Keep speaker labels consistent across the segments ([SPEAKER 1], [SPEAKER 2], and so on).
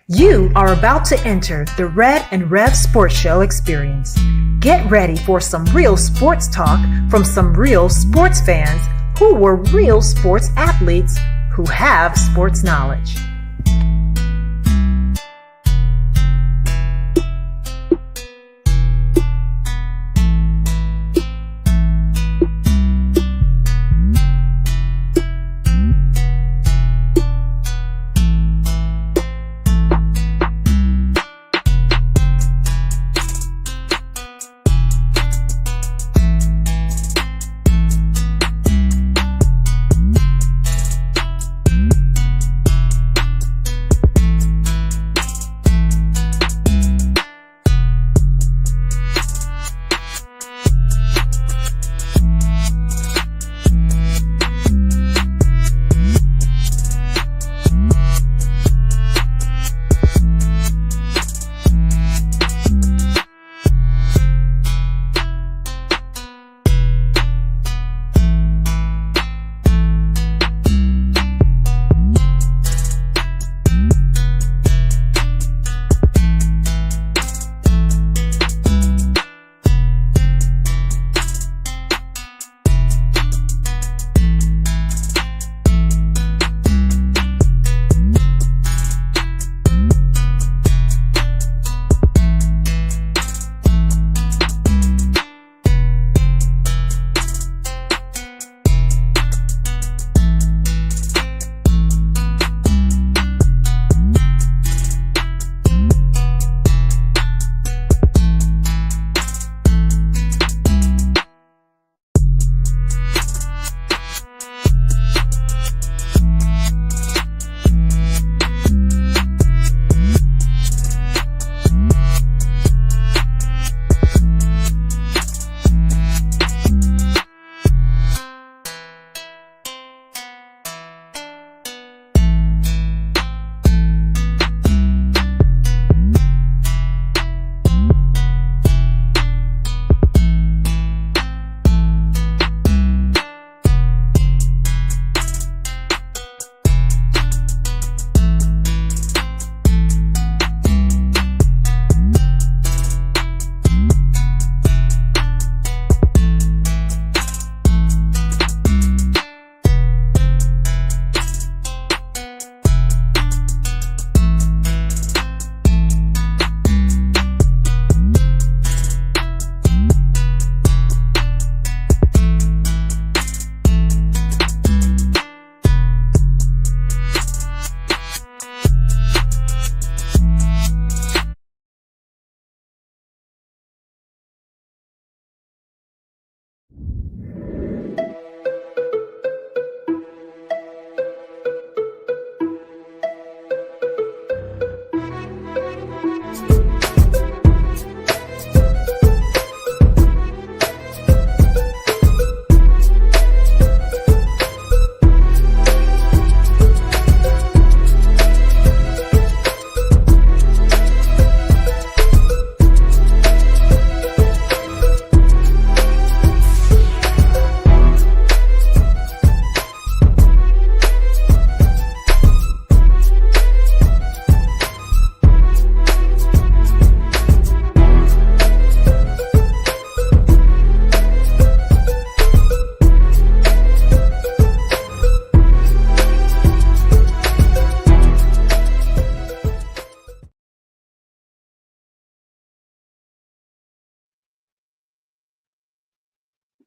[SPEAKER 1] You are about to enter the Red and Rev Sports Show experience. Get ready for some real sports talk from some real sports fans who were real sports athletes who have sports knowledge.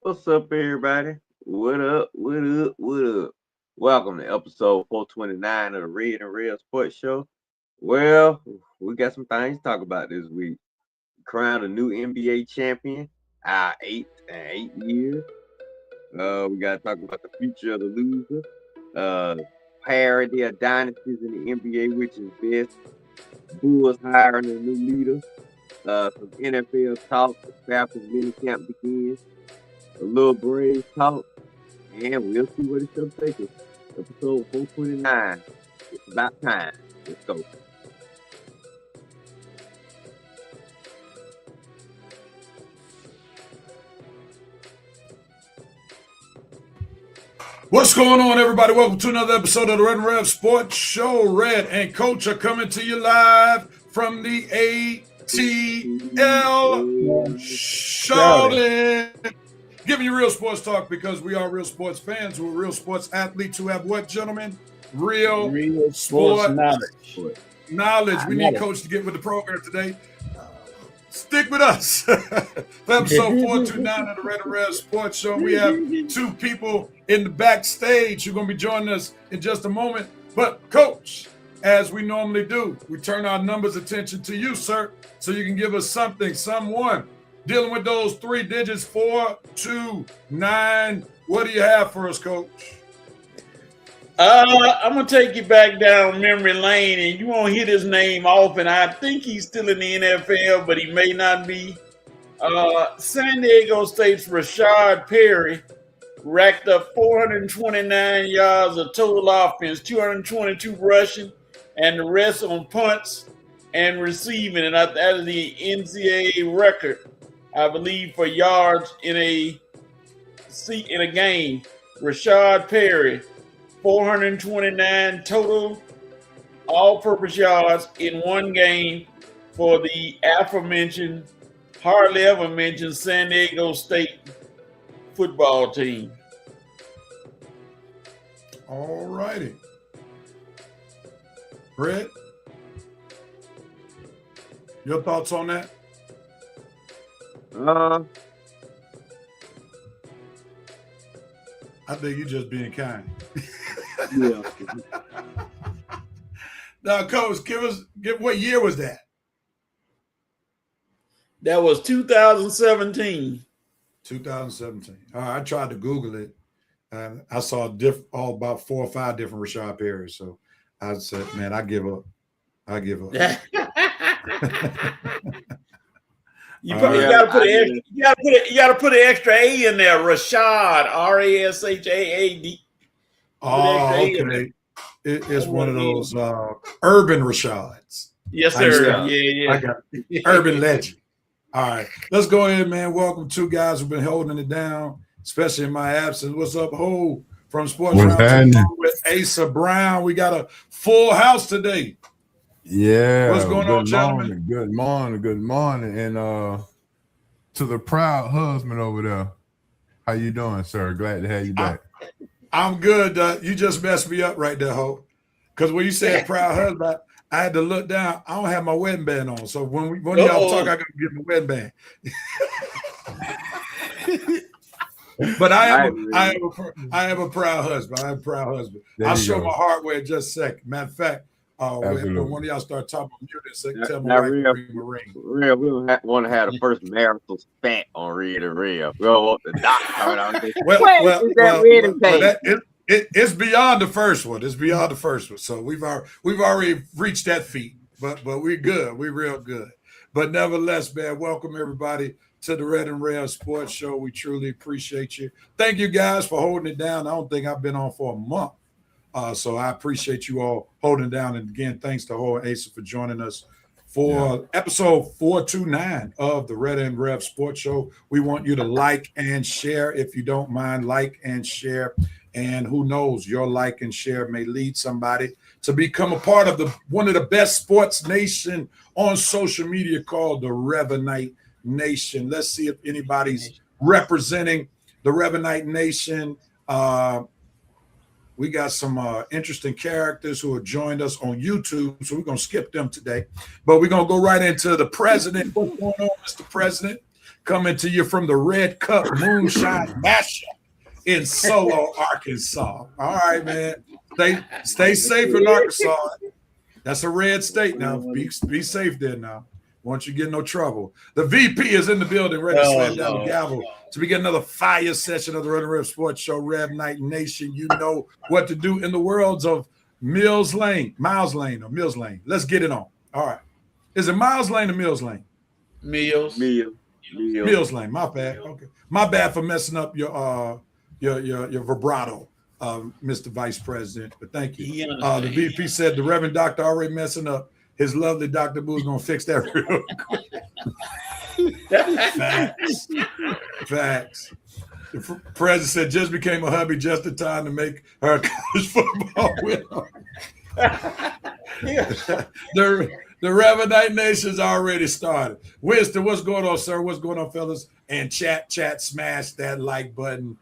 [SPEAKER 2] What's up, everybody? What up? What up? What up? Welcome to episode 429 of the Red and Red Sports Show. Well, we got some things to talk about this week. Crowned a new NBA champion, our eighth in 8 years. We got to talk about the future of the loser. Parody of dynasties in the NBA, which is best. Bulls hiring a new leader. Some NFL talk. The Falcons minicamp begins. A little Braves talk, and we'll see what it's going to take us. Episode 429. It's about time. Let's go.
[SPEAKER 3] What's going on, everybody? Welcome to another episode of the Red and Rev Sports Show. Red and Coach are coming to you live from the ATL Charlotte. Giving you real sports talk because we are real sports fans who are real sports athletes who have what, gentlemen? Real sports knowledge. We need Coach to get with the program today. Stick with us. For episode 429 of the Red and Rev Sports Show, we have two people in the backstage who are going to be joining us in just a moment. But, Coach, as we normally do, we turn our numbers attention to you, sir, so you can give us something, someone. Dealing with those three digits, 429. What do you have for us, Coach?
[SPEAKER 4] I'm going to take you back down memory lane, and you won't hit his name off, and I think he's still in the NFL, but he may not be. San Diego State's Rashard Perry racked up 429 yards of total offense, 222 rushing, and the rest on punts and receiving. And that is the NCAA record, I believe, for yards in a game. Rashard Perry, 429 total all-purpose yards in one game for the aforementioned, hardly ever mentioned San Diego State football team.
[SPEAKER 3] All righty. Brett, your thoughts on that? I think you're just being kind.
[SPEAKER 2] Yeah.
[SPEAKER 3] Now, Coach, give what year was that?
[SPEAKER 4] That was 2017.
[SPEAKER 3] 2017. All right, I tried to Google it. I saw about 4 or 5 different Rashard Perry. So I said, man, I give up.
[SPEAKER 4] You gotta put an extra A in there. Rashad, Rashaad.
[SPEAKER 3] Oh, okay. It's one of those urban Rashads.
[SPEAKER 4] Yes, sir. Yeah.
[SPEAKER 3] I got it. Urban legend. All right, let's go ahead, man. Welcome two guys who've been holding it down, especially in my absence. What's up, Ho? From Sports Round with Asa Brown. We got a full house today.
[SPEAKER 5] Yeah.
[SPEAKER 3] What's going on, gentlemen?
[SPEAKER 5] Good morning. And to the proud husband over there, how you doing, sir? Glad to have you back.
[SPEAKER 3] I'm good. You just messed me up right there, Ho. Because when you said proud husband, I had to look down. I don't have my wedding band on. So when y'all talk, I got to get my wedding band. But I am a proud husband. I am a proud husband. I'll show my hardware in just a second. Matter of fact, when one of y'all start talking about music, tell me
[SPEAKER 2] Real, we don't want to have the first marital spat on Red and Rev. We don't want the doc coming out there.
[SPEAKER 3] It's beyond the first one. It's beyond the first one. So we've already reached that feat. But we're good. We're real good. But nevertheless, man, welcome everybody to the Red and Rev Sports Show. We truly appreciate you. Thank you guys for holding it down. I don't think I've been on for a month. So I appreciate you all holding down. And again, thanks to Ho and Asa for joining us for episode 429 of the Red and Rev Sports Show. We want you to like and share. If you don't mind, like and share. And who knows, your like and share may lead somebody to become a part of one of the best sports nation on social media called the Revanite Nation. Let's see if anybody's representing the Revanite Nation. We got some interesting characters who have joined us on YouTube, so we're going to skip them today. But we're going to go right into the president. What's going on, Mr. President? Coming to you from the Red Cup Moonshine Mashup in Solo, Arkansas. All right, man. Stay safe in Arkansas. That's a red state now. Be safe there now. Won't you get in no trouble. The VP is in the building, ready to slam down the gavel. So we get another fire session of the Red and Rev Sports Show, Rev Night Nation. You know what to do in the worlds of Miles Lane. Let's get it on. All right. Is it Miles Lane or Mills Lane?
[SPEAKER 4] Mills
[SPEAKER 3] Lane. My bad. Okay. My bad for messing up your vibrato, Mr. Vice President. But thank you. The VP said the Reverend Doctor already messing up. His lovely Dr. Boo's gonna fix that real quick. Facts. The president said just became a hubby just in time to make her college football win. The Revenite Nation's already started. Winston, what's going on, sir? What's going on, fellas? And chat, smash that like button.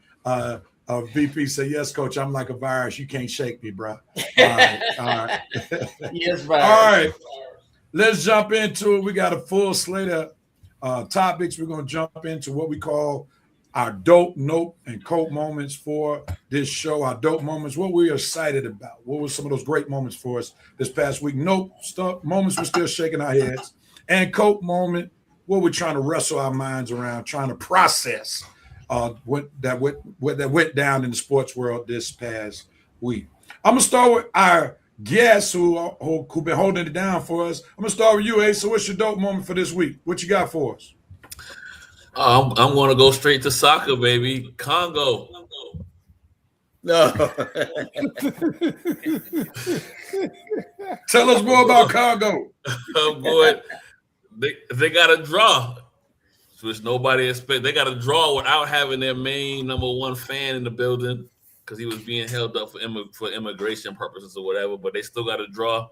[SPEAKER 3] VP said, yes, coach, I'm like a virus. You can't shake me, bro. All right.
[SPEAKER 4] Yes, virus.
[SPEAKER 3] All right. Let's jump into it. We got a full slate of topics. We're going to jump into what we call our dope, nope, and cope moments for this show. Our dope moments, what we're excited about. What were some of those great moments for us this past week? Nope, moments we're still shaking our heads. And cope moment, what we're trying to wrestle our minds around, trying to process what went down in the sports world this past week. I'm going to start with our guests who been holding it down for us. I'm going to start with you, Ace. So what's your dope moment for this week? What you got for us?
[SPEAKER 6] I'm going to go straight to soccer, baby. Congo.
[SPEAKER 4] No.
[SPEAKER 3] Tell us more about Congo.
[SPEAKER 6] Oh, boy. They got a draw, which nobody expected. They got a draw without having their main number one fan in the building because he was being held up for immigration purposes or whatever, but they still got a draw.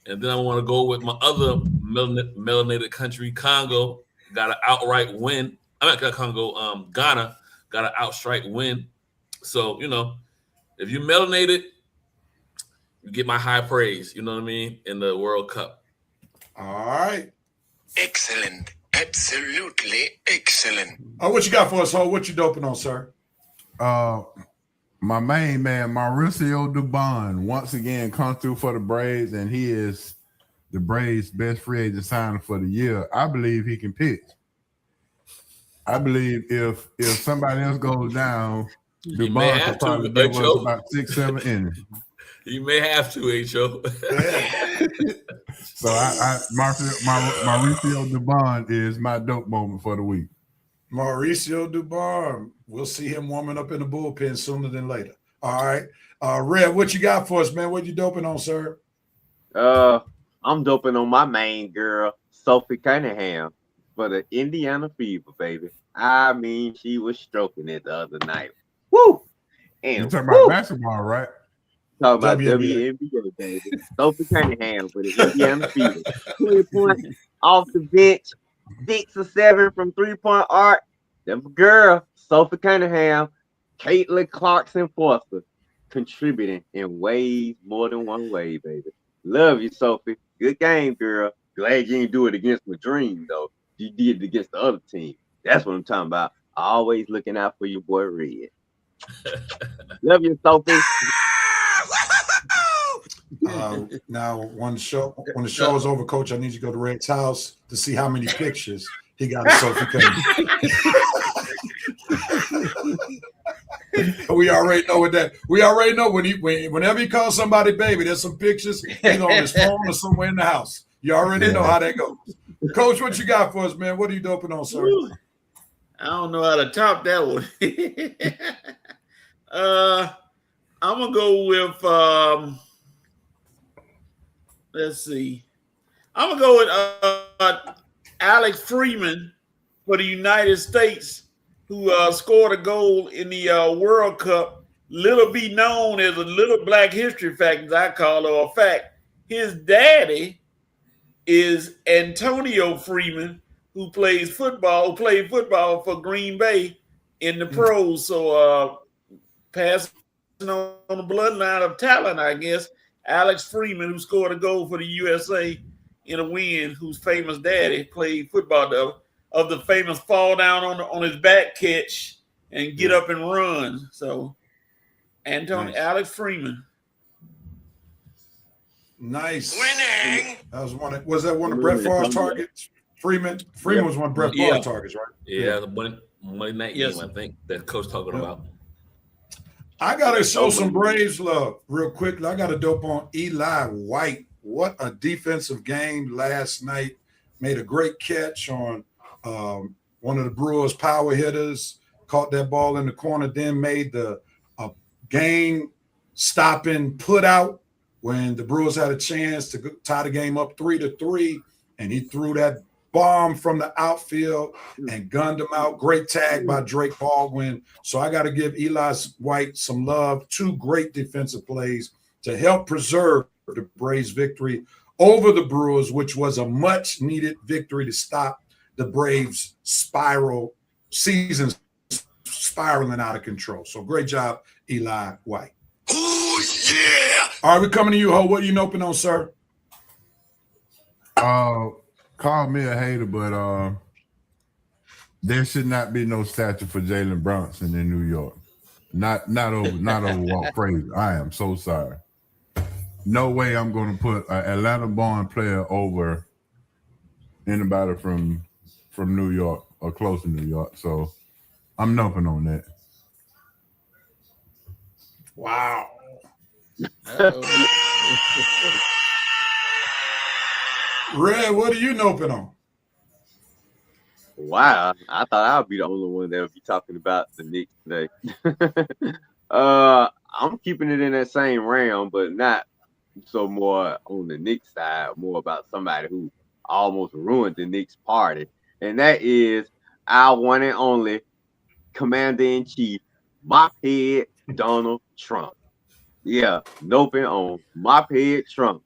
[SPEAKER 6] And then I want to go with my other melanated country, Congo. Got an outright win. Ghana got an outright win. So, if you're melanated, you get my high praise, you know what I mean, in the World Cup.
[SPEAKER 3] All right.
[SPEAKER 7] Excellent. Absolutely excellent.
[SPEAKER 3] What you got for us, Ho? What you doping on, sir?
[SPEAKER 5] My main man, Mauricio Dubon, once again come through for the Braves, and he is the Braves' best free agent signing for the year. I believe he can pitch. I believe if somebody else goes down, Dubon could probably give us about 6-7 innings.
[SPEAKER 6] You may have to, H.O.
[SPEAKER 5] So Mauricio Dubon is my dope moment for the week.
[SPEAKER 3] Mauricio Dubon. We'll see him warming up in the bullpen sooner than later. All right. Red, what you got for us, man? What you doping on, sir?
[SPEAKER 2] I'm doping on my main girl, Sophie Cunningham, for the Indiana Fever, baby. I mean, she was stroking it the other night. Woo! And
[SPEAKER 5] you're talking about basketball, right?
[SPEAKER 2] Talking about WNBA, baby. Sophie Cunningham for the Indiana Fever. 20 points off the bench, 6 or 7 from 3-point arc. Them girl, Sophie Cunningham, Caitlin Clarkson-Foster, contributing in ways more than one way, baby. Love you, Sophie. Good game, girl. Glad you didn't do it against my dream, though. You did it against the other team. That's what I'm talking about. Always looking out for your boy Red. Love you, Sophie.
[SPEAKER 3] Now, when the show is over, Coach, I need you to go to Red's house to see how many pictures he got of Sophie Cunningham. We already know what that. We already know whenever he calls somebody baby, there's some pictures either on his phone or somewhere in the house. You already know how that goes. Coach, what you got for us, man? What are you doping on, sir?
[SPEAKER 4] I don't know how to top that one. I'm gonna go with let's see. I'm gonna go with Alex Freeman for the United States, who scored a goal in the World Cup. Little be known as a little Black history fact, as I call it, or a fact. His daddy is Antonio Freeman, who played football for Green Bay in the pros. So passing on the bloodline of talent, I guess. Alex Freeman, who scored a goal for the USA in a win, whose famous daddy played football, of the famous fall down on his back catch and get up and run. So Alex Freeman.
[SPEAKER 3] Nice.
[SPEAKER 7] Winning.
[SPEAKER 3] That was that one of Brett Favre's targets? Freeman was one of Brett Favre's targets, right?
[SPEAKER 6] Yeah, the Monday night game, I think, that coach talking about.
[SPEAKER 3] I gotta show some Braves love real quickly. I gotta dope on Eli White. What a defensive game last night. Made a great catch on one of the Brewers' power hitters. Caught that ball in the corner, then made the game-stopping put out when the Brewers had a chance to tie the game up 3-3, and he threw that bomb from the outfield and gunned him out. Great tag by Drake Baldwin. So I got to give Eli White some love. 2 great defensive plays to help preserve the Braves' victory over the Brewers, which was a much-needed victory to stop the Braves' season spiraling out of control. So great job, Eli White.
[SPEAKER 7] Oh, yeah.
[SPEAKER 3] All right, we're coming to you, Ho. What are you noping on, sir?
[SPEAKER 5] Call me a hater, but there should not be no statue for Jalen Brunson in New York. Not over Walt Frazier. I am so sorry. No way I'm going to put an Atlanta-born player over anybody from New York or close to New York. So I'm noping on that.
[SPEAKER 3] Wow. Red, what are you noping on?
[SPEAKER 2] Wow, I thought I would be the only one that would be talking about the Knicks today. I'm keeping it in that same realm, but not so more on the Knicks side, more about somebody who almost ruined the Knicks party. And that is our one and only Commander-in-Chief, Mophead Donald Trump. Yeah, noping on Mophead Trump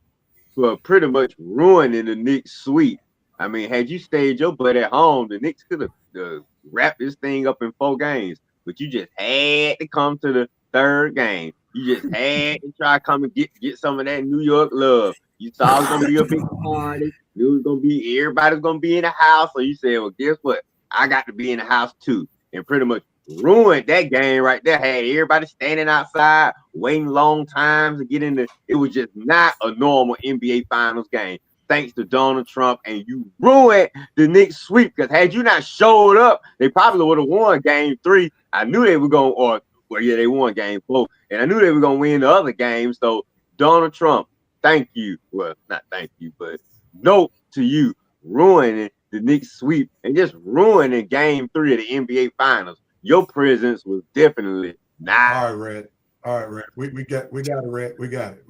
[SPEAKER 2] for pretty much ruining the Knicks sweep. I mean, had you stayed your butt at home, the Knicks could have wrapped this thing up in 4 games. But you just had to come to the 3rd game. You just had to try to come and get some of that New York love. You saw it was gonna be a big party. Knew it was gonna be everybody's gonna be in the house. So you said, well, guess what? I got to be in the house too. And pretty much ruined that game right there. Had everybody standing outside, waiting long times to get in the. It was just not a normal NBA Finals game. Thanks to Donald Trump, and you ruined the Knicks sweep. Because had you not showed up, they probably would have won Game 3. I knew they were going, they won Game 4, and I knew they were going to win the other games. So Donald Trump, thank you. Well, not thank you, but note to you, ruining the Knicks sweep and just ruining Game 3 of the NBA Finals. Your presence was definitely not.
[SPEAKER 3] All right, Red. We got it, Red. We got it.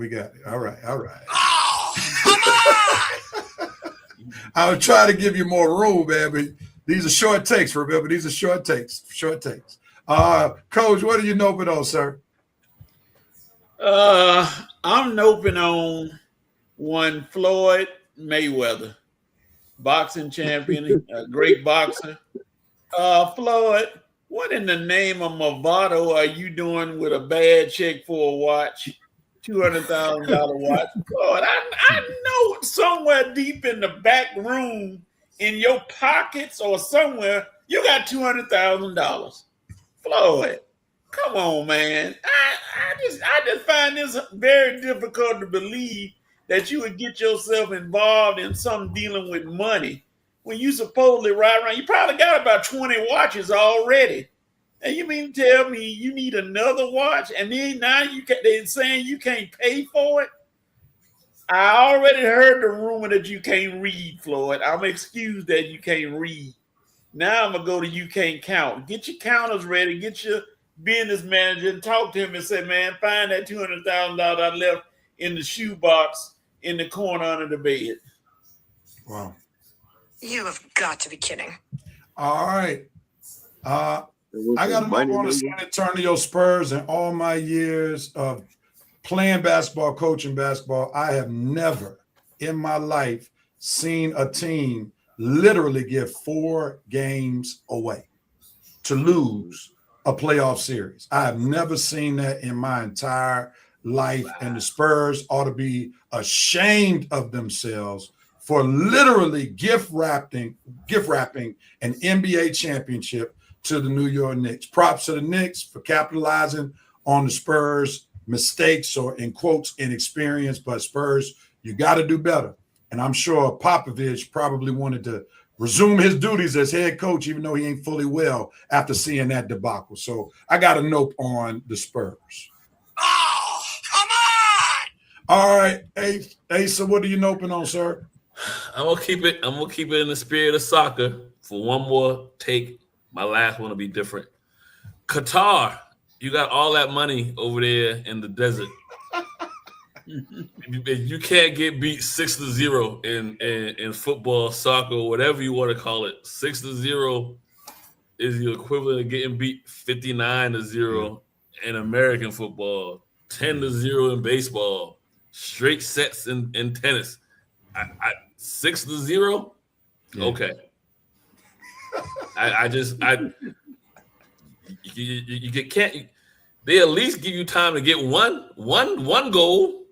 [SPEAKER 3] All right.
[SPEAKER 7] Oh, come on.
[SPEAKER 3] I was trying to give you more room, man, but these are short takes, remember. These are short takes. Coach, what are you noping on, sir?
[SPEAKER 4] I'm noping on one Floyd Mayweather, boxing champion, a great boxer. Floyd, what in the name of Movado are you doing with a bad check for a watch? $200,000 watch. Floyd, I know somewhere deep in the back room in your pockets or somewhere you got $200,000. Floyd, come on, man. I just find this very difficult to believe that you would get yourself involved in something dealing with money when you supposedly ride around. You probably got about 20 watches already. And you mean to tell me you need another watch? And then now they're saying you can't pay for it? I already heard the rumor that you can't read, Floyd. I'm excused that you can't read. Now I'm going to go to you can't count. Get your counters ready. Get your business manager and talk to him and say, man, find that $200,000 I left in the shoebox in the corner under the bed.
[SPEAKER 3] Wow.
[SPEAKER 8] You have got to be kidding.
[SPEAKER 3] All right. I got to move on to San Antonio Spurs. In all my years of playing basketball, coaching basketball, I have never in my life seen a team literally give 4 games away to lose a playoff series. I have never seen that in my entire life. And the Spurs ought to be ashamed of themselves for literally gift wrapping an NBA championship to the New York Knicks. Props to the Knicks for capitalizing on the Spurs' mistakes or, in quotes, inexperience. But Spurs, you got to do better. And I'm sure Popovich probably wanted to resume his duties as head coach, even though he ain't fully well after seeing that debacle. So I got a note on the Spurs.
[SPEAKER 7] Oh, come on.
[SPEAKER 3] All right, Asa, what are you noping on, sir?
[SPEAKER 6] I'm gonna keep it in the spirit of soccer for one more take. My last one will be different. Qatar, you got all that money over there in the desert. You can't get beat 6-0 in football, soccer, whatever you want to call it. 6-0 is the equivalent of getting beat 59-0 in American football, 10-0 in baseball, straight sets in tennis. 6-0? Okay. You can't. They at least give you time to get one goal.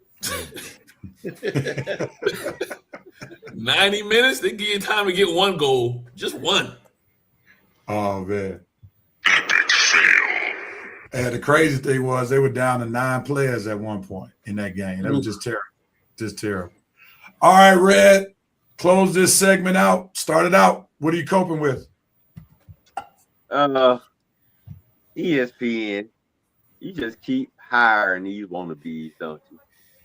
[SPEAKER 6] 90 minutes, they give you time to get one goal, just one.
[SPEAKER 3] Oh man. And the crazy thing was they were down to 9 players at one point in that game. That was just terrible. Just terrible. All right, Red, close this segment out. Start it out. What are you coping with?
[SPEAKER 2] ESPN, you just keep hiring these wannabes, don't you?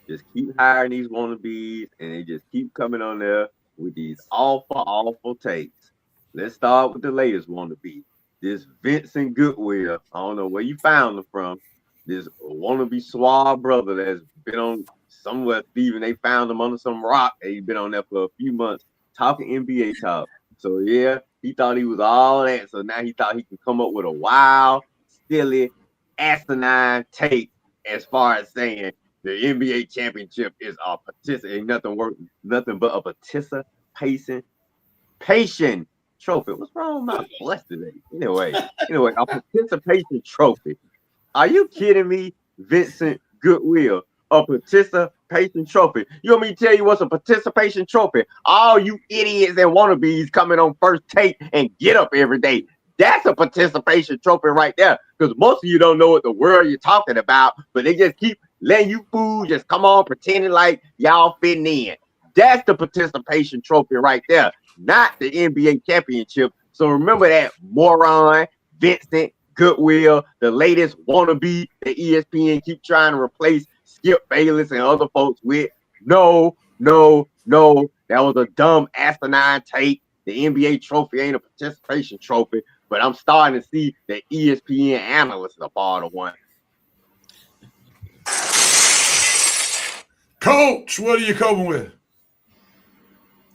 [SPEAKER 2] Just keep hiring these wannabes, and they just keep coming on there with these awful takes. Let's start with the latest wannabe. This Vincent Goodwill. I don't know where you found him from. This wannabe suave brother that's been on somewhere thieving. They found him under some rock. He's been on there for a few months talking NBA talk. So yeah, he thought he was all that. So now he thought he could come up with a wild, silly, asinine take as far as saying the NBA championship is a participation, nothing but a participation trophy. What's wrong with my voice today? Anyway, a participation trophy. Are you kidding me, Vincent Goodwill? A participation trophy. You want me to tell you what's a participation trophy? All you idiots and wannabes coming on First Take and Get Up every day. That's a participation trophy right there. Because most of you don't know what the world you're talking about, but they just keep letting you fools just come on pretending like y'all fitting in. That's the participation trophy right there, not the NBA championship. So remember that, moron, Vincent Goodwill, the latest wannabe that ESPN keep trying to replace Skip Bayless and other folks with. No. That was a dumb, asinine take. The NBA trophy ain't a participation trophy, but I'm starting to see that ESPN analysts are part of one.
[SPEAKER 3] Coach, what are you coping with?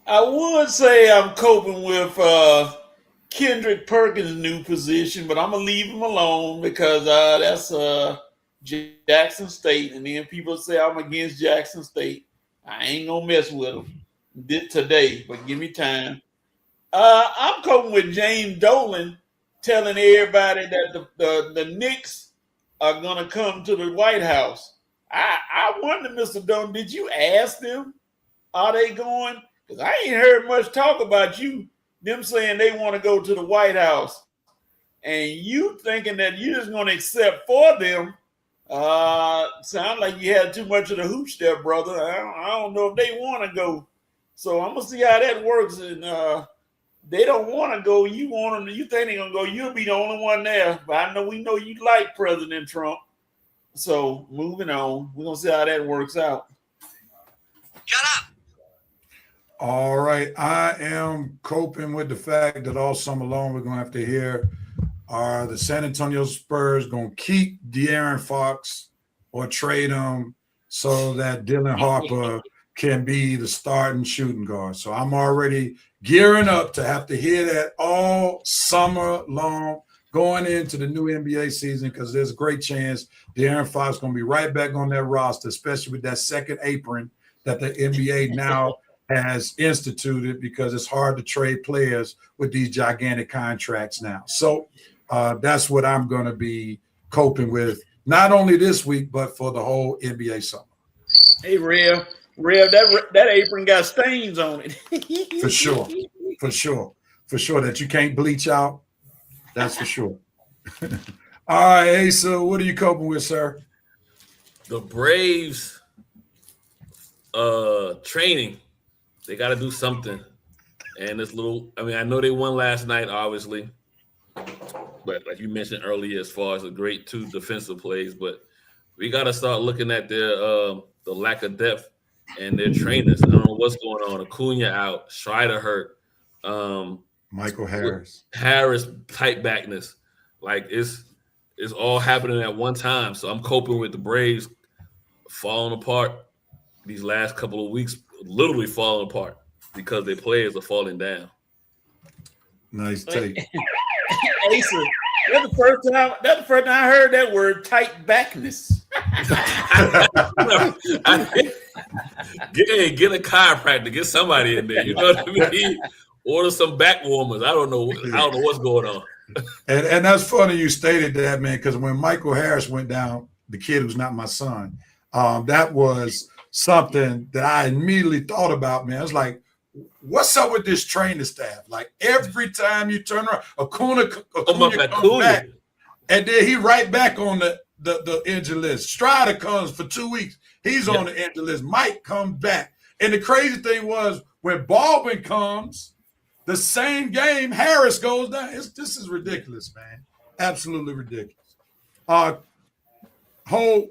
[SPEAKER 4] I would say I'm coping with Kendrick Perkins' new position, but I'm going to leave him alone because that's Jackson State. And then people say I'm against Jackson State. I ain't going to mess with them today, but give me time. I'm coping with James Dolan telling everybody that the Knicks are going to come to the White House. I wonder, Mr. Dolan, did you ask them? Are they going? Because I ain't heard much talk about them saying they want to go to the White House. And you thinking that you're just going to accept for them. Sound like you had too much of the hooch there, brother. I don't know if they want to go. So I'm going to see how that works. And they don't want to go. You want them. You think they're going to go. You'll be the only one there. But we know you like President Trump. So moving on. We're going to see how that works out.
[SPEAKER 7] Shut up.
[SPEAKER 3] All right. I am coping with the fact that all summer long we're going to have to hear are the San Antonio Spurs going to keep De'Aaron Fox or trade him so that Dylan Harper can be the starting shooting guard. So I'm already gearing up to have to hear that all summer long going into the new NBA season because there's a great chance De'Aaron Fox is going to be right back on that roster, especially with that second apron that the NBA now has instituted because it's hard to trade players with these gigantic contracts now. So that's what I'm going to be coping with, not only this week, but for the whole NBA summer.
[SPEAKER 4] Hey, Rev, that apron got stains on it.
[SPEAKER 3] For sure, that you can't bleach out. That's for sure. All right, Asa, what are you coping with, sir?
[SPEAKER 6] The Braves training, they got to do something. And I know they won last night, obviously. But like you mentioned earlier, as far as the great 2 defensive plays, but we got to start looking at their the lack of depth and their trainers. I don't know what's going on. Acuna out, Strider hurt.
[SPEAKER 3] Michael Harris
[SPEAKER 6] tight backness. Like it's all happening at one time. So I'm coping with the Braves falling apart these last couple of weeks literally falling apart because their players are falling down.
[SPEAKER 3] Nice take.
[SPEAKER 4] Asa, that's the first time I heard that word, tight backness.
[SPEAKER 6] Get a chiropractor, get somebody in there. You know what I mean? Order some back warmers. I don't know what's going on.
[SPEAKER 3] And that's funny you stated that, man, because when Michael Harris went down, the kid who's not my son, that was something that I immediately thought about, man. I was like, what's up with this training staff? Like every time you turn around, Acuna comes back, and then he right back on the injury list. Strider comes for 2 weeks. He's on the injury list. Mike comes back. And the crazy thing was when Baldwin comes, the same game, Harris goes down. This is ridiculous, man. Absolutely ridiculous. Ho,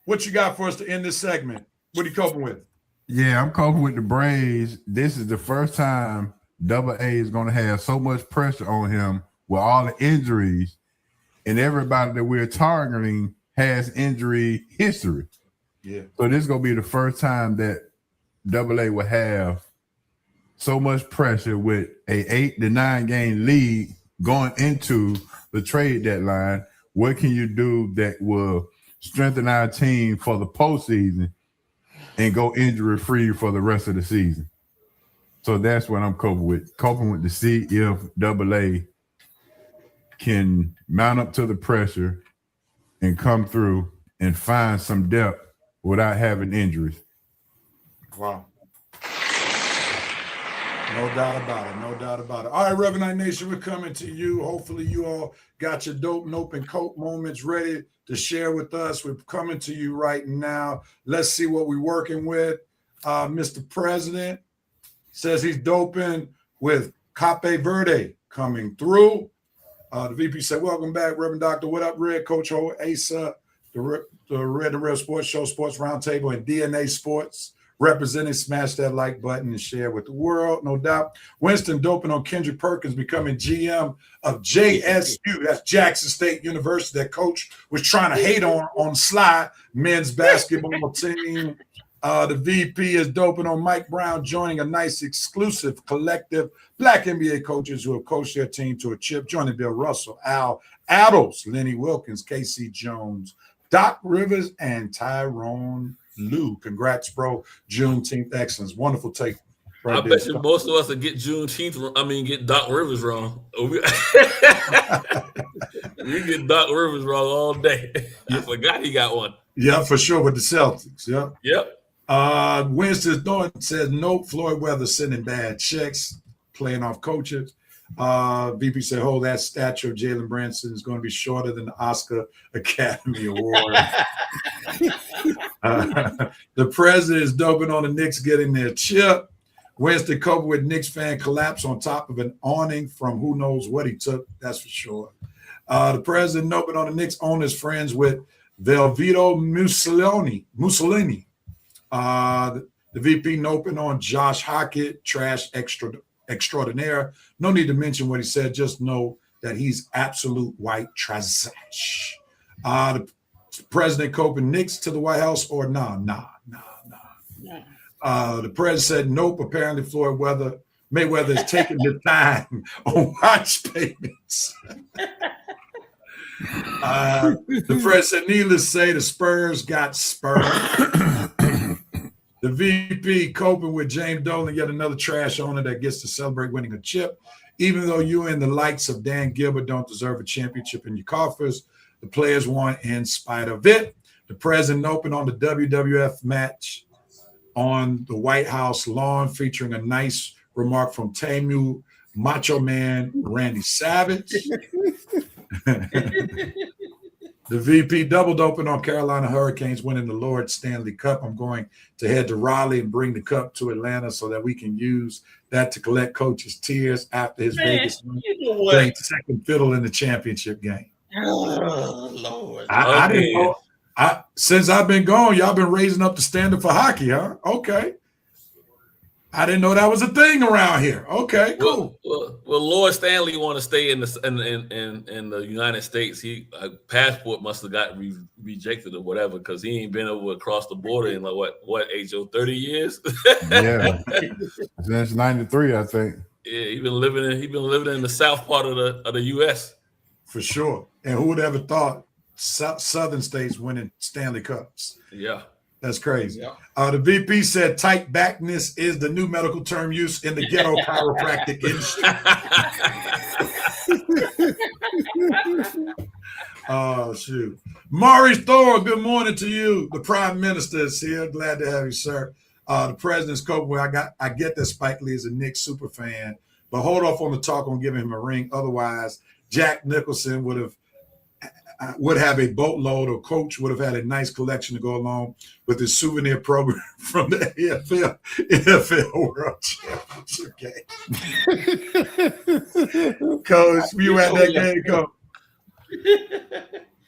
[SPEAKER 3] what you got for us to end this segment? What are you coping with?
[SPEAKER 5] Yeah, I'm coping with the Braves. This is the first time Double A is going to have so much pressure on him with all the injuries, and everybody that we're targeting has injury history.
[SPEAKER 3] Yeah.
[SPEAKER 5] So this is going to be the first time that Double A will have so much pressure with a 8 to 9 game lead going into the trade deadline. What can you do that will strengthen our team for the postseason and go injury free for the rest of the season? So that's what I'm coping with to see if Double A can mount up to the pressure and come through and find some depth without having injuries.
[SPEAKER 3] Wow. No doubt about it. No doubt about it. All right, Reverend Knight Nation, we're coming to you. Hopefully you all got your dope, nope, and coke moments ready to share with us. We're coming to you right now. Let's see what we're working with. Mr. President says he's doping with Cape Verde coming through. The VP said, welcome back, Reverend Doctor. What up, Red? Coach Ho, Asa, the Red and Red Sports Show, Sports Roundtable, and DNA Sports. Representing, smash that like button and share with the world, no doubt. Winston doping on Kendrick Perkins becoming GM of JSU. That's Jackson State University. That coach was trying to hate on Sly men's basketball team. The VP is doping on Mike Brown joining a nice exclusive collective Black NBA coaches who have coached their team to a chip, joining Bill Russell, Al Addles, Lenny Wilkins, Casey Jones, Doc Rivers, and Tyrone Lou. Congrats, bro. Juneteenth excellence. Wonderful take. Right,
[SPEAKER 6] I bet you most of us will get get Doc Rivers wrong. We get Doc Rivers wrong all day. I forgot he got one.
[SPEAKER 3] Yeah, for sure with the Celtics.
[SPEAKER 6] Yep.
[SPEAKER 3] Winston Thornton says, nope, Floyd Weather sending bad checks, playing off coaches. VP said, that statue of Jalen Branson is going to be shorter than the Oscar Academy Award. The president is doping on the Knicks getting their chip. Winston coping with Knicks fan collapse on top of an awning from who knows what he took. That's for sure. The president doping on the Knicks owners friends with Velveto Mussolini. The VP noping on Josh Hockett, trash extraordinaire. No need to mention what he said. Just know that he's absolute white trash. The president coping Knicks to the White House or nah. The president said nope. Apparently Floyd Mayweather is taking his time on watch payments. The president said, needless to say, the Spurs got spurred. The VP coping with James Dolan, yet another trash owner that gets to celebrate winning a chip. Even though you and the likes of Dan Gilbert don't deserve a championship in your coffers, the players won in spite of it. The president opened on the WWF match on the White House lawn, featuring a nice remark from Tamu Macho Man Randy Savage. The VP double doping on Carolina Hurricanes winning the Lord Stanley Cup. I'm going to head to Raleigh and bring the cup to Atlanta so that we can use that to collect coach's tears after his Vegas playing second fiddle in the championship game.
[SPEAKER 4] Oh, Lord.
[SPEAKER 3] I didn't know. Since I've been gone, y'all been raising up the standard for hockey, huh? Okay. I didn't know that was a thing around here. Okay, cool.
[SPEAKER 6] Well, Lord Stanley want to stay in the United States. He passport must have got rejected or whatever because he ain't been over across the border in like what age? 30 years.
[SPEAKER 5] Yeah, since '93, I think.
[SPEAKER 6] Yeah, he been living in the south part of the U.S.
[SPEAKER 3] For sure. And who would ever thought Southern states winning Stanley Cups?
[SPEAKER 6] Yeah.
[SPEAKER 3] That's crazy.
[SPEAKER 4] Yeah.
[SPEAKER 3] The VP said tight backness is the new medical term used in the ghetto chiropractic industry. Oh, shoot. Maurice Thor, good morning to you. The Prime Minister is here. Glad to have you, sir. The President's coach. I get that Spike Lee is a Knicks super fan, but hold off on the talk on giving him a ring. Otherwise, Jack Nicholson would have a boatload, or Coach would have had a nice collection to go along with his souvenir program from the NFL World Championship game. Coach, you at that game, Coach?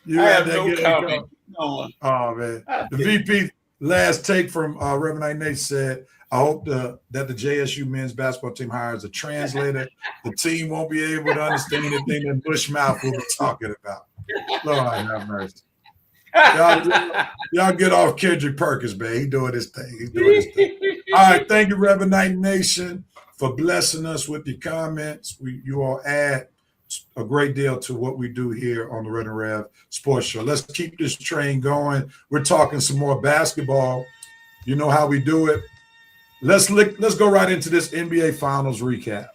[SPEAKER 3] You
[SPEAKER 4] I
[SPEAKER 3] at
[SPEAKER 4] have
[SPEAKER 3] that
[SPEAKER 4] no
[SPEAKER 3] game,
[SPEAKER 4] comment.
[SPEAKER 3] Coach?
[SPEAKER 4] No.
[SPEAKER 3] Oh, man. The VP last take from Reverend Knight Nate said, I hope that the JSU men's basketball team hires a translator. The team won't be able to understand anything that Bushmouth will be talking about. Lord have mercy. Y'all get off Kendrick Perkins, man. He's doing his thing. All right. Thank you, Reverend Knight Nation, for blessing us with your comments. You all add a great deal to what we do here on the Red and Rev Sports Show. Let's keep this train going. We're talking some more basketball. You know how we do it. Let's go right into this NBA Finals recap.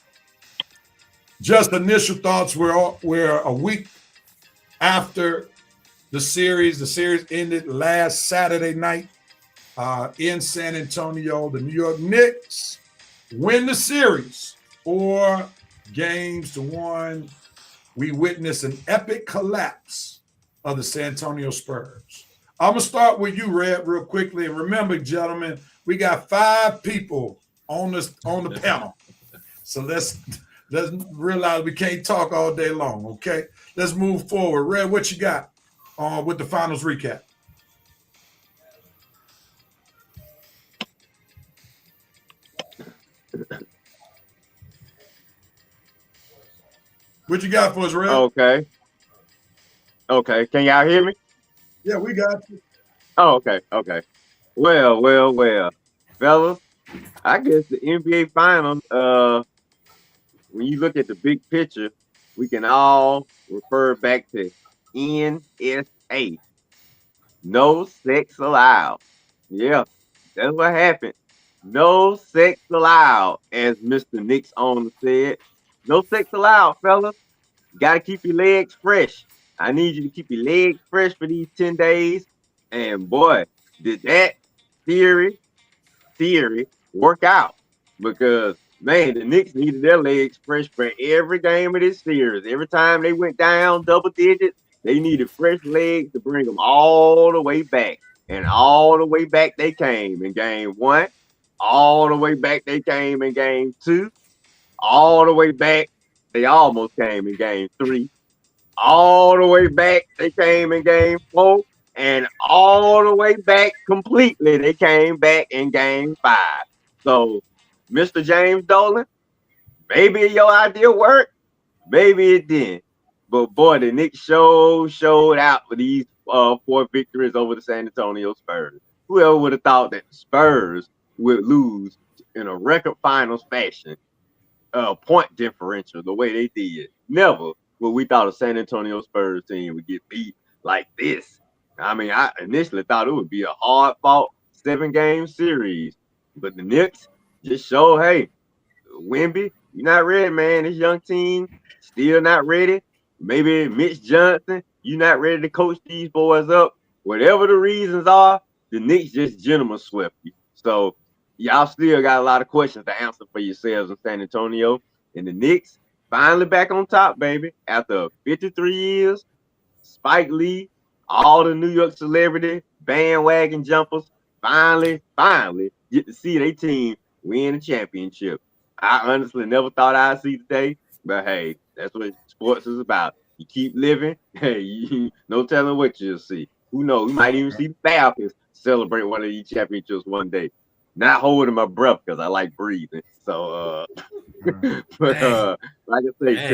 [SPEAKER 3] Just initial thoughts. We're a week after the series. The series ended last Saturday night in San Antonio. The New York Knicks win the series 4-1. We witnessed an epic collapse of the San Antonio Spurs. I'm going to start with you, Red, real quickly. And remember, gentlemen, we got 5 people on the panel. So let's realize we can't talk all day long, okay? Let's move forward. Red, what you got with the finals recap? What you got for us, Red?
[SPEAKER 2] Okay. Can y'all hear me?
[SPEAKER 3] Yeah, we got you.
[SPEAKER 2] Oh, okay. Well, fellas, I guess the NBA Finals, when you look at the big picture, we can all refer back to NSA. No sex allowed. Yeah, that's what happened. No sex allowed, as Mr. Nick's owner said. No sex allowed, fellas. You got to keep your legs fresh. I need you to keep your legs fresh for these 10 days. And boy, did that theory work out. Because, man, the Knicks needed their legs fresh for every game of this series. Every time they went down double digits, they needed fresh legs to bring them all the way back. And all the way back they came in game 1. All the way back they came in game 2. All the way back, they almost came in game 3. All the way back, they came in game 4. And all the way back completely, they came back in game 5. So, Mr. James Dolan, maybe your idea worked, maybe it didn't. But boy, the Knicks showed out for these 4 victories over the San Antonio Spurs. Whoever would have thought that the Spurs would lose in a record finals fashion, point differential, the way they did. Never would we thought a San Antonio Spurs team would get beat like this. I mean, I initially thought it would be a hard-fought 7-game series. But the Knicks just show, hey, Wemby, you're not ready, man. This young team still not ready. Maybe Mitch Johnson, you're not ready to coach these boys up. Whatever the reasons are, the Knicks just gentlemen swept you. So y'all still got a lot of questions to answer for yourselves in San Antonio. And the Knicks finally back on top, baby. After 53 years, Spike Lee, all the New York celebrity bandwagon jumpers finally get to see their team win a championship. I honestly never thought I'd see today, but hey, that's what sports is about. You keep living, hey, no telling what you'll see. Who knows? We might even see the Falcons celebrate one of these championships one day. not holding my breath because I like breathing. So, but like I say,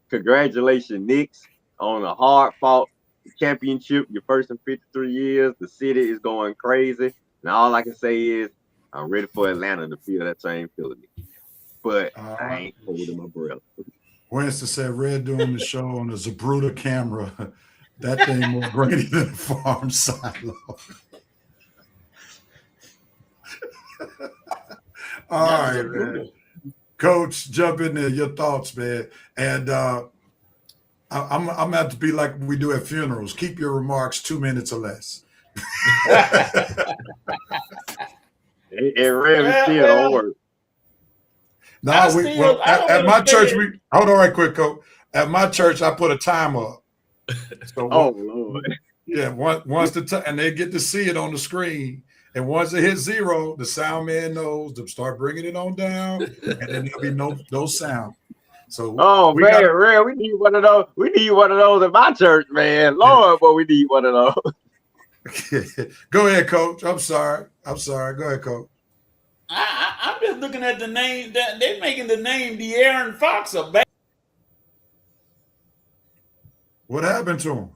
[SPEAKER 2] congratulations, Knicks, on a hard-fought championship. Your first in 53 years. The city is going crazy, and all I can say is I'm ready for Atlanta to feel that same feeling. But I ain't holding my breath.
[SPEAKER 3] Winston said, Red doing the show on a Zabruta camera. That thing more grainy than a farm silo. All right, man. Coach, jump in there. Your thoughts, man. And I'm gonna have to be like we do at funerals. Keep your remarks 2 minutes or less.
[SPEAKER 2] It really still don't work.
[SPEAKER 3] No, at my church, hold on right quick, Coach. At my church, I put a timer up. So
[SPEAKER 2] Lord.
[SPEAKER 3] Yeah, once and they get to see it on the screen. And once it hits 0, the sound man knows to start bringing it on down, and then there'll be no sound. So
[SPEAKER 2] Real, we need one of those. We need one of those at my church, man. Lord, but we need one of those.
[SPEAKER 3] Go ahead, Coach. I'm sorry. Go ahead, Coach.
[SPEAKER 4] I'm just looking at the name that they're making the name De'Aaron Fox a bad.
[SPEAKER 3] What happened to him?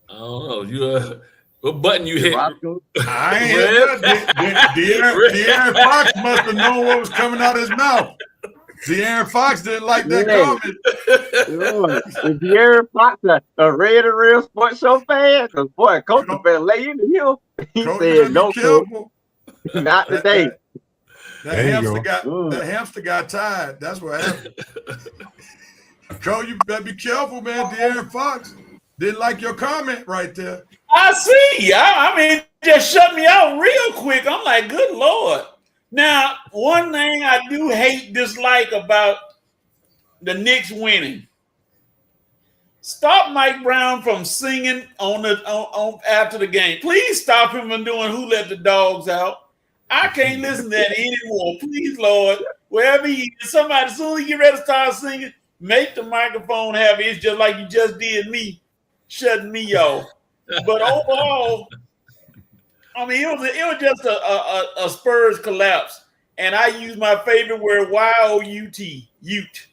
[SPEAKER 6] I don't know. You what button you hit?
[SPEAKER 3] I ain't De'Aaron Fox must have known what was coming out of his mouth. De'Aaron Fox didn't like that comment.
[SPEAKER 2] Is De'Aaron Fox a Red and Real Sports Show fan? Because boy, Coach better lay into him. He said no, Coach. Not today.
[SPEAKER 3] That hamster got tired. That's what happened. Coach, you better be careful, man. De'Aaron Fox didn't like your comment right there.
[SPEAKER 4] I see. I mean, just shut me out real quick. I'm like, good Lord. Now, one thing I do dislike about the Knicks winning. Stop Mike Brown from singing on after the game. Please stop him from doing "Who Let the Dogs Out." I can't listen to that anymore. Please, Lord, wherever he is, somebody, as soon as he get ready to start singing, make the microphone have it. It's just like you just did me, shutting me off. But overall, I mean, it was just a Spurs collapse. And I use my favorite word, Y-O-U-T, Ute.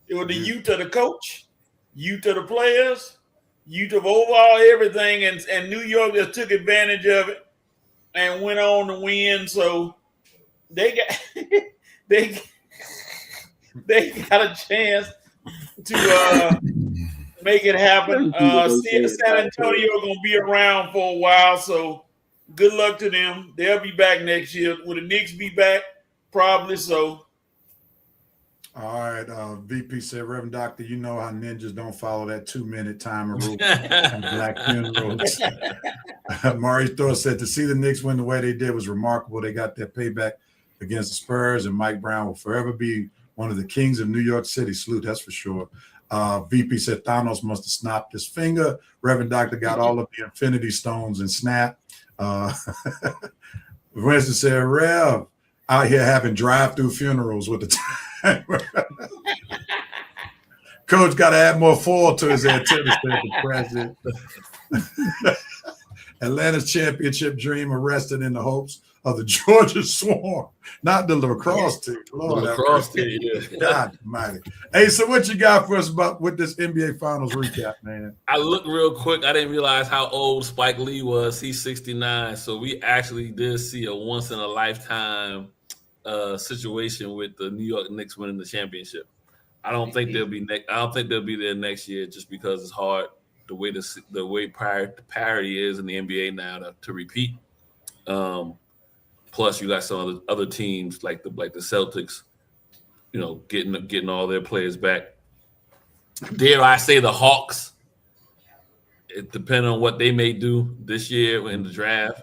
[SPEAKER 4] It was the Ute of the coach, Ute of the players, Ute of overall everything. And New York just took advantage of it and went on to win. So they got a chance to make it happen. San Antonio going to be around for a while, so good luck to them. They'll be back next year. Will the Knicks be back? Probably so.
[SPEAKER 3] All right. VP said, Reverend Doctor, you know how ninjas don't follow that 2-minute timer rule and black funerals. Maurice Thor said, to see the Knicks win the way they did was remarkable. They got their payback against the Spurs, and Mike Brown will forever be one of the kings of New York City. Salute, that's for sure. VP said Thanos must have snapped his finger. Reverend Doctor got all of the Infinity Stones and snap. Winston said, Rev, out here having drive-through funerals with the timer. Coach got to add more foil to his antenna, said the president. Atlanta's championship dream arrested in the hopes of the Georgia Swarm, not the lacrosse team. Lord,
[SPEAKER 6] the lacrosse team, yeah.
[SPEAKER 3] God mighty. Hey, so what you got for us with this NBA Finals recap, man?
[SPEAKER 6] I looked real quick. I didn't realize how old Spike Lee was. He's 69. So we actually did see a once-in-a-lifetime situation with the New York Knicks winning the championship. I don't think they'll be there next year just because it's hard the way parity is in the NBA now to repeat. Plus, you got some of the other teams like the Celtics, you know, getting all their players back. Dare I say the Hawks? It depends on what they may do this year in the draft.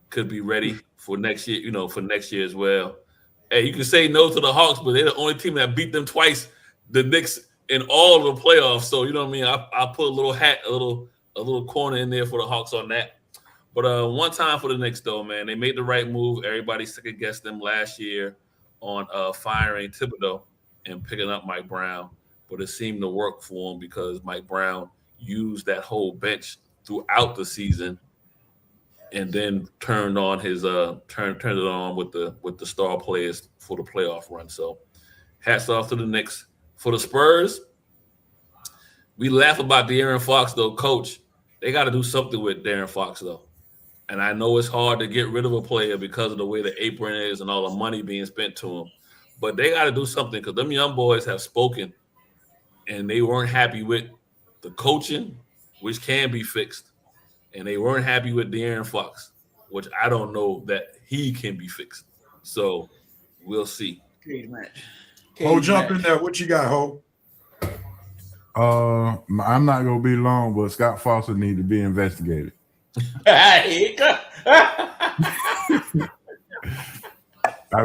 [SPEAKER 6] Could be ready for next year, for next year as well. Hey, you can say no to the Hawks, but they're the only team that beat them twice, the Knicks, in all of the playoffs. So you know what I mean. I put a little corner in there for the Hawks on that. But one time for the Knicks, though, man, they made the right move. Everybody second-guessed them last year on firing Thibodeau and picking up Mike Brown. But it seemed to work for him because Mike Brown used that whole bench throughout the season and then turned on his turned it on with the star players for the playoff run. So hats off to the Knicks. For the Spurs, we laugh about De'Aaron Fox though, coach. They got to do something with De'Aaron Fox though. And I know it's hard to get rid of a player because of the way the apron is and all the money being spent to him. But they got to do something because them young boys have spoken and they weren't happy with the coaching, which can be fixed. And they weren't happy with De'Aaron Fox, which I don't know that he can be fixed. So we'll see.
[SPEAKER 4] Cage match.
[SPEAKER 3] Ho, jump in there. What you got, Ho?
[SPEAKER 5] I'm not gonna be long, but Scott Foster need to be investigated. I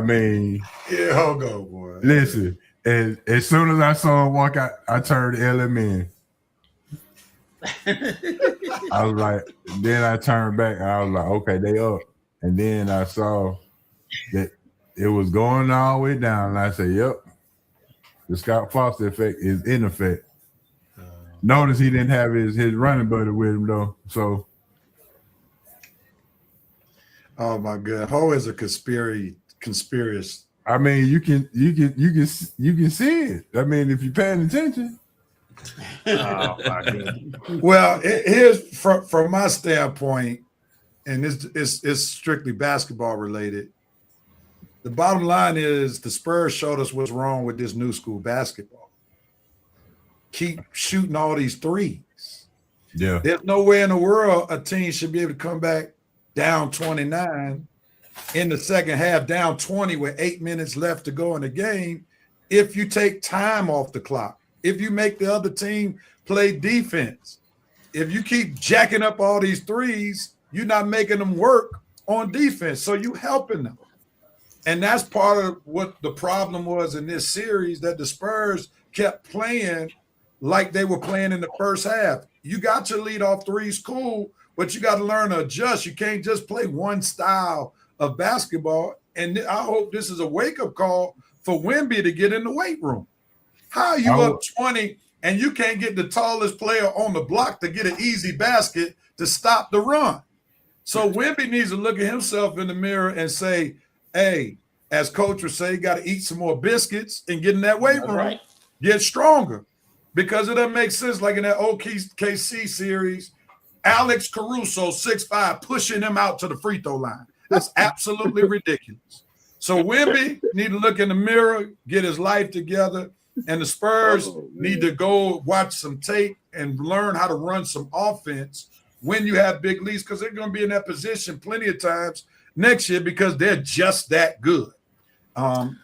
[SPEAKER 5] mean,
[SPEAKER 3] Yeah, Ho go, boy.
[SPEAKER 5] listen, as soon as I saw him walk out, I turned LM in. I was like, then I turned back and I was like, okay, they up. And then I saw that it was going all the way down. And I said, yep, the Scott Foster effect is in effect. Notice he didn't have his running buddy with him though. So
[SPEAKER 3] Oh my God, Ho is a conspiracy.
[SPEAKER 5] I mean, you can see it. I mean, if you're paying attention.
[SPEAKER 4] Oh my goodness.
[SPEAKER 3] Well, here's from my standpoint, and it's strictly basketball related. The bottom line is the Spurs showed us what's wrong with this new school basketball. Keep shooting all these threes.
[SPEAKER 5] Yeah.
[SPEAKER 3] There's no way in the world a team should be able to come back down 29 in the second half, down 20 with 8 minutes left to go in the game. If you take time off the clock, if you make the other team play defense, if you keep jacking up all these threes, you're not making them work on defense. So you helping them. And that's part of what the problem was in this series, that the Spurs kept playing like they were playing in the first half. You got your lead off threes, cool, but you got to learn to adjust. You can't just play one style of basketball. And I hope this is a wake-up call for Wemby to get in the weight room. How are you up 20 and you can't get the tallest player on the block to get an easy basket to stop the run? So Wemby needs to look at himself in the mirror and say, hey, as coach would say, you got to eat some more biscuits and get in that weight room,
[SPEAKER 4] right.
[SPEAKER 3] Get stronger. Because it doesn't make sense, like in that OKC series, Alex Caruso, 6'5", pushing him out to the free throw line. That's absolutely ridiculous. So Wemby need to look in the mirror, get his life together, and the Spurs need to go watch some tape and learn how to run some offense when you have big leads, because they're going to be in that position plenty of times next year because they're just that good.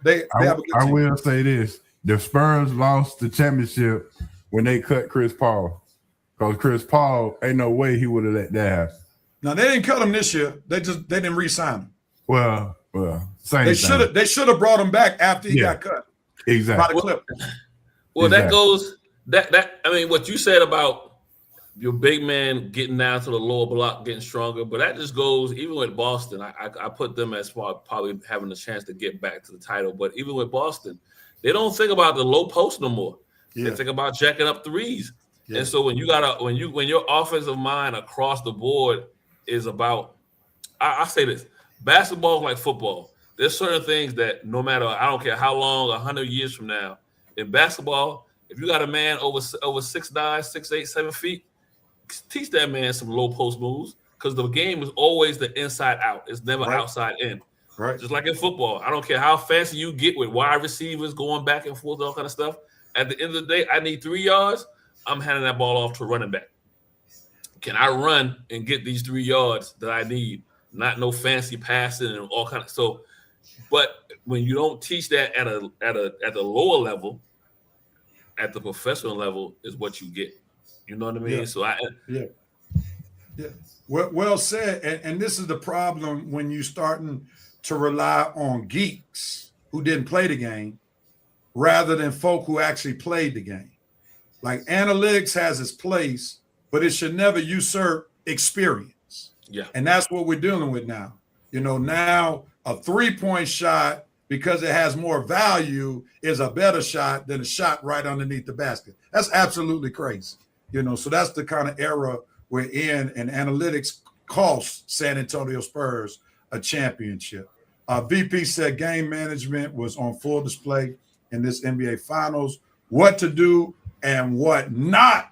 [SPEAKER 3] They have a good
[SPEAKER 5] I
[SPEAKER 3] team.
[SPEAKER 5] will say this. The Spurs lost the championship when they cut Chris Paul. Because Chris Paul, ain't no way he would have let that happen.
[SPEAKER 3] Now, they didn't cut him this year. They didn't re-sign him.
[SPEAKER 5] Well, same
[SPEAKER 3] They
[SPEAKER 5] thing.
[SPEAKER 3] should have brought him back after he got cut by
[SPEAKER 5] Exactly.
[SPEAKER 3] the Clippers.
[SPEAKER 6] Well,
[SPEAKER 5] Exactly.
[SPEAKER 6] that goes that I mean, what you said about your big man getting down to the lower block, getting stronger, but that just goes even with Boston. I put them as probably having a chance to get back to the title, but even with Boston, they don't think about the low post no more.
[SPEAKER 3] Yeah.
[SPEAKER 6] They think about jacking up threes.
[SPEAKER 3] Yeah.
[SPEAKER 6] And so when your offensive mind across the board is about, I say this, basketball is like football. There's certain things that no matter, I don't care how long, 100 years from now, in basketball, if you got a man over 6'9", 6'8", 7 feet, teach that man some low post moves, because the game is always the inside out. It's never
[SPEAKER 3] Right.
[SPEAKER 6] outside in.
[SPEAKER 3] Right.
[SPEAKER 6] Just like in football. I don't care how fancy you get with wide receivers going back and forth, all kind of stuff. At the end of the day, I need 3 yards. I'm handing that ball off to a running back. Can I run and get these 3 yards that I need? Not no fancy passing and all kind of so. But when you don't teach that at the lower level, at the professional level, is what you get. You know what I mean?
[SPEAKER 3] Yeah.
[SPEAKER 6] So
[SPEAKER 3] Yeah. Well said. And this is the problem when you starting to rely on geeks who didn't play the game rather than folk who actually played the game. Like, analytics has its place, but it should never usurp experience.
[SPEAKER 6] Yeah.
[SPEAKER 3] And that's what we're dealing with now. You know, now a 3-point shot, because it has more value, is a better shot than a shot right underneath the basket. That's absolutely crazy. You know, so that's the kind of era we're in, and analytics cost San Antonio Spurs a championship. VP said game management was on full display in this NBA Finals. What to do and what not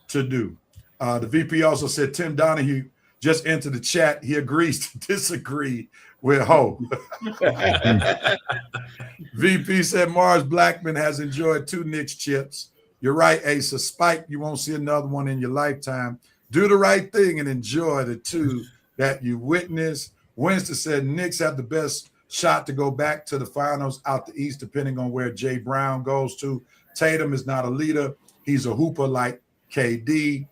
[SPEAKER 3] to do. The VP also said Tim Donahue just entered the chat. He agrees to disagree with Ho. VP said Mars Blackman has enjoyed 2 Knicks chips. You're right, Ace. A spike, you won't see another one in your lifetime. Do the right thing and enjoy the 2 that you witnessed. Winston said Knicks have the best shot to go back to the finals out the East, depending on where Jay Brown goes to. Tatum is not a leader. He's a hooper like KD.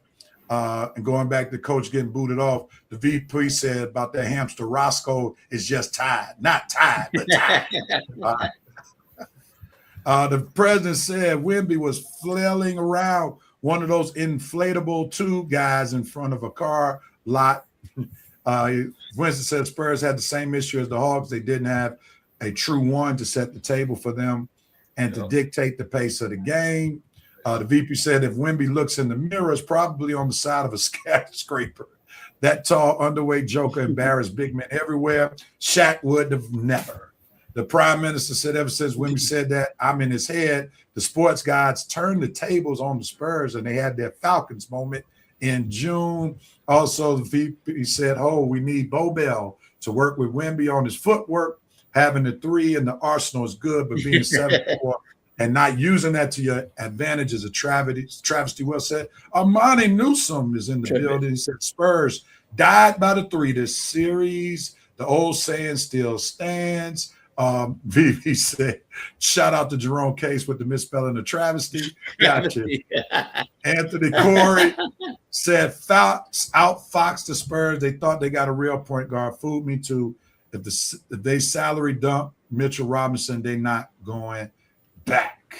[SPEAKER 3] And going back to coach getting booted off, the VP said about that hamster Roscoe is just tired. Not tired, but tired. The president said Wemby was flailing around one of those inflatable tube guys in front of a car lot. Winston said Spurs had the same issue as the Hawks. They didn't have a true one to set the table for them and to dictate the pace of the game. The VP said if Wemby looks in the mirror, it's probably on the side of a skyscraper. That tall, underweight joker embarrassed big men everywhere. Shaq would have never. The prime minister said ever since Wemby said that, I'm in his head. The sports gods turned the tables on the Spurs, and they had their Falcons moment in June. Also, the VP said, we need Bo Bell to work with Wemby on his footwork. Having the 3 in the arsenal is good, but being 7-4 and not using that to your advantage is a travesty. Well said. Armani Newsom is in the building. He said Spurs died by the 3 this series. The old saying still stands. VP said, shout out to Jerome Case with the misspelling of travesty. Gotcha. Anthony Corey said Fox outfoxed the Spurs. They thought they got a real point guard. Fooled me too. If they salary dump Mitchell Robinson, they not going back.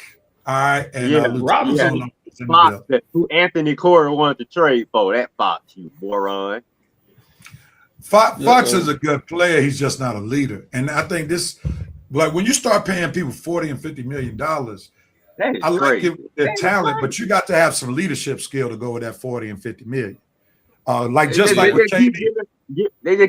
[SPEAKER 3] All right. And
[SPEAKER 4] Robinson.
[SPEAKER 2] Fox, who Anthony Corey wanted to trade for. That Fox, you moron.
[SPEAKER 3] Fox is a good player. He's just not a leader. And I think this, like when you start paying people $40 and $50 million, I like it, their talent, but you got to have some leadership skill to go with that 40 and 50 million. They just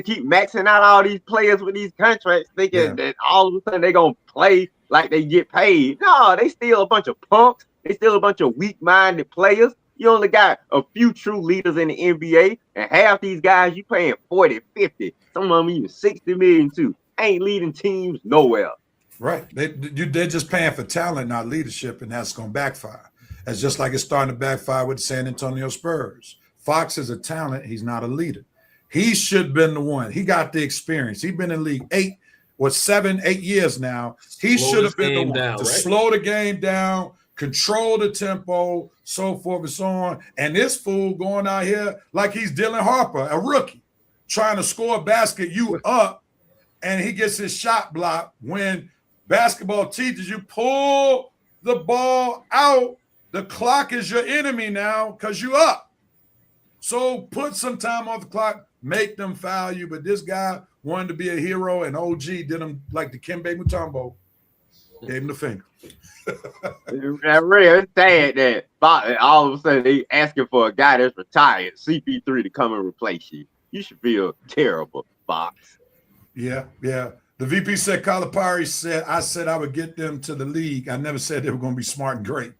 [SPEAKER 3] keep maxing out all these players with these contracts, thinking that all of a sudden they're gonna play like they get paid. No, they still a bunch of punks. They still a bunch of weak-minded players. You only got a few true leaders in the NBA, and half these guys you paying 40, 50, some of them even 60 million too. Ain't leading teams nowhere. Right. They're just paying for talent, not leadership, and that's going to backfire. It's just like it's starting to backfire with the San Antonio Spurs. Fox is a talent. He's not a leader. He should have been the one. He got the experience. He's been in the league 7, 8 years now. He should have been the one to slow the game down, control the tempo, so forth and so on. And this fool going out here like he's Dylan Harper, a rookie, trying to score a basket, you up, and he gets his shot blocked. When basketball teaches you pull the ball out, the clock is your enemy now because you up. So put some time on the clock, make them foul you. But this guy wanted to be a hero, and OG did him like the Kembe Mutombo, gave him the finger.
[SPEAKER 2] That real sad that all of a sudden they asking for a guy that's retired, CP3, to come and replace you. You should feel terrible, Fox.
[SPEAKER 3] Yeah. The VP said Calipari said, I said I would get them to the league. I never said they were going to be smart and great.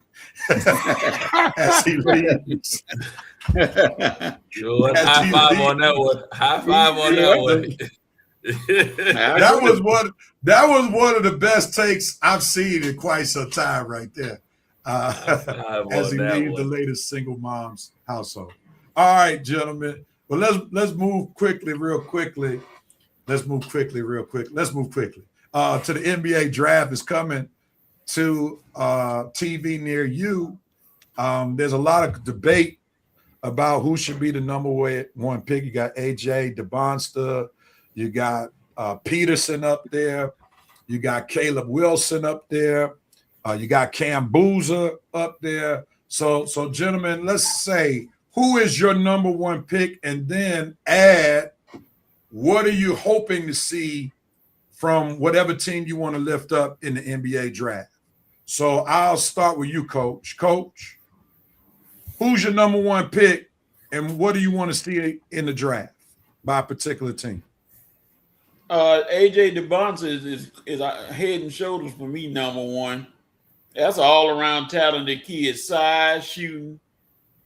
[SPEAKER 3] As he leaves.
[SPEAKER 6] High five on that one. High five on that one.
[SPEAKER 3] That was one of the best takes I've seen in quite some time right there. As he leaves the latest single mom's household. All right, gentlemen. Well, let's move quickly. Let's move quickly. To the NBA draft is coming to TV near you. There's a lot of debate about who should be the number one pick. You got AJ DeBonster, you got Peterson up there, you got Caleb Wilson up there, you got Cam Boozer up there. So gentlemen, let's say who is your number one pick, and then add what are you hoping to see from whatever team you want to lift up in the NBA draft. So I'll start with you, Coach. Coach, who's your number one pick, and what do you want to see in the draft? by a particular team?
[SPEAKER 4] AJ DeBonta is head and shoulders for me number one. That's an all-around talented kid. Size, shooting,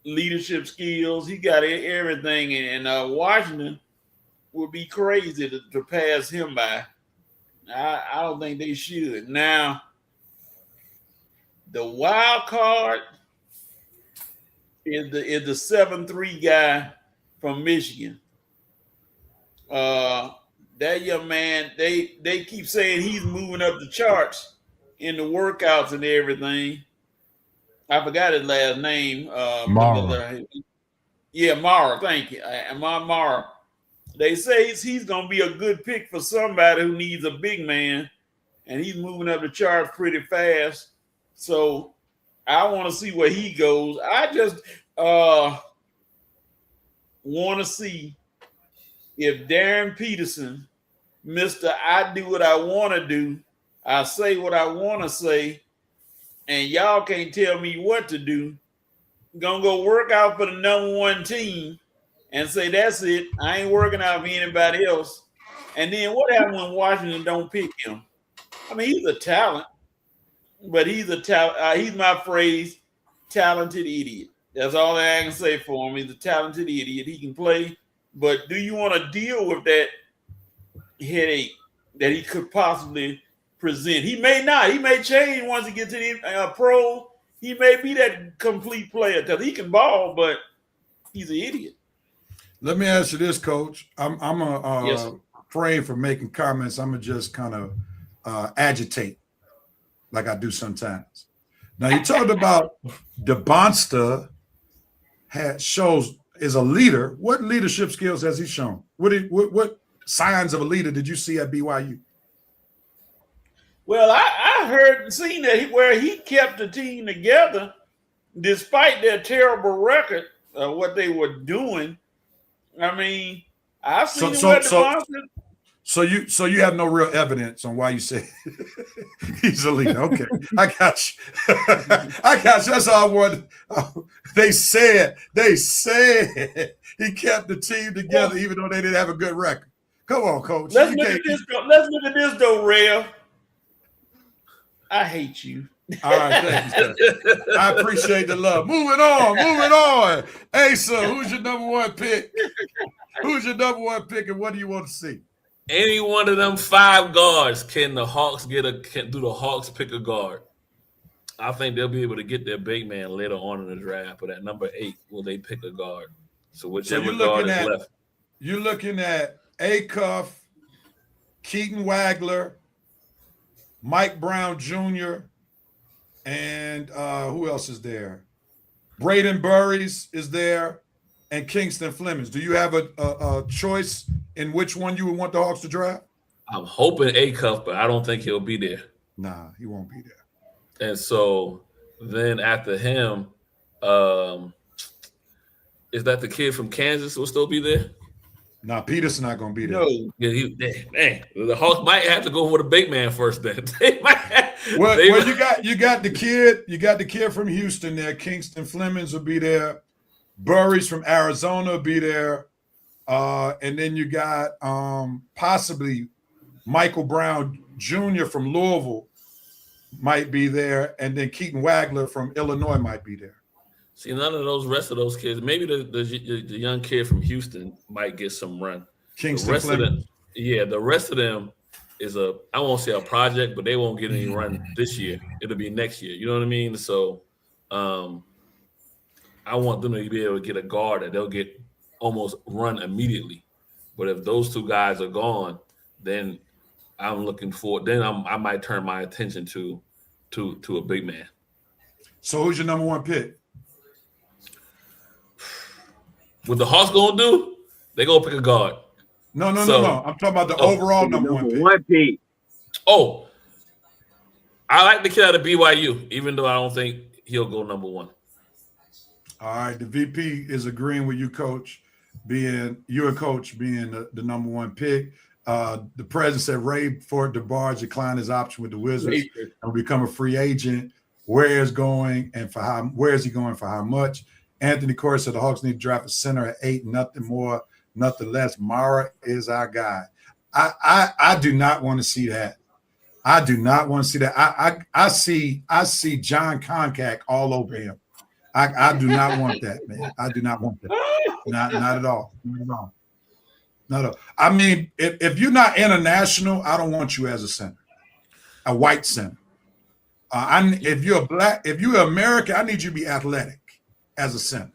[SPEAKER 4] leadership skills. He got everything. And Washington would be crazy to pass him by. I don't think they should. Now, the wild card is the 7'3" guy from Michigan. That young man, they keep saying he's moving up the charts in the workouts and everything. I forgot his last name.
[SPEAKER 5] Mara.
[SPEAKER 4] Yeah, Mara. Thank you. Mara. They say he's going to be a good pick for somebody who needs a big man, and he's moving up the charts pretty fast. So I want to see where he goes. I just want to see if Darren Peterson, Mr. I do what I want to do, I say what I want to say, and y'all can't tell me what to do, gonna go work out for the number one team and say, that's it, I ain't working out for anybody else. And then what happens when Washington don't pick him? I mean, he's a talent, but he's my phrase, talented idiot. That's all I can say for him. He's a talented idiot. He can play, but do you want to deal with that headache that he could possibly present? He may not. He may change once he gets to the pro. He may be that complete player because he can ball, but he's an idiot.
[SPEAKER 3] Let me ask you this, Coach. I'm
[SPEAKER 4] Yes.
[SPEAKER 3] afraid for making comments. I'm gonna just kind of agitate, like I do sometimes. Now you talked about DeBonta shows is a leader. What leadership skills has he shown? What signs of a leader did you see at BYU?
[SPEAKER 4] Well, I heard and seen that where he kept the team together despite their terrible record of what they were doing. I mean, I've seen
[SPEAKER 3] So you have no real evidence on why you say he's a leader. Okay, I got you. I got you. That's all I wanted. They said he kept the team together even though they didn't have a good record. Come on, Coach.
[SPEAKER 4] Let's look at this though, Rev. I hate you.
[SPEAKER 3] All right, thank you, sir. I appreciate the love. Moving on. Asa, who's your number one pick? Who's your number one pick, and what do you want to see?
[SPEAKER 6] Any one of them 5 guards, can the Hawks do the Hawks pick a guard? I think they'll be able to get their big man later on in the draft, but at number 8, will they pick a guard? So whichever guard is left.
[SPEAKER 3] You're looking at Acuff, Keaton Wagler, Mike Brown Jr., and who else is there? Braden Burries is there, and Kingston Flemings. Do you have a choice in which one you would want the Hawks to draft?
[SPEAKER 6] I'm hoping Acuff, but I don't think he'll be there.
[SPEAKER 3] Nah, he won't be there.
[SPEAKER 6] And so then after him, is that the kid from Kansas will still be there?
[SPEAKER 3] Nah, Peterson not gonna be there.
[SPEAKER 4] No.
[SPEAKER 6] Yeah, the Hawks might have to go for the big man first. Then they might have,
[SPEAKER 3] Well, you got the kid from Houston there. Kingston Flemings will be there. Burries from Arizona will be there. And then you got possibly Michael Brown Jr. from Louisville might be there, and then Keaton Wagler from Illinois might be there.
[SPEAKER 6] See, none of those rest of those kids. Maybe the young kid from Houston might get some run.
[SPEAKER 3] Kingston Flemings.
[SPEAKER 6] The rest of them is I won't say a project, but they won't get any run this year. It'll be next year. You know what I mean? So I want them to be able to get a guard that they'll get almost run immediately. But if those 2 guys are gone, then I'm looking for. Then I might turn my attention to a big man.
[SPEAKER 3] So who's your number one pick?
[SPEAKER 6] What the Hawks gonna do? They gonna pick a guard.
[SPEAKER 3] No. I'm talking about the overall number one pick.
[SPEAKER 6] Oh, I like the kid out of BYU, even though I don't think he'll go number 1.
[SPEAKER 3] All right, the VP is agreeing with you, Coach, being the number one pick. The president said Ray Ford DeBarge declined his option with the Wizards and will become a free agent. Where is he going for how much? Anthony Corey said the Hawks need to draft a center at 8, nothing more nothing less. Mara is our guy. I do not want to see that. I do not want to see that. I see John Koncak all over him. I do not want that, man. I do not want that. Not at all. Not at all. Not at all. I mean, if you're not international, I don't want you as a center, a white center. If you're American, I need you to be athletic as a center.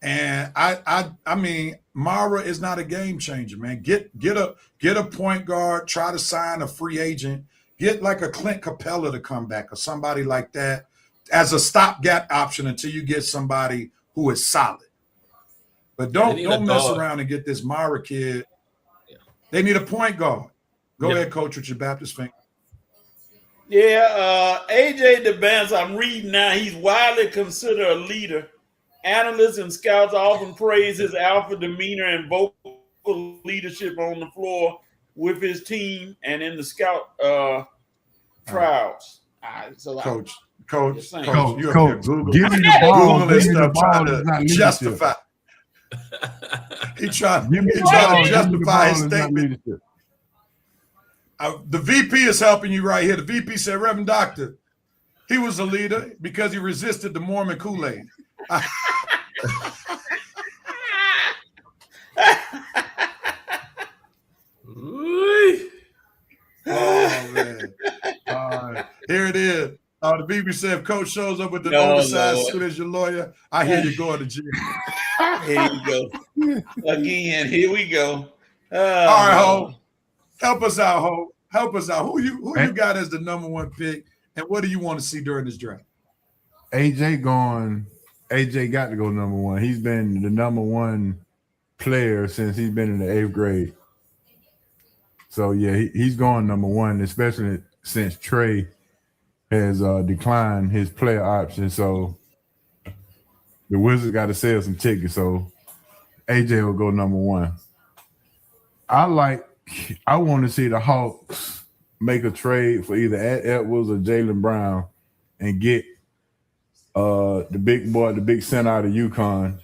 [SPEAKER 3] And I mean, Mara is not a game changer, man. Get a point guard. Try to sign a free agent. Get like a Clint Capella to come back or somebody like that as a stopgap option until you get somebody who is solid. But don't mess around and get this Mara kid. Yeah. They need a point guard. Go ahead, Coach, with your Baptist finger.
[SPEAKER 4] Yeah, AJ DeBance, I'm reading now. He's widely considered a leader. Analysts and scouts often praise his alpha demeanor and vocal leadership on the floor with his team and in the scout trials.
[SPEAKER 3] Coach,
[SPEAKER 5] you give me the ball.
[SPEAKER 3] Google this stuff trying to justify. He tried to justify his statement. The VP is helping you right here. The VP said, Reverend Doctor, he was a leader because he resisted the Mormon Kool-Aid. Oh, man. All right. Here it is. The VP said, if Coach shows up with the oversized suit as your lawyer, I hear you going to jail.
[SPEAKER 4] Here we go. Again, here we go.
[SPEAKER 3] All right, Ho. Help us out, Ho. Help us out. Who you got as the number one pick, and what do you want to see during this draft?
[SPEAKER 5] AJ got to go number one. He's been the number one player since he's been in the 8th grade. So, yeah, he's going number one, especially since Trey has declined his player option. So the Wizards got to sell some tickets. So AJ will go number one. I want to see the Hawks make a trade for either Edwards or Jaylen Brown and get the big center out of UConn,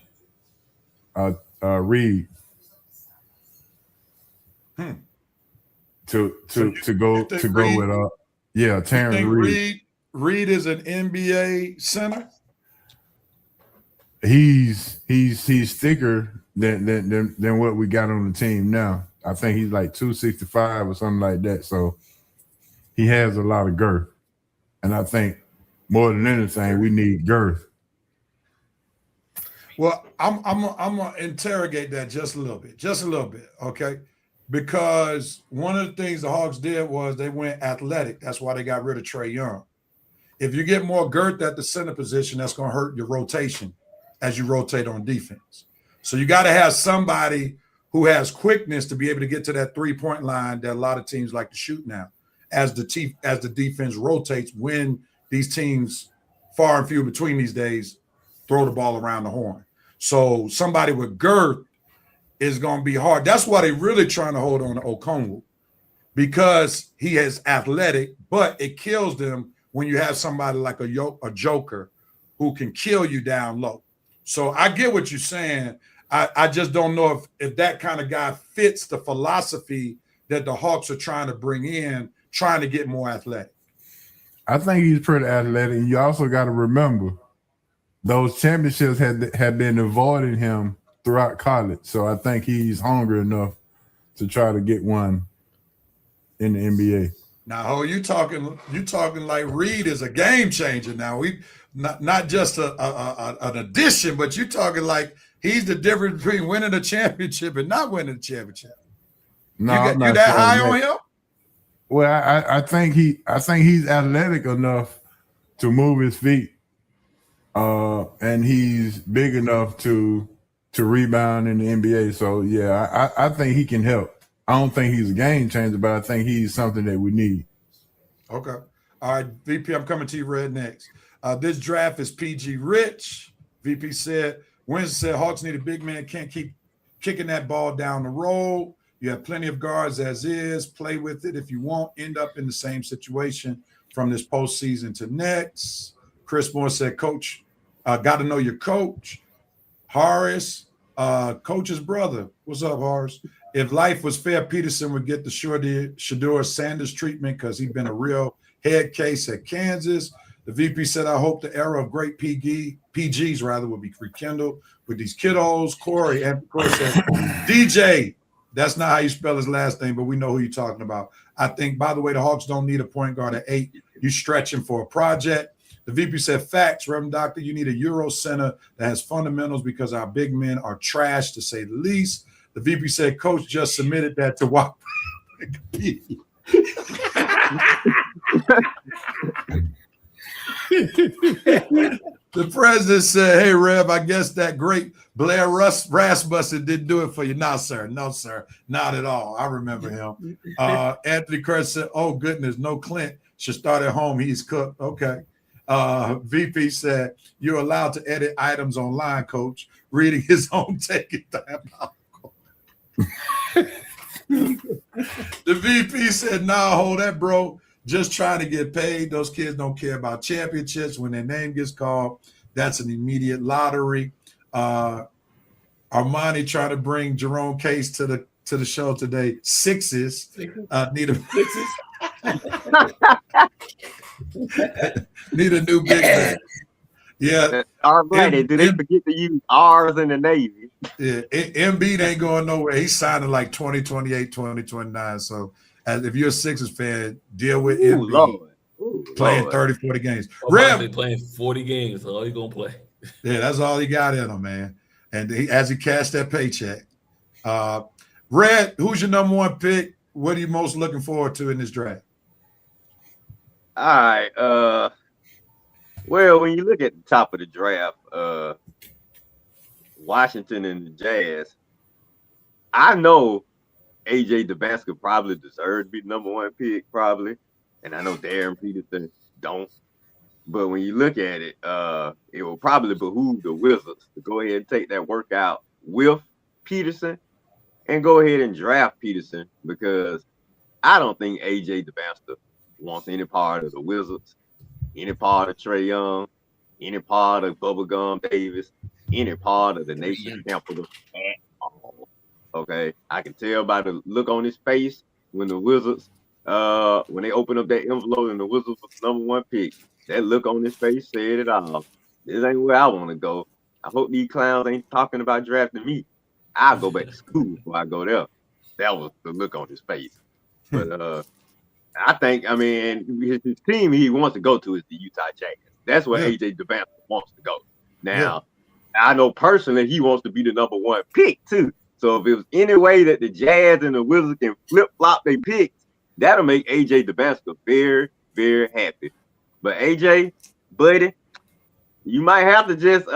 [SPEAKER 5] Reed. To go with Terrence Reed.
[SPEAKER 3] Reed is an NBA center.
[SPEAKER 5] He's thicker than what we got on the team now. I think he's like 265 or something like that. So he has a lot of girth, and I think more than anything we need girth.
[SPEAKER 3] Well, I'm gonna interrogate that just a little bit, okay? Because one of the things the Hawks did was they went athletic. That's why they got rid of Trae Young. If you get more girth at the center position, that's going to hurt your rotation as you rotate on defense. So you got to have somebody who has quickness to be able to get to that three-point line that a lot of teams like to shoot now as the defense rotates when these teams, far and few between these days, throw the ball around the horn. So somebody with girth is going to be hard. That's why they're really trying to hold on to Okongwu, because he is athletic, but it kills them when you have somebody like a joker who can kill you down low. So I get what you're saying. I just don't know if that kind of guy fits the philosophy that the Hawks are trying to bring in, trying to get more athletic.
[SPEAKER 5] I think he's pretty athletic. You also got to remember those championships had been avoiding him throughout college. So I think he's hungry enough to try to get one in the NBA.
[SPEAKER 3] Now, you talking like Reed is a game changer. Now we not just an addition, but you talking like he's the difference between winning a championship and not winning a championship.
[SPEAKER 5] No,
[SPEAKER 3] you that high on him?
[SPEAKER 5] Well, I think he's athletic enough to move his feet, and he's big enough to rebound in the NBA. So yeah, I think he can help. I don't think he's a game changer, but I think he's something that we need.
[SPEAKER 3] Okay. All right, VP, I'm coming to you red next. This draft is PG Rich. VP said, Wednesday said Hawks need a big man, can't keep kicking that ball down the road. You have plenty of guards as is. Play with it if you won't end up in the same situation from this postseason to next. Chris Moore said, Coach, got to know your coach. Horace, Coach's brother. What's up, Horace? If life was fair, Peterson would get the Shedeur Sanders treatment because he's been a real head case at Kansas. The VP said, I hope the era of great PGs will be rekindled with these kiddos. Corey, and of course, said, DJ, that's not how you spell his last name, but we know who you're talking about. I think, by the way, the Hawks don't need a point guard at 8. You're stretching for a project. The VP said, facts, Reverend Doctor, you need a Euro center that has fundamentals because our big men are trash, to say the least. The VP said, Coach just submitted that to WAP. The president said, hey, Rev, I guess that great Blair Rasmussen didn't do it for you. No, sir. No, sir. Not at all. I remember him. Anthony Kurtz said, oh, goodness, no Clint should start at home. He's cooked. Okay. VP said, you're allowed to edit items online, Coach. Reading his own taking time out. The VP said, nah, hold that, bro. Just trying to get paid. Those kids don't care about championships. When their name gets called, that's an immediate lottery. Armani trying to bring Jerome Case to the show today. Sixes. Need a new big man. Yeah.
[SPEAKER 2] Alrighty, do they forget to use R's in the Navy?
[SPEAKER 3] Yeah, Embiid ain't going nowhere. He's signing like 2028, 2029. So if you're a Sixers fan, deal with Embiid playing 30, 40 games.
[SPEAKER 6] Rev playing 40 games. That's all he's going to play.
[SPEAKER 3] Yeah, that's all he got in him, man. And as he cashed that paycheck. Red, who's your number one pick? What are you most looking forward to in this draft?
[SPEAKER 2] All right. Well, when you look at the top of the draft, Washington and the Jazz, I know AJ Dubasca probably deserved to be the number one pick, probably. And I know Darren Peterson don't. But when you look at it, it will probably behoove the Wizards to go ahead and take that workout with Peterson and go ahead and draft Peterson, because I don't think AJ Dubasca wants any part of the Wizards, any part of Trae Young, any part of Bubblegum Davis, any part of the nation capital at all. Okay, I can tell by the look on his face when the Wizards, when they open up that envelope and the Wizards was the number one pick, that look on his face said it all. This ain't where I want to go. I hope these clowns ain't talking about drafting me. I'll go back to school before I go there. That was the look on his face. But I think, I mean, his team he wants to go to is the Utah Jazz. That's where AJ Dubasca wants to go. Now, I know personally he wants to be the number one pick too. So if it was any way that the Jazz and the Wizards can flip-flop their picks, that'll make AJ Dubasca very, very happy. But AJ, buddy, you might have to just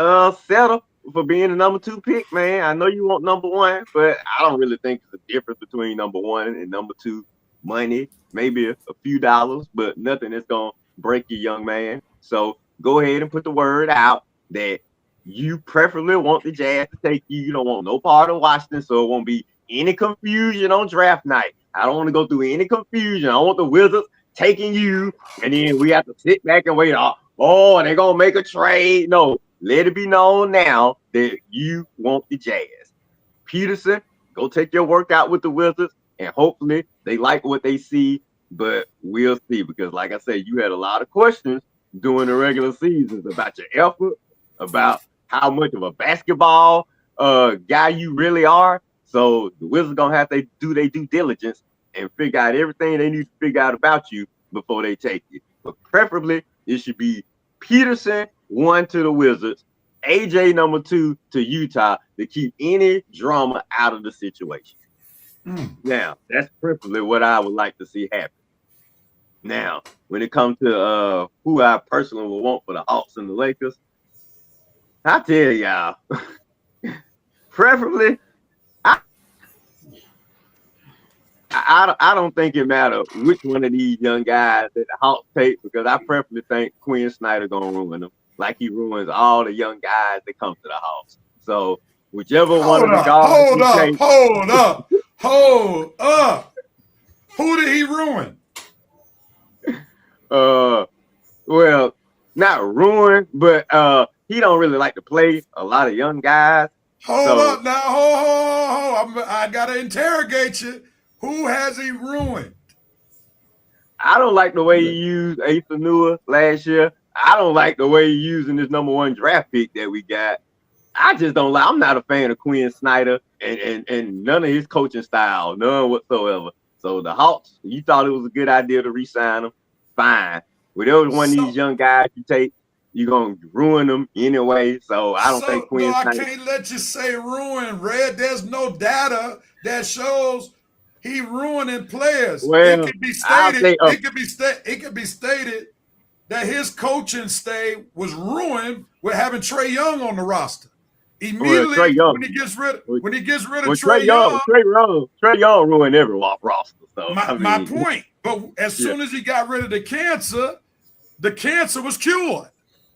[SPEAKER 2] settle for being the number two pick, man. I know you want number one, but I don't really think there's a difference between number one and number two. Money, maybe a few dollars, but nothing that's gonna break you, young man. So go ahead and put the word out that you preferably want the Jazz to take you. You don't want no part of Washington, so it won't be any confusion on draft night. I don't want to go through any confusion. I want the Wizards taking you, and then we have to sit back and wait. Oh, and they're gonna make a trade. No, let it be known now that you want the Jazz. Peterson, go take your workout with the Wizards, and hopefully they like what they see, but we'll see. Because like I said, you had a lot of questions during the regular seasons about your effort, about how much of a basketball guy you really are. So the Wizards gonna have to do their due diligence and figure out everything they need to figure out about you before they take you. But preferably, it should be Peterson 1 to the Wizards, AJ number 2 to Utah to keep any drama out of the situation. Now, that's preferably what I would like to see happen. Now, when it comes to who I personally would want for the Hawks and the Lakers, I tell y'all, preferably, I don't think it matters which one of these young guys that the Hawks take, because I preferably think Quinn Snyder gonna ruin them, like he ruins all the young guys that come to the Hawks. So whichever one of the guys hold up.
[SPEAKER 3] Who did he ruin?
[SPEAKER 2] Well, not ruin, but he don't really like to play a lot of young guys.
[SPEAKER 3] Hold up now. Ho. I got to interrogate you. Who has he ruined?
[SPEAKER 2] I don't like the way he used Asa Nua last year. I don't like the way he's using this number 1 draft pick that we got. I just don't like. I'm not a fan of Quinn Snyder and none of his coaching style, none whatsoever. So the Hawks, you thought it was a good idea to re-sign him, fine. But there was one of these young guys you take, you're gonna ruin them anyway. So I don't think Quinn Snyder.
[SPEAKER 3] I can't let you say ruin, Red. There's no data that shows he ruining players.
[SPEAKER 2] Well,
[SPEAKER 3] it could be stated. It could be stated that his coaching stay was ruined with having Trae Young on the roster. Immediately when he gets rid of Trae Young,
[SPEAKER 2] Trae Young ruined every roster. So
[SPEAKER 3] my point. But as soon as he got rid of the cancer was cured,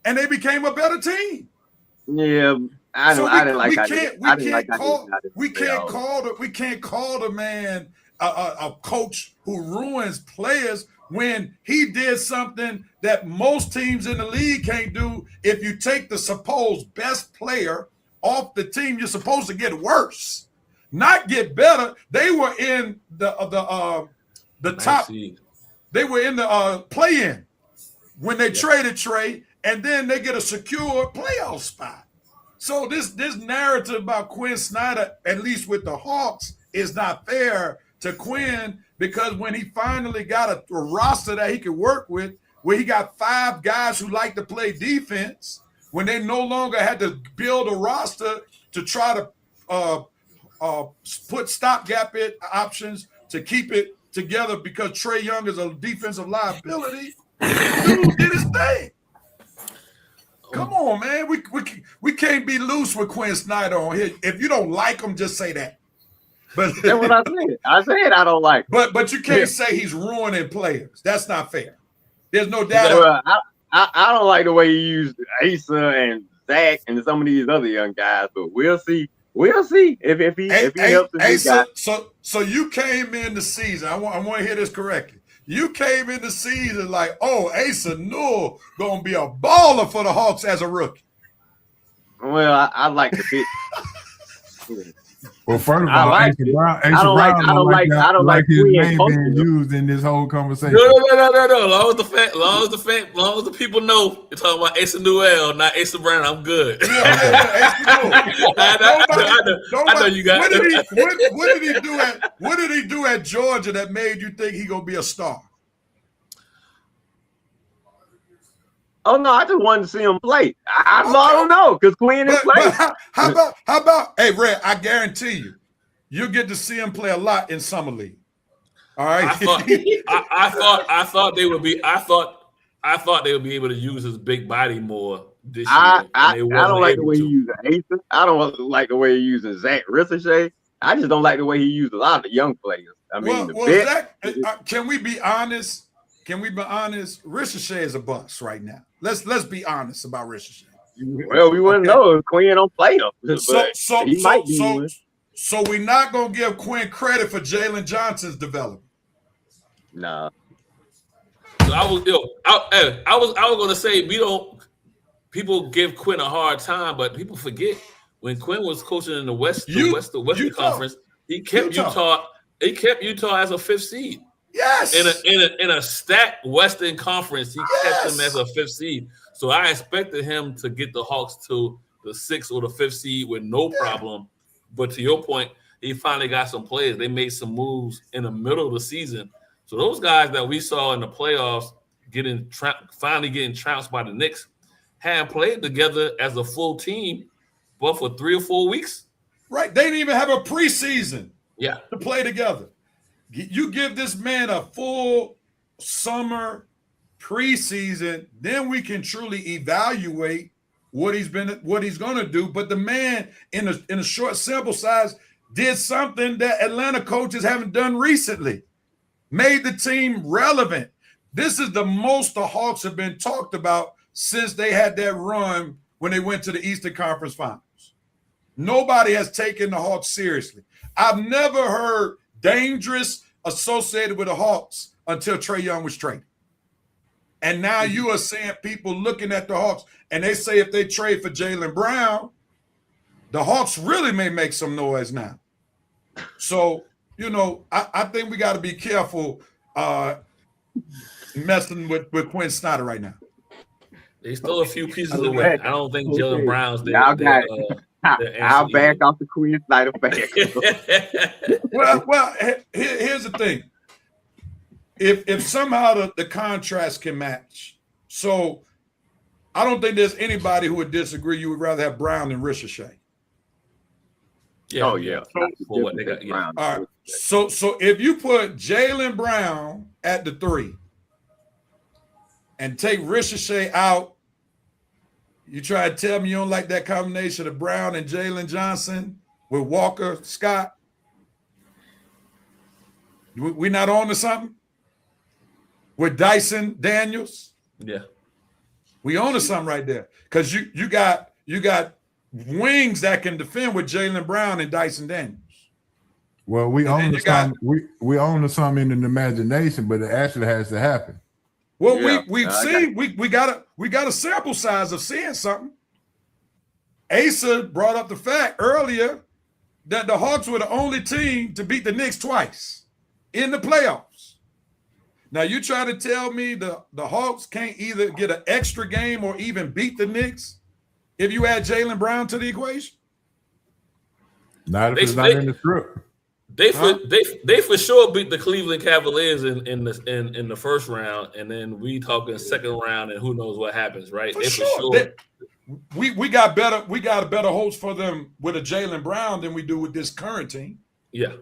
[SPEAKER 3] and they became a better team.
[SPEAKER 2] Yeah, we can't
[SPEAKER 3] call the man a coach who ruins players when he did something that most teams in the league can't do. If you take the supposed best player off the team, you're supposed to get worse, not get better. They were in the top. They were in the play-in when they traded Trae, and then they get a secure playoff spot. So this narrative about Quinn Snyder, at least with the Hawks, is not fair to Quinn, because when he finally got a roster that he could work with, where he got 5 guys who like to play defense, when they no longer had to build a roster to try to put stopgap options to keep it together because Trae Young is a defensive liability, dude did his thing. Come on, man. We can't be loose with Quinn Snyder on here. If you don't like him, just say that. But
[SPEAKER 2] that's what I said. I said I don't like him.
[SPEAKER 3] But you can't say he's ruining players. That's not fair. There's no doubt.
[SPEAKER 2] Well, I don't like the way he used Asa and Zach and some of these other young guys, but we'll see. We'll see if he helps the guy.
[SPEAKER 3] So you came in the season. I want to hear this correctly. You came in the season like, Asa Newell gonna be a baller for the Hawks as a rookie.
[SPEAKER 2] Well, I like the pick.
[SPEAKER 5] Well, first of all, I don't like his name being used in this whole conversation.
[SPEAKER 6] No. Long as the people know you're talking about Asa Newell, not Asa Brown, I'm good. I know you got it.
[SPEAKER 3] What did he do at Georgia that made you think he gonna be a star?
[SPEAKER 2] Oh no, I just wanted to see him play. I don't know, because Quinn is playing.
[SPEAKER 3] How about hey Red, I guarantee you'll get to see him play a lot in summer league. All right.
[SPEAKER 6] I thought they would be able to use his big body more this year.
[SPEAKER 2] I don't like the way he uses Asa. I don't like the way he uses Zach Ricochet. I just don't like the way he uses a lot of the young players. I mean,
[SPEAKER 3] Zach, can we be honest? Ricochet is a bust right now. Let's be honest about Ricochet.
[SPEAKER 2] Well, we wouldn't know if Quinn don't play him.
[SPEAKER 3] So we're not gonna give Quinn credit for Jalen Johnson's development.
[SPEAKER 2] Nah.
[SPEAKER 6] So I was gonna say people give Quinn a hard time, but people forget when Quinn was coaching in the Western Conference, he kept Utah. He kept Utah as a 5th seed.
[SPEAKER 3] Yes.
[SPEAKER 6] In a stacked Western Conference, he kept them as a 5th seed. So I expected him to get the Hawks to the 6th or the 5th seed with no problem. But to your point, he finally got some players. They made some moves in the middle of the season. So those guys that we saw in the playoffs finally getting trounced by the Knicks hadn't played together as a full team, but for 3 or 4 weeks.
[SPEAKER 3] Right. They didn't even have a preseason
[SPEAKER 6] to
[SPEAKER 3] play together. You give this man a full summer preseason, then we can truly evaluate what he's going to do. But the man in a short sample size did something that Atlanta coaches haven't done recently. Made the team relevant. This is the most the Hawks have been talked about since they had that run when they went to the Eastern Conference Finals. Nobody has taken the Hawks seriously. I've never heard dangerous associated with the Hawks until Trae Young was traded. And now you are seeing people looking at the Hawks, and they say if they trade for Jaylen Brown, the Hawks really may make some noise now. So, I think we got to be careful messing with Quinn Snyder right now.
[SPEAKER 6] They stole a few pieces away. I don't think Jalen Brown's there.
[SPEAKER 2] I'll back off the Quinn Snyder back.
[SPEAKER 3] Well, here's the thing. If somehow the contrast can match, so I don't think there's anybody who would disagree. You would rather have Brown than Ricochet.
[SPEAKER 2] Yeah. Oh yeah.
[SPEAKER 6] For what they got, yeah.
[SPEAKER 3] All right. So if you put Jalen Brown at the 3 and take Ricochet out, you try to tell me you don't like that combination of Brown and Jalen Johnson with Walker Scott? We not on to something? With Dyson Daniels?
[SPEAKER 6] Yeah.
[SPEAKER 3] We on to something right there. Because you got wings that can defend with Jalen Brown and Dyson Daniels.
[SPEAKER 5] Well, we own to something in the imagination, but it actually has to happen.
[SPEAKER 3] Well, we've seen we got a sample size of seeing something. Asa brought up the fact earlier that the Hawks were the only team to beat the Knicks twice in the playoffs. Now you try to tell me the Hawks can't either get an extra game or even beat the Knicks if you add Jalen Brown to the equation?
[SPEAKER 5] Not if it's not in the script.
[SPEAKER 6] They for sure beat the Cleveland Cavaliers in the first round, and then we talking second round, and who knows what happens, right?
[SPEAKER 3] For sure. We got a better hopes for them with a Jalen Brown than we do with this current team.
[SPEAKER 6] Yeah.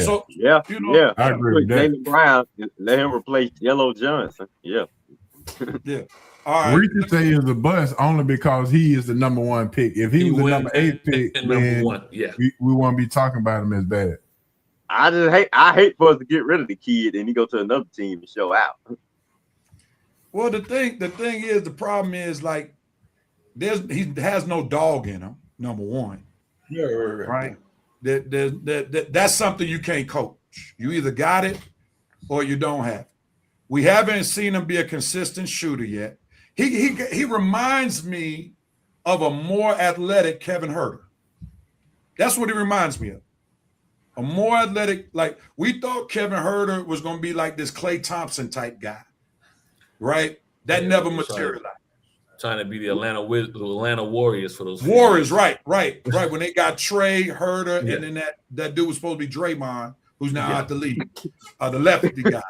[SPEAKER 3] So
[SPEAKER 5] I agree with that.
[SPEAKER 2] Jalen Brown, let him replace Yellow Johnson. Yeah.
[SPEAKER 3] Yeah. All right.
[SPEAKER 5] Ricochet is a bust only because he is the number 1 pick. If he was the number 8 pick, then we won't be talking about him as bad.
[SPEAKER 2] I hate for us to get rid of the kid and he go to another team and show out.
[SPEAKER 3] Well, the thing is, the problem is like he has no dog in him. Number 1, right? That's something you can't coach. You either got it or you don't have it. We haven't seen him be a consistent shooter yet. He reminds me of a more athletic Kevin Huerter. That's what he reminds me of. A more athletic, like we thought Kevin Huerter was going to be like this Klay Thompson type guy, right? That never materialized.
[SPEAKER 6] Trying to be the Atlanta Warriors for those
[SPEAKER 3] Warriors, right. When they got Trey, Huerter, and then that dude was supposed to be Draymond, who's now out the league, the lefty guy,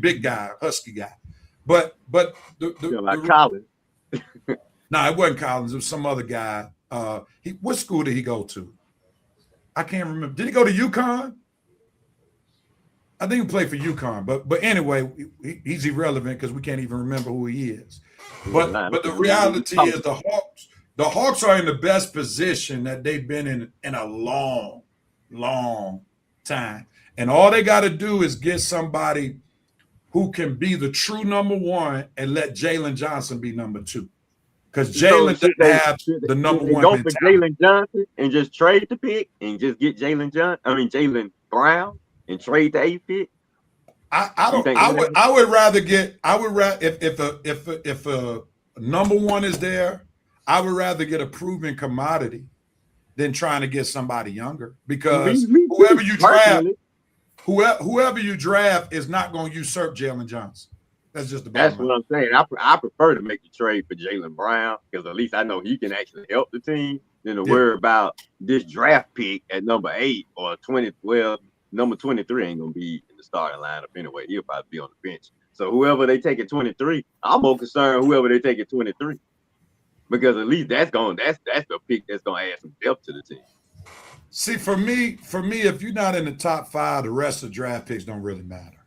[SPEAKER 3] big guy, husky guy. But
[SPEAKER 2] like Collins.
[SPEAKER 3] No, it wasn't Collins. It was some other guy. What school did he go to? I can't remember. Did he go to UConn? I think he played for UConn. But anyway, he's irrelevant because we can't even remember who he is. But the reality is the Hawks are in the best position that they've been in a long, long time. And all they got to do is get somebody who can be the true number 1 and let Jalen Johnson be number 2. Because Jalen doesn't have the number 1
[SPEAKER 2] go for Jalen Johnson and just trade the pick and just get Jalen Brown and trade the 8th pick.
[SPEAKER 3] I would rather if a number 1 is there, I would rather get a proven commodity than trying to get somebody younger. Because whoever you draft is not going to usurp Jalen Johnson. That's just the bottom line.
[SPEAKER 2] What I'm saying. I prefer to make the trade for Jalen Brown because at least I know he can actually help the team than to worry about this draft pick at number 8 or 20. Well, number 23 ain't gonna be in the starting lineup anyway. He'll probably be on the bench. So whoever they take at 23, I'm more concerned whoever they take at 23 because at least that's the pick that's gonna add some depth to the team.
[SPEAKER 3] See, for me, if you're not in the top 5, the rest of the draft picks don't really matter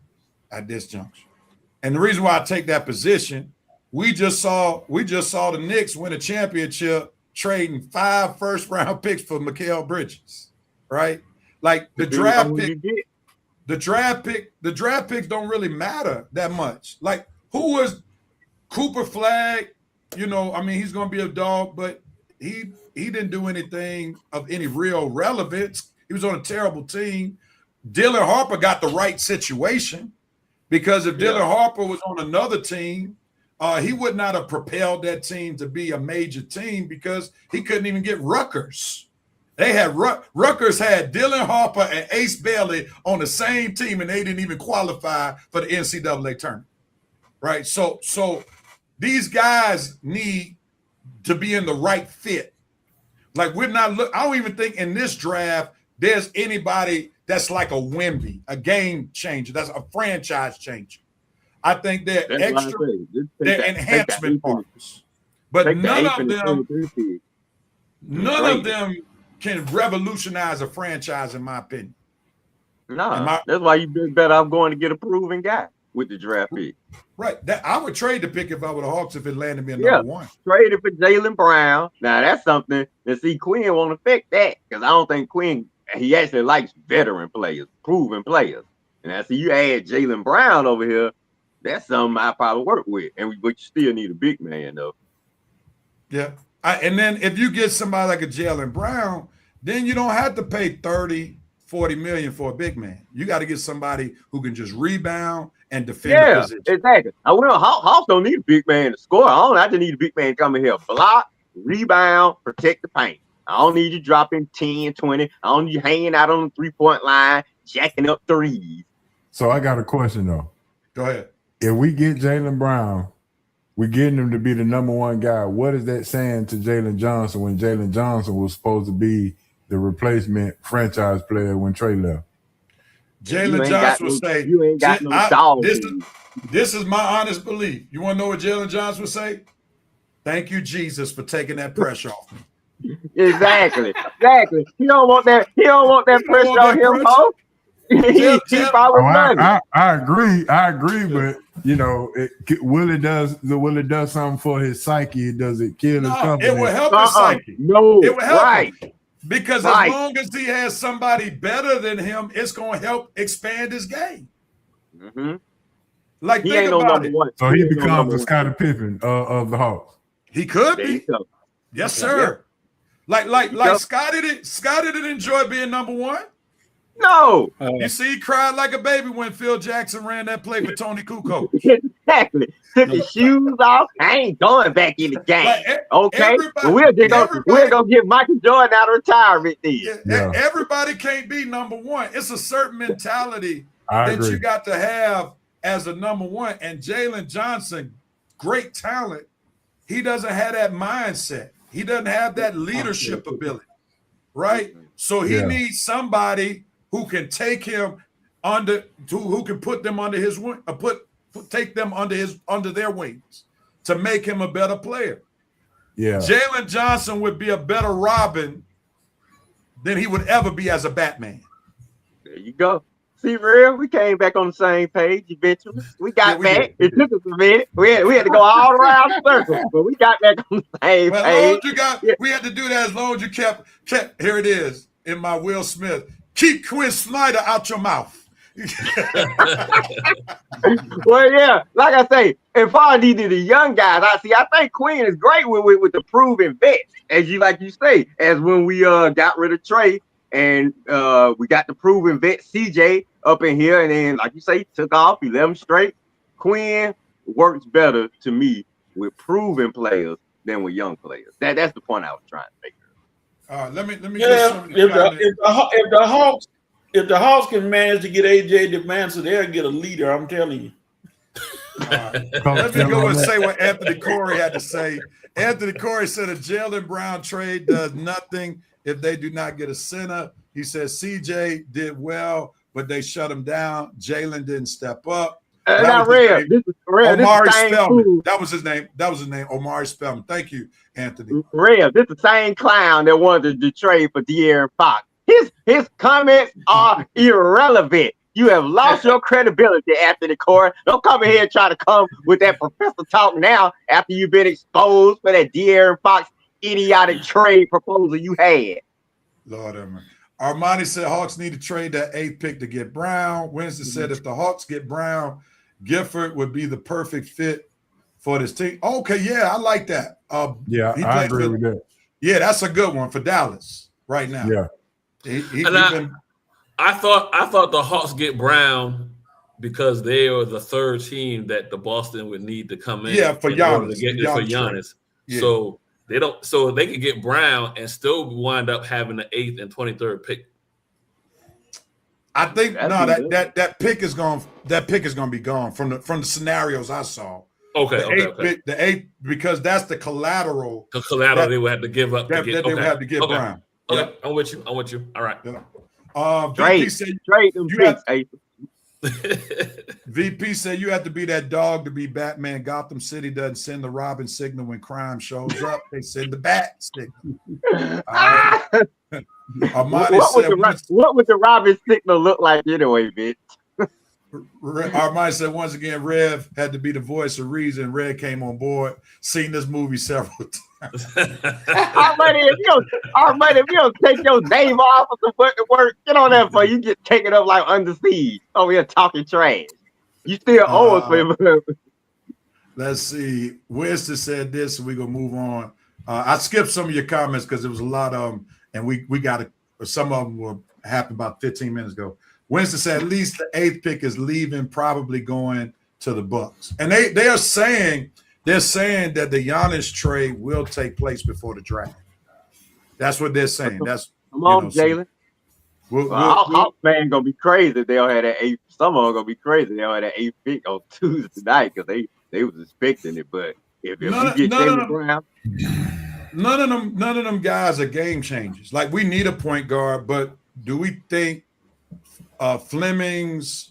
[SPEAKER 3] at this juncture. And the reason why I take that position, we just saw the Knicks win a championship trading 5 first-round picks for Mikal Bridges, right? Like the draft picks don't really matter that much. Like who was Cooper Flagg? He's going to be a dog, but he didn't do anything of any real relevance. He was on a terrible team. Dylan Harper got the right situation. Because if Dylan Harper was on another team, he would not have propelled that team to be a major team because he couldn't even get Rutgers. They had Rutgers had Dylan Harper and Ace Bailey on the same team, and they didn't even qualify for the NCAA tournament. Right? So these guys need to be in the right fit. Like we're not I don't even think in this draft there's anybody that's like a Wemby, a game changer, that's a franchise changer. I think they're they're enhancement partners. But none of them can revolutionize a franchise, in my opinion.
[SPEAKER 2] No, that's why you better off going to get a proven guy with the draft pick.
[SPEAKER 3] Right. I would trade the pick if I were the Hawks if it landed me a number one.
[SPEAKER 2] Trade it for Jaylen Brown. Now that's something that Quinn won't affect that because I don't think Quinn he actually likes veteran players, proven players. And I see you add Jaylen Brown over here. That's something I probably work with, but you still need a big man though.
[SPEAKER 3] Yeah. And then if you get somebody like a Jaylen Brown, then you don't have to pay 30, 40 million for a big man. You got to get somebody who can just rebound and defend the position.
[SPEAKER 2] Exactly. Hawks don't need a big man to score. I just need a big man to come in here, block, rebound, protect the paint. I don't need you dropping 10, 20. I don't need you hanging out on the 3-point line, jacking up threes.
[SPEAKER 5] So I got a question though.
[SPEAKER 3] Go ahead.
[SPEAKER 5] If we get Jaylen Brown, we're getting him to be the number one guy. What is that saying to Jalen Johnson when Jalen Johnson was supposed to be the replacement franchise player when Trey left?
[SPEAKER 3] Jalen Johnson would say,
[SPEAKER 2] "You ain't got no dog."
[SPEAKER 3] This is my honest belief. You want to know what Jalen Johnson would say? Thank you, Jesus, for taking that pressure off me.
[SPEAKER 2] Exactly. He don't want that. He don't want that pressure on him, Paul.
[SPEAKER 5] I agree, but you know, will it does something for his psyche? Does it kill his company?
[SPEAKER 3] It will help his psyche.
[SPEAKER 2] No,
[SPEAKER 3] it will help him. Because
[SPEAKER 2] as
[SPEAKER 3] long as he has somebody better than him, it's going to help expand his game.
[SPEAKER 2] Mm-hmm.
[SPEAKER 3] Like he think about it.
[SPEAKER 5] So he becomes the Scottie Pippen of the Hawks.
[SPEAKER 3] He could be. Yes, sir. Yeah. Like Scottie didn't enjoy being number one.
[SPEAKER 2] No.
[SPEAKER 3] You see, he cried like a baby when Phil Jackson ran that play for Tony Kukoc.
[SPEAKER 2] Exactly. Took his shoes off. I ain't going back in the game. Okay. We're gonna give Michael Jordan out of retirement then.
[SPEAKER 3] Yeah. Everybody can't be number one. It's a certain mentality that you got to have as a number one. And Jalen Johnson, great talent. He doesn't have that mindset. He doesn't have that leadership ability. Right? So he needs somebody who can take him who can put them under his wing, take them under their wings to make him a better player.
[SPEAKER 5] Yeah,
[SPEAKER 3] Jalen Johnson would be a better Robin than he would ever be as a Batman.
[SPEAKER 2] There you go. See, real, we came back on the same page eventually. We got back. It took us a minute. We had to go all around the circle, but we got back on the same page.
[SPEAKER 3] We had to do that as long as you kept. Here it is in my Will Smith. Keep Quinn Snyder out your mouth.
[SPEAKER 2] Well, yeah, like I say, if I needed the young guys, I think Quinn is great with the proven vets, as you say, as when we got rid of Trey and we got the proven vet CJ up in here, and then like you say, he took off, he left him straight. Quinn works better to me with proven players than with young players. That's the point I was trying to make.
[SPEAKER 3] Let me.
[SPEAKER 4] Yeah, if the Hawks can manage to get AJ DeManson, they'll get a leader. I'm telling you.
[SPEAKER 3] Let me go and say what Anthony Corey had to say. Anthony Corey said a Jaylen Brown trade does nothing if they do not get a center. He says CJ did well, but they shut him down. Jalen didn't step up.
[SPEAKER 2] Omari
[SPEAKER 3] Spellman. That was his name. Omari Spellman. Thank you, Anthony.
[SPEAKER 2] Rev, this is the same clown that wanted to trade for De'Aaron Fox. His comments are irrelevant. You have lost your credibility, Anthony Corey. Don't come in here and try to come with that professor talk now after you've been exposed for that De'Aaron Fox idiotic trade proposal you had.
[SPEAKER 3] Lord Emma. Armani said Hawks need to trade that 8th pick to get Brown. Winston said if the Hawks get Brown, Gifford would be the perfect fit for this team. Okay, yeah, I like that.
[SPEAKER 5] I agree with that.
[SPEAKER 3] Yeah, that's a good one for Dallas right now.
[SPEAKER 5] Yeah.
[SPEAKER 6] I thought the Hawks get Brown because they are the third team that the Boston would need to come in.
[SPEAKER 3] Yeah, for Giannis.
[SPEAKER 6] For Giannis.
[SPEAKER 3] Yeah.
[SPEAKER 6] So They don't, so they could get Brown and still wind up having the 8th and 23rd pick.
[SPEAKER 3] I think
[SPEAKER 2] That'd be
[SPEAKER 3] that pick is going to be gone from the scenarios I saw.
[SPEAKER 6] Okay,
[SPEAKER 3] The 8th, because that's the collateral.
[SPEAKER 6] The collateral they would have to give up
[SPEAKER 3] That they would have to get Brown.
[SPEAKER 6] Okay,
[SPEAKER 3] Yeah.
[SPEAKER 6] I'm with you. All right.
[SPEAKER 3] Yeah. VP said
[SPEAKER 2] them
[SPEAKER 3] you
[SPEAKER 2] picks.
[SPEAKER 3] VP said you have to be that dog to be Batman. Gotham City doesn't send the Robin signal when crime shows up. They send the bat signal.
[SPEAKER 2] What would the Robin signal look like anyway, bitch?
[SPEAKER 3] Armani said once again, Rev had to be the voice of reason. Red came on board, seen this movie several times.
[SPEAKER 2] Armani, if you don't take your name off of the fucking work, get on that for you get taken up like Under Siege over here talking trash. You still owe us for
[SPEAKER 3] Let's see. Winston said this, and we're gonna move on. I skipped some of your comments because there was a lot of them, and we got it. Some of them will happen about 15 minutes ago. Winston said at least the 8th pick is leaving, probably going to the Bucks. And they're saying that the Giannis trade will take place before the draft. That's what they're saying. That's
[SPEAKER 2] come on, Jalen. Hawks fan gonna be crazy. They'll have that 8th. Some of them gonna be crazy. They'll have that 8th pick on Tuesday night because they was expecting it. But if we get Jalen Brown,
[SPEAKER 3] none of them guys are game changers. Like, we need a point guard, but do we think Flemings,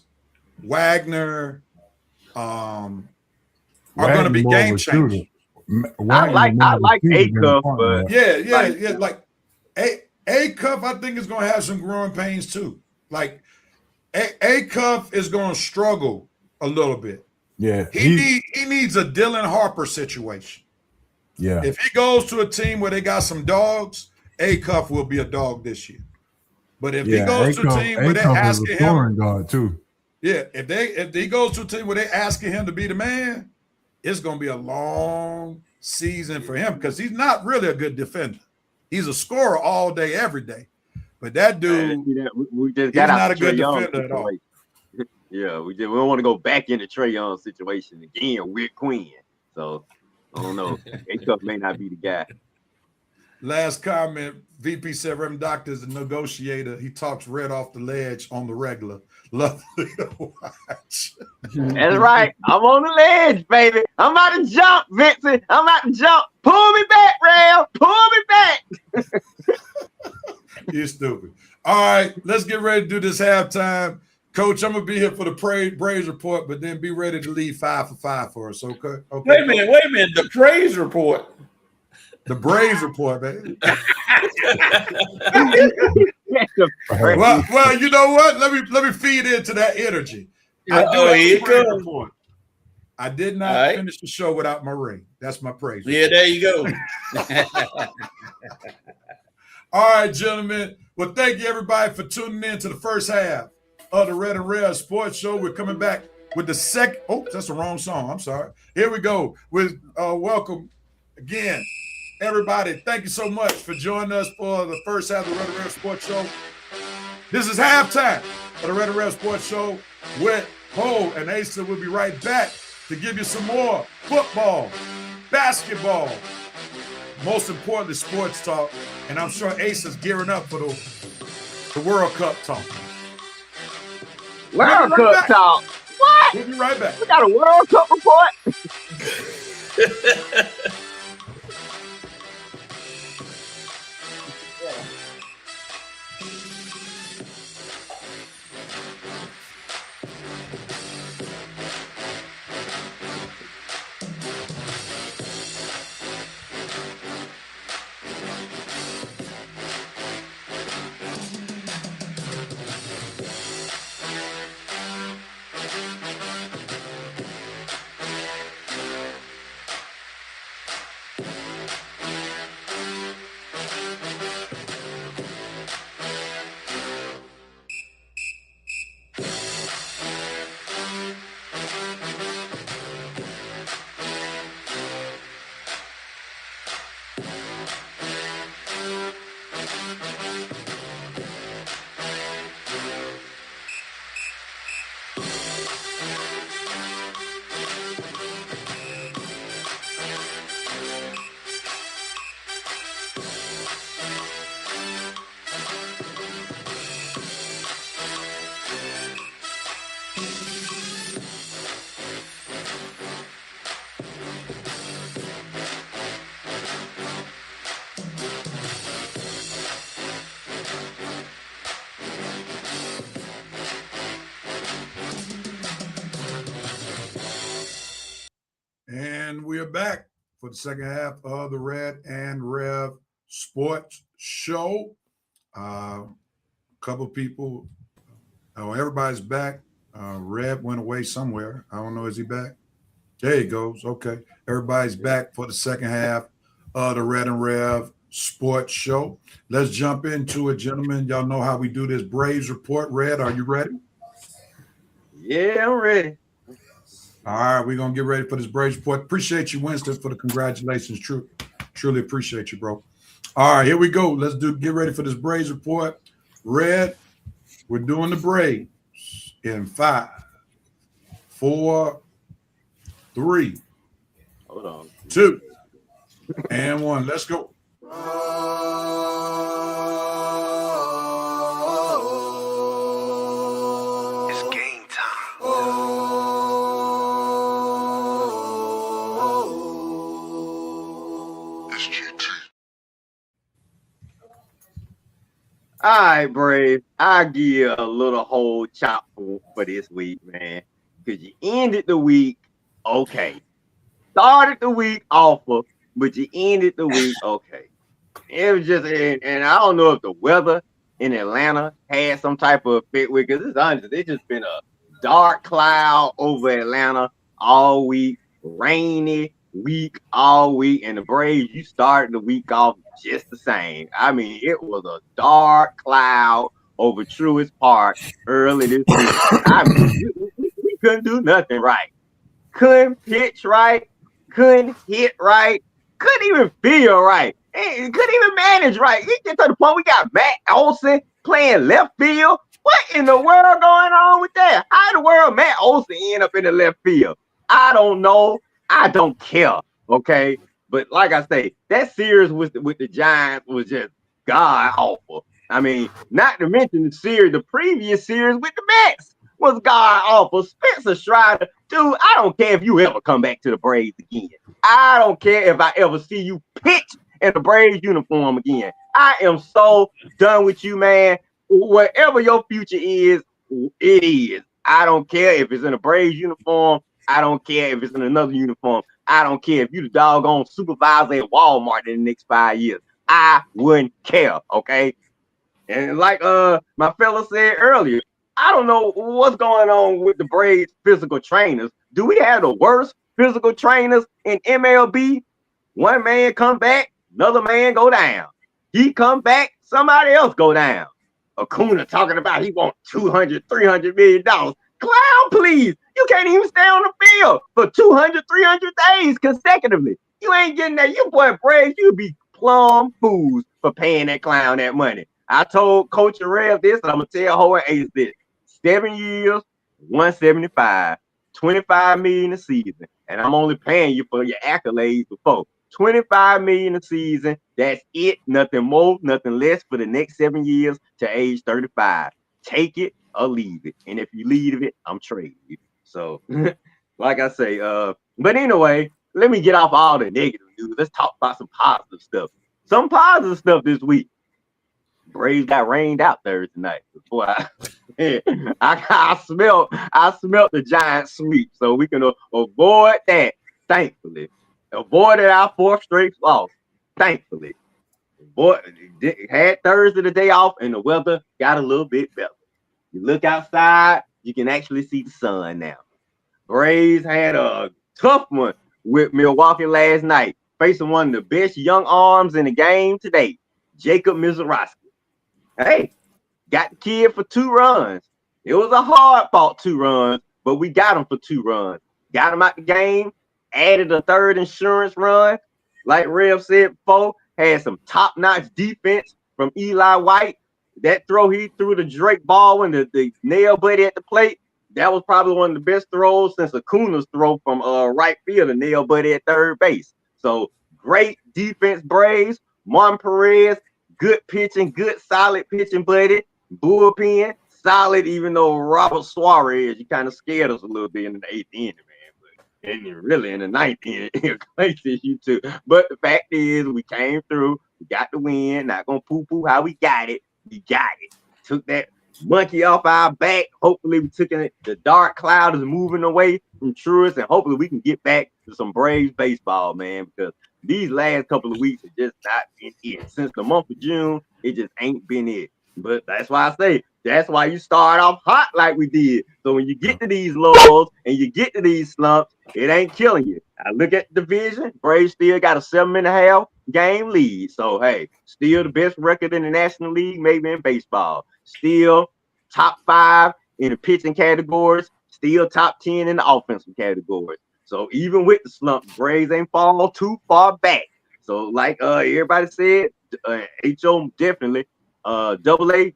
[SPEAKER 3] Wagner, are going to be game changers?
[SPEAKER 2] I like A-Cuff, but
[SPEAKER 3] yeah. Like A-Cuff, I think is going to have some growing pains too. Like A-Cuff is going to struggle a little bit.
[SPEAKER 5] Yeah,
[SPEAKER 3] he needs a Dylan Harper situation.
[SPEAKER 5] Yeah,
[SPEAKER 3] if he goes to a team where they got some dogs, A-Cuff will be a dog this year. But if he goes to a team where they're asking him,
[SPEAKER 5] guard too.
[SPEAKER 3] Yeah, if he goes to a team where they're asking him to be the man, it's going to be a long season for him because he's not really a good defender. He's a scorer all day, every day. But that dude,
[SPEAKER 2] we just
[SPEAKER 3] he's not a good defender at all.
[SPEAKER 2] Yeah, we don't want to go back into Trae Young situation again with Quinn. So I don't know. A-Cuff may not be the guy.
[SPEAKER 3] Last comment, VP said Reverend Doctor is a negotiator. He talks red off the ledge on the regular. Lovely to watch.
[SPEAKER 2] That's right. I'm on the ledge, baby. I'm about to jump, Vincent. I'm about to jump. Pull me back, Rail. Pull me back.
[SPEAKER 3] You're stupid. All right, let's get ready to do this halftime. Coach, I'm going to be here for the praise report, but then be ready to leave 5 for 5 for us, okay?
[SPEAKER 4] Wait a minute. The praise report.
[SPEAKER 3] The Braves report, man. well, you know what? Let me feed into that energy. I did not finish the show without my ring. That's my praise.
[SPEAKER 4] Yeah, there you go.
[SPEAKER 3] All right, gentlemen. Well, thank you everybody for tuning in to the first half of the Red and Rare Sports Show. We're coming back with the second. Oh, that's the wrong song. I'm sorry. Here we go. With welcome again. Everybody, thank you so much for joining us for the first half of the Red and Rare Sports Show. This is halftime of the Red and Rare Sports Show with Ho and Asa. We'll be right back to give you some more football, basketball, most importantly, sports talk. And I'm sure Asa's gearing up for the World Cup talk.
[SPEAKER 2] World Cup talk? What?
[SPEAKER 3] We'll be right back.
[SPEAKER 2] We got a World Cup report?
[SPEAKER 3] And we are back for the second half of the Red and Rev Sports Show. A couple people, everybody's back. Rev went away somewhere. I don't know, is he back? There he goes. Okay. Everybody's back for the second half of the Red and Rev Sports Show. Let's jump into it, gentlemen. Y'all know how we do this Braves report. Red, are you ready?
[SPEAKER 2] Yeah, I'm ready.
[SPEAKER 3] All right, we're going to get ready for this Braves report. Appreciate you, Winston, for the congratulations. Truly appreciate you, bro. All right, here we go. Let's get ready for this Braves report. Red, we're doing the Braves in 5, 4, 3,
[SPEAKER 2] Hold on.
[SPEAKER 3] 2, and 1. Let's go.
[SPEAKER 7] It's game time. It's GT.
[SPEAKER 2] All right, Brave. I'll give you a little whole chop for this week, man. Because you ended the week okay. Started the week awful, but you ended the week okay. It was just, and I don't know if the weather in Atlanta had some type of effect with, because it's just been a dark cloud over Atlanta all week, rainy week all week, and the Braves, you started the week off just the same. I mean, it was a dark cloud over Truist Park early this week. I mean, we couldn't do nothing right. Couldn't pitch right. Couldn't hit right. Couldn't even feel right. Couldn't even manage right. It get to the point we got Matt Olson playing left field. What in the world going on with that? How in the world Matt Olson end up in the left field? I don't know. I don't care. Okay. But like I say, that series with the Giants was just god awful. I mean, not to mention the previous series with the Mets was god awful. Spencer Strider, dude, I don't care if you ever come back to the Braves again. I don't care if I ever see you pitch in the Braves uniform again. I am so done with you, man. Whatever your future is, it is. I don't care if it's in a Braves uniform. I don't care if it's in another uniform. I don't care if you the doggone supervisor at Walmart in the next 5 years. I wouldn't care, okay? And like my fella said earlier, I don't know what's going on with the Braves physical trainers. Do we have the worst physical trainers in MLB? One man come back, another man go down. He come back, somebody else go down. Acuna talking about he want $200, $300 million. Clown, please. You can't even stay on the field for 200, 300 days consecutively. You ain't getting that. You boy Braves, you be plumb fools for paying that clown that money. I told Coach Rev this, and I'm going to tell Howard Ace this. 7 years, 175, $25 million a season. And I'm only paying you for your accolades before. $25 million a season. That's it. Nothing more, nothing less for the next 7 years to age 35. Take it or leave it. And if you leave it, I'm trading you. So, like I say, but anyway, let me get off all the negative news. Let's talk about some positive stuff. Some positive stuff this week. Braves got rained out Thursday night. Before I smelled the Giants sweep, so we can avoid that. Thankfully, avoided our 4th straight loss. Thankfully, had Thursday the day off, and the weather got a little bit better. You look outside, you can actually see the sun now. Braves had a tough one with Milwaukee last night, facing one of the best young arms in the game today, Jacob Misiorowski. Hey, got the kid for 2 runs. It was a hard-fought 2 runs, but we got him for 2 runs. Got him out the game, added a 3rd insurance run. Like Rev said before, had some top-notch defense from Eli White. That throw he threw to Drake Baldwin, the nail buddy at the plate, that was probably one of the best throws since Acuna's throw from right field, the nail buddy at 3rd base. So great defense, Braves. Juan Perez, good pitching, good solid pitching, buddy. Bullpen, solid, even though Robert Suarez, you kind of scared us a little bit in the 8th inning, man. But and really in the 9th inning, it places you too. But the fact is, we came through, we got the win. Not gonna poo-poo how we got it. We got it. Took that monkey off our back. Hopefully, we took it. The dark cloud is moving away from Truist, and hopefully, we can get back to some Braves baseball, man. Because these last couple of weeks have just not been it. Since the month of June, it just ain't been it. But that's why I say that's why you start off hot like we did. So when you get to these lows and you get to these slumps, it ain't killing you. I look at the division. Braves still got a 7.5 game lead. So hey, still the best record in the National League, maybe in baseball. Still top 5 in the pitching categories. Still top 10 in the offensive categories. So even with the slump, Braves ain't fall too far back. So like everybody said, HO definitely. AA,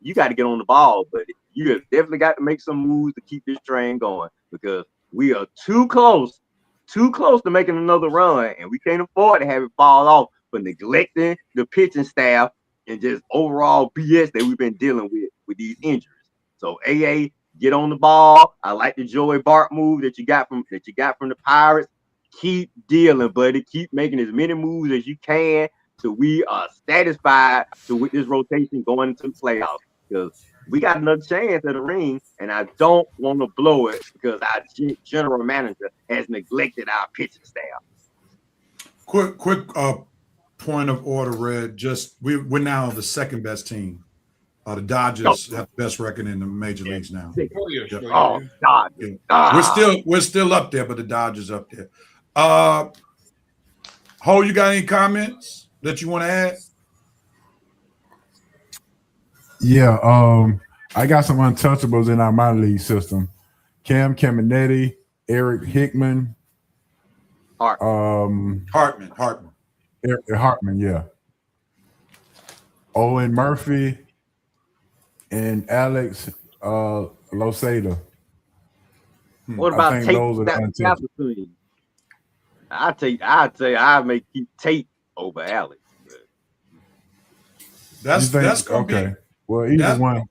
[SPEAKER 2] you got to get on the ball, but you have definitely got to make some moves to keep this train going because we are too close to making another run, and we can't afford to have it fall off for neglecting the pitching staff and just overall BS that we've been dealing with these injuries. So AA, get on the ball. I like the Joey Bart move that you got from the Pirates. Keep dealing, buddy. Keep making as many moves as you can. So we are satisfied with this rotation going into the playoffs because we got another chance at a ring, and I don't want to blow it because our general manager has neglected our pitching staff.
[SPEAKER 3] Quick point of order, Red. Just we're now the second best team. The Dodgers have the best record in the major leagues now.
[SPEAKER 2] Oh, Dodgers.
[SPEAKER 3] We're still up there, but the Dodgers up there. Ho, you got any comments that you want to add?
[SPEAKER 5] Yeah, I got some untouchables in our minor league system. Cam Caminetti, Eric Hickman,
[SPEAKER 3] Hartman,
[SPEAKER 5] Eric Hartman, yeah. Owen Murphy and Alex Losada.
[SPEAKER 2] What about Tate? I'd tell you, I may keep Tate over Alex.
[SPEAKER 3] That's gonna
[SPEAKER 5] okay.
[SPEAKER 3] Be
[SPEAKER 5] well either one.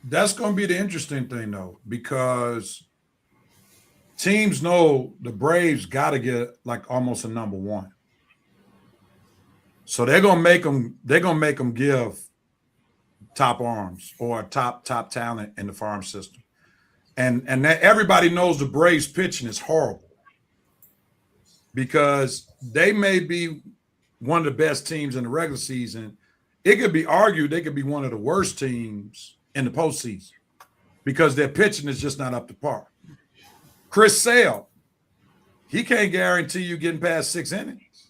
[SPEAKER 3] That's gonna be the interesting thing though, because teams know the Braves got to get like almost a number one, so they're gonna make them give top arms or top talent in the farm system, and that everybody knows the Braves pitching is horrible. Because they may be one of the best teams in the regular season. It could be argued they could be one of the worst teams in the postseason because their pitching is just not up to par. Chris Sale, he can't guarantee you getting past 6 innings.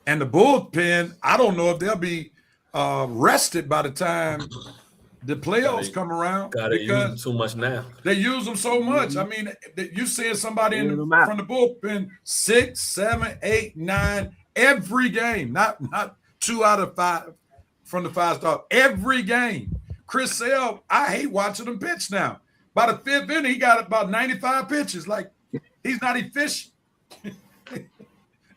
[SPEAKER 3] And the bullpen, I don't know if they'll be rested by the time the playoffs come around.
[SPEAKER 6] Gotta use them too much now.
[SPEAKER 3] They use them so much. I mean, you seeing somebody from the bullpen 6, 7, 8, 9 every game. Not 2 out of 5 from the 5-star. Every game. Chris Sale, I hate watching him pitch now. By the 5th inning, he got about 95 pitches. Like he's not efficient.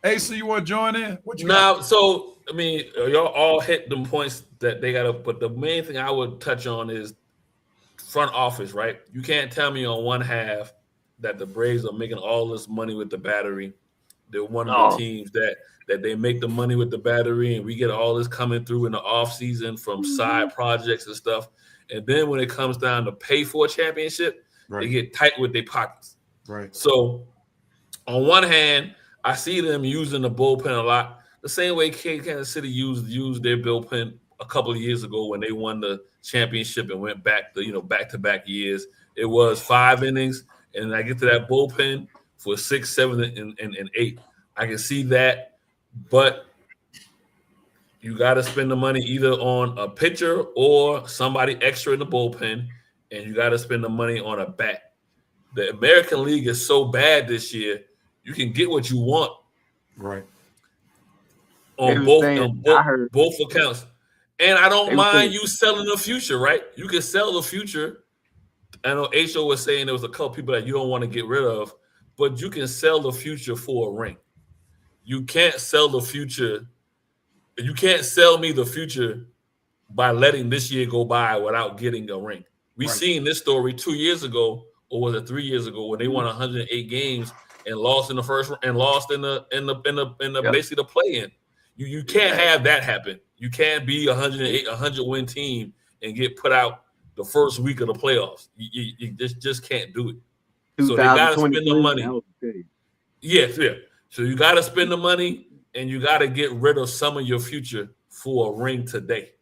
[SPEAKER 3] Hey, so you want to join in? What you got?
[SPEAKER 6] So I mean, y'all all hit them points that they got to. But the main thing I would touch on is front office, right? You can't tell me on one half that the Braves are making all this money with the battery. They're one of the teams that they make the money with the battery, and we get all this coming through in the offseason from side projects and stuff. And then when it comes down to pay for a championship, they get tight with their pockets.
[SPEAKER 3] Right.
[SPEAKER 6] So on one hand, I see them using the bullpen a lot. The same way Kansas City used their bullpen a couple of years ago when they won the championship and went back to back-to-back years. It was 5 innings, and I get to that bullpen for 6, 7, and 8. I can see that, but you got to spend the money either on a pitcher or somebody extra in the bullpen, and you got to spend the money on a bat. The American League is so bad this year, you can get what you want.
[SPEAKER 3] Right.
[SPEAKER 6] On both accounts. And I don't mind you selling the future, right? You can sell the future. I know HO was saying there was a couple people that you don't want to get rid of, but you can sell the future for a ring. You can't sell the future. You can't sell me the future by letting this year go by without getting a ring. We seen this story 2 years ago, or was it 3 years ago, when they won 108 games and lost in the first and lost in the basically the play-in. You can't have that happen. You can't be 100 win team and get put out the first week of the playoffs. You just can't do it. So they got to spend the money. Yes, yeah. So you got to spend the money, and you got to get rid of some of your future for a ring today.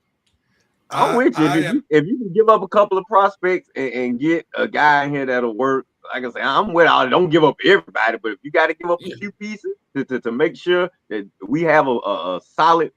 [SPEAKER 2] I'm with you. If you can give up a couple of prospects and get a guy in here that'll work, like I say, I'm with all. Don't give up everybody, but if you got to give up a few pieces to make sure that we have a solid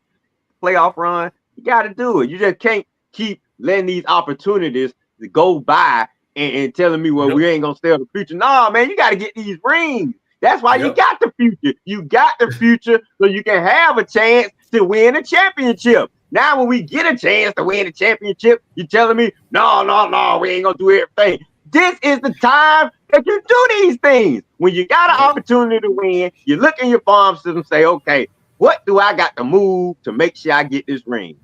[SPEAKER 2] playoff run, you got to do it. You just can't keep letting these opportunities to go by and telling me, well, we ain't gonna stay on the future. Nah, man, you got to get these rings. That's why you got the future. You got the future so you can have a chance to win a championship. Now, when we get a chance to win a championship, you're telling me, no, we ain't gonna do everything. This is the time that you do these things. When you got an opportunity to win, you look in your farm system and say, okay, what do I got to move to make sure I get this ring?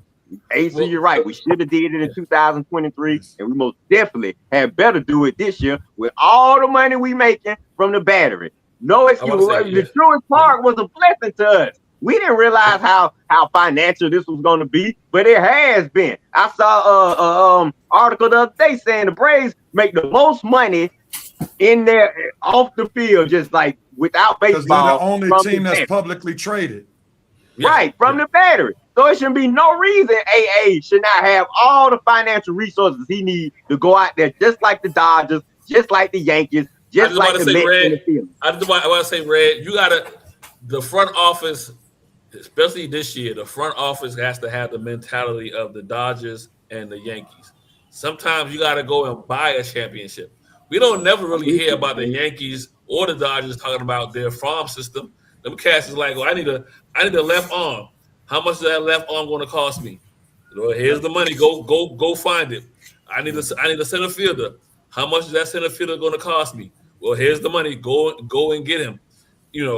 [SPEAKER 2] AC, you're right. We should have did it in 2023, and we most definitely had better do it this year with all the money we making from the battery. No excuse. The Truist Park was a blessing to us. We didn't realize how financial this was going to be, but it has been. I saw a article the other day saying the Braves make the most money in there off the field, just like without baseball.
[SPEAKER 3] Because they're the only team that's publicly traded.
[SPEAKER 2] Right, from the battery. So it shouldn't be no reason AA should not have all the financial resources he needs to go out there, just like the Dodgers, just like the Yankees, just like the Mets in the field.
[SPEAKER 6] I want to say, Red, you got to, the front office, especially this year, the front office has to have the mentality of the Dodgers and the Yankees. Sometimes you got to go and buy a championship. We don't never really hear about the Yankees or the Dodgers talking about their farm system. Them cats is like, well, I need a left arm. How much is that left arm going to cost me? Well, here's the money. Go find it. I need a center fielder. How much is that center fielder going to cost me? Well, here's the money. Go and get him.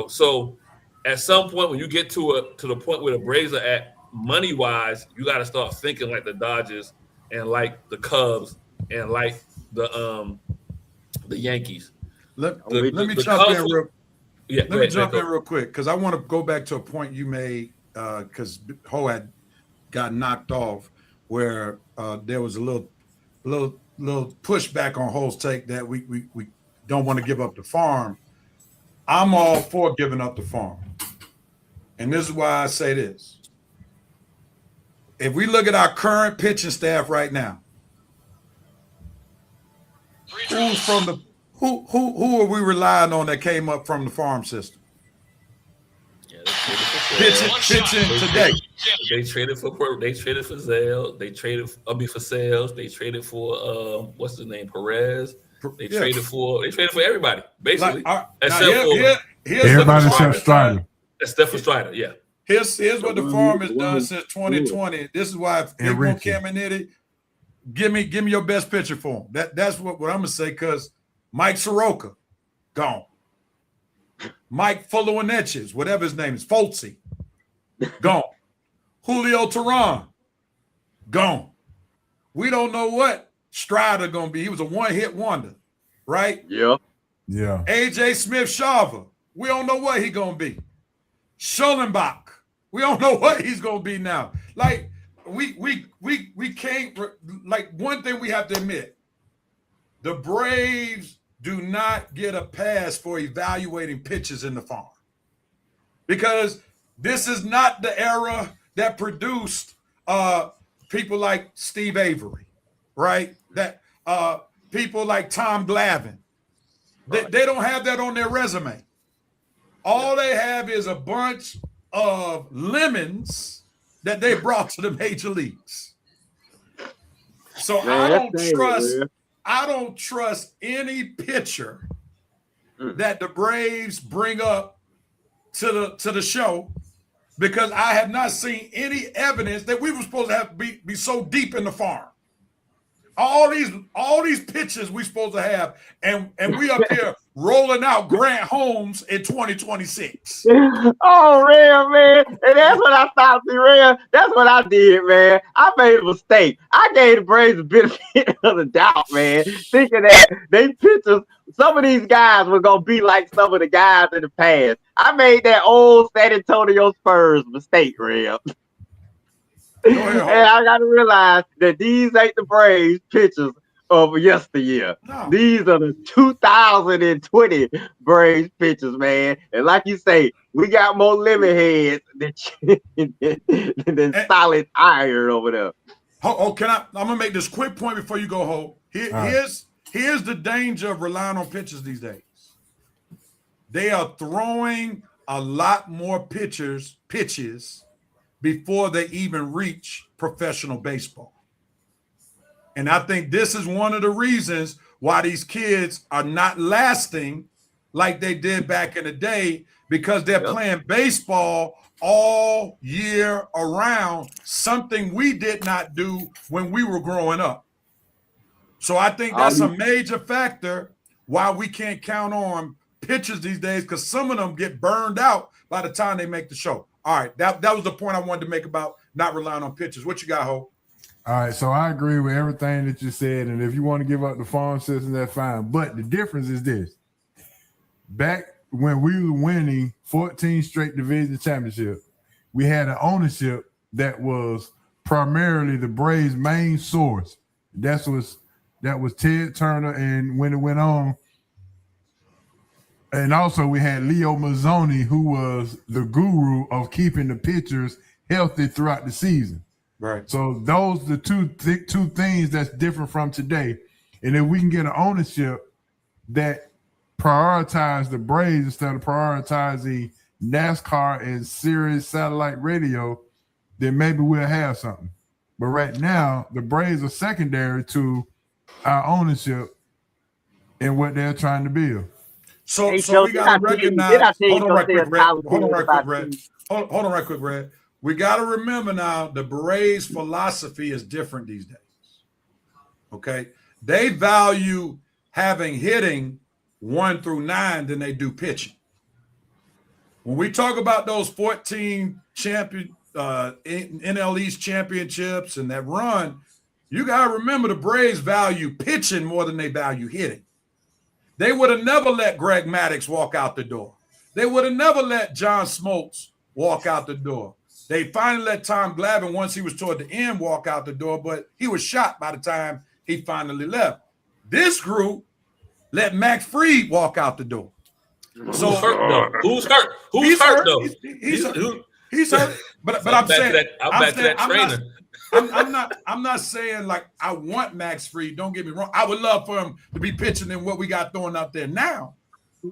[SPEAKER 6] So at some point when you get to the point where the Braves are at, money wise, you got to start thinking like the Dodgers and like the Cubs and like the Yankees.
[SPEAKER 3] Let me jump in real quick because I want to go back to a point you made because Ho had got knocked off where there was a little pushback on Ho's take that we don't want to give up the farm. I'm all for giving up the farm. And this is why I say this. If we look at our current pitching staff right now, who are we relying on that came up from the farm system? Pitching today.
[SPEAKER 6] They traded for Zale. They traded for Sales. They traded for what's his name, Perez. They traded for everybody basically.
[SPEAKER 5] Everybody except Strider.
[SPEAKER 6] Except for Strider, yeah.
[SPEAKER 3] Here's what the farm has done since 2020. This is why if they want Caminiti, give me your best pitcher for him. That's what I'm gonna say because Mike Soroka, gone. Mike Fuller's, whatever his name is, Foltzy, gone. Julio Teheran, gone. We don't know what Strider gonna be. He was a one-hit wonder, right?
[SPEAKER 2] Yeah.
[SPEAKER 3] AJ Smith-Shawver, we don't know what he gonna be. Schollenbach, we don't know what he's gonna be now. Like we can't. Like one thing we have to admit, the Braves do not get a pass for evaluating pitches in the farm because this is not the era that produced people like Steve Avery, right? That people like Tom Glavine. They don't have that on their resume. All they have is a bunch of lemons that they brought to the major leagues. So I don't trust any pitcher that the Braves bring up to the show because I have not seen any evidence that we were supposed to have be so deep in the farm. All these pitchers we supposed to have, and we up here rolling out Grant Holmes in 2026.
[SPEAKER 2] Oh, Ram, man. And that's what I thought, Ram. That's what I did, man. I made a mistake. I gave the Braves the benefit of the doubt, man, thinking that they pitchers, some of these guys were going to be like some of the guys in the past. I made that old San Antonio Spurs mistake, Ram.
[SPEAKER 3] ahead, Hope.
[SPEAKER 2] And I got to realize that these ain't the Braves pitchers of yesteryear.
[SPEAKER 3] No.
[SPEAKER 2] These are the 2020 Braves pitchers, man. And like you say, we got more lemon heads than solid iron over there.
[SPEAKER 3] I'm gonna make this quick point before you go, Hope. Here's the danger of relying on pitchers these days. They are throwing a lot more pitches before they even reach professional baseball. And I think this is one of the reasons why these kids are not lasting like they did back in the day, because they're playing baseball all year around, something we did not do when we were growing up. So I think that's a major factor why we can't count on pitchers these days, because some of them get burned out by the time they make the show. All right, that was the point I wanted to make about not relying on pitchers. What you got, Hope?
[SPEAKER 5] All right, so I agree with everything that you said, and if you want to give up the farm system, that's fine. But the difference is this. Back when we were winning 14 straight division championships, we had an ownership that was primarily the Braves' main source. That was Ted Turner, and when it went on, and also we had Leo Mazzoni, who was the guru of keeping the pitchers healthy throughout the season.
[SPEAKER 3] Right.
[SPEAKER 5] So those are the two things that's different from today. And if we can get an ownership that prioritize the Braves instead of prioritizing NASCAR and Sirius satellite radio, then maybe we'll have something. But right now, the Braves are secondary to our ownership and what they're trying to build.
[SPEAKER 3] So we got to recognize. Hold on right quick, Red. We got to remember now, the Braves' philosophy is different these days. Okay, they value having hitting 1 through 9 than they do pitching. When we talk about those 14 NL East championships and that run, you got to remember the Braves value pitching more than they value hitting. They would have never let Greg Maddux walk out the door. They would have never let John Smoltz walk out the door. They finally let Tom Glavine, once he was toward the end, walk out the door, but he was shot by the time he finally left. This group let Max Fried walk out the door. So
[SPEAKER 6] Who's hurt though? Who's hurt? Who's hurt though?
[SPEAKER 3] He's hurt. But I'm saying
[SPEAKER 6] I'm back to that trainer.
[SPEAKER 3] I'm not saying like I want Max Fried. Don't get me wrong. I would love for him to be pitching in what we got throwing out there now.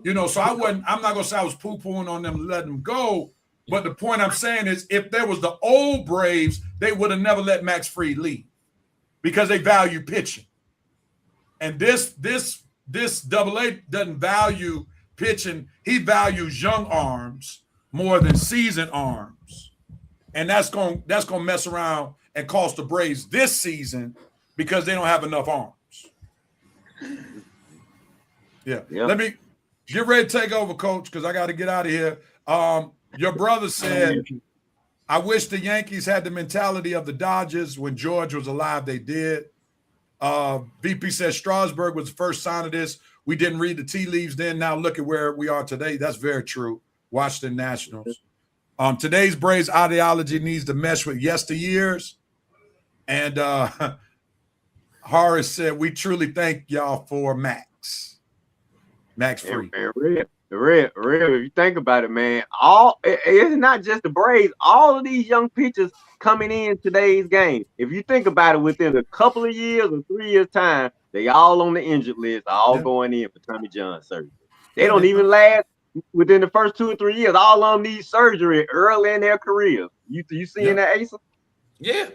[SPEAKER 3] You know, so I'm not gonna say I was poo-pooing on them, letting them go. But the point I'm saying is, if there was the old Braves, they would have never let Max Fried leave because they value pitching. And this AA doesn't value pitching. He values young arms more than seasoned arms. And that's going to mess around and cost the Braves this season because they don't have enough arms. Yeah. Let me get ready to take over, Coach, because I got to get out of here. Your brother said, I wish the Yankees had the mentality of the Dodgers. When George was alive, they did. VP says Strasburg was the first sign of this. We didn't read the tea leaves then. Now look at where we are today. That's very true. Washington Nationals. Today's Braves ideology needs to mesh with yesteryears. And Horace said, we truly thank y'all for Max Fried.
[SPEAKER 2] Real, if you think about it, man, it's not just the Braves. All of these young pitchers coming in today's game, if you think about it, within a couple of years or 3 years' time, they all on the injured list, all going in for Tommy John surgery. They don't even last within the first 2 or 3 years. All of them need surgery early in their career. You seeing that, Asa?
[SPEAKER 6] Yeah.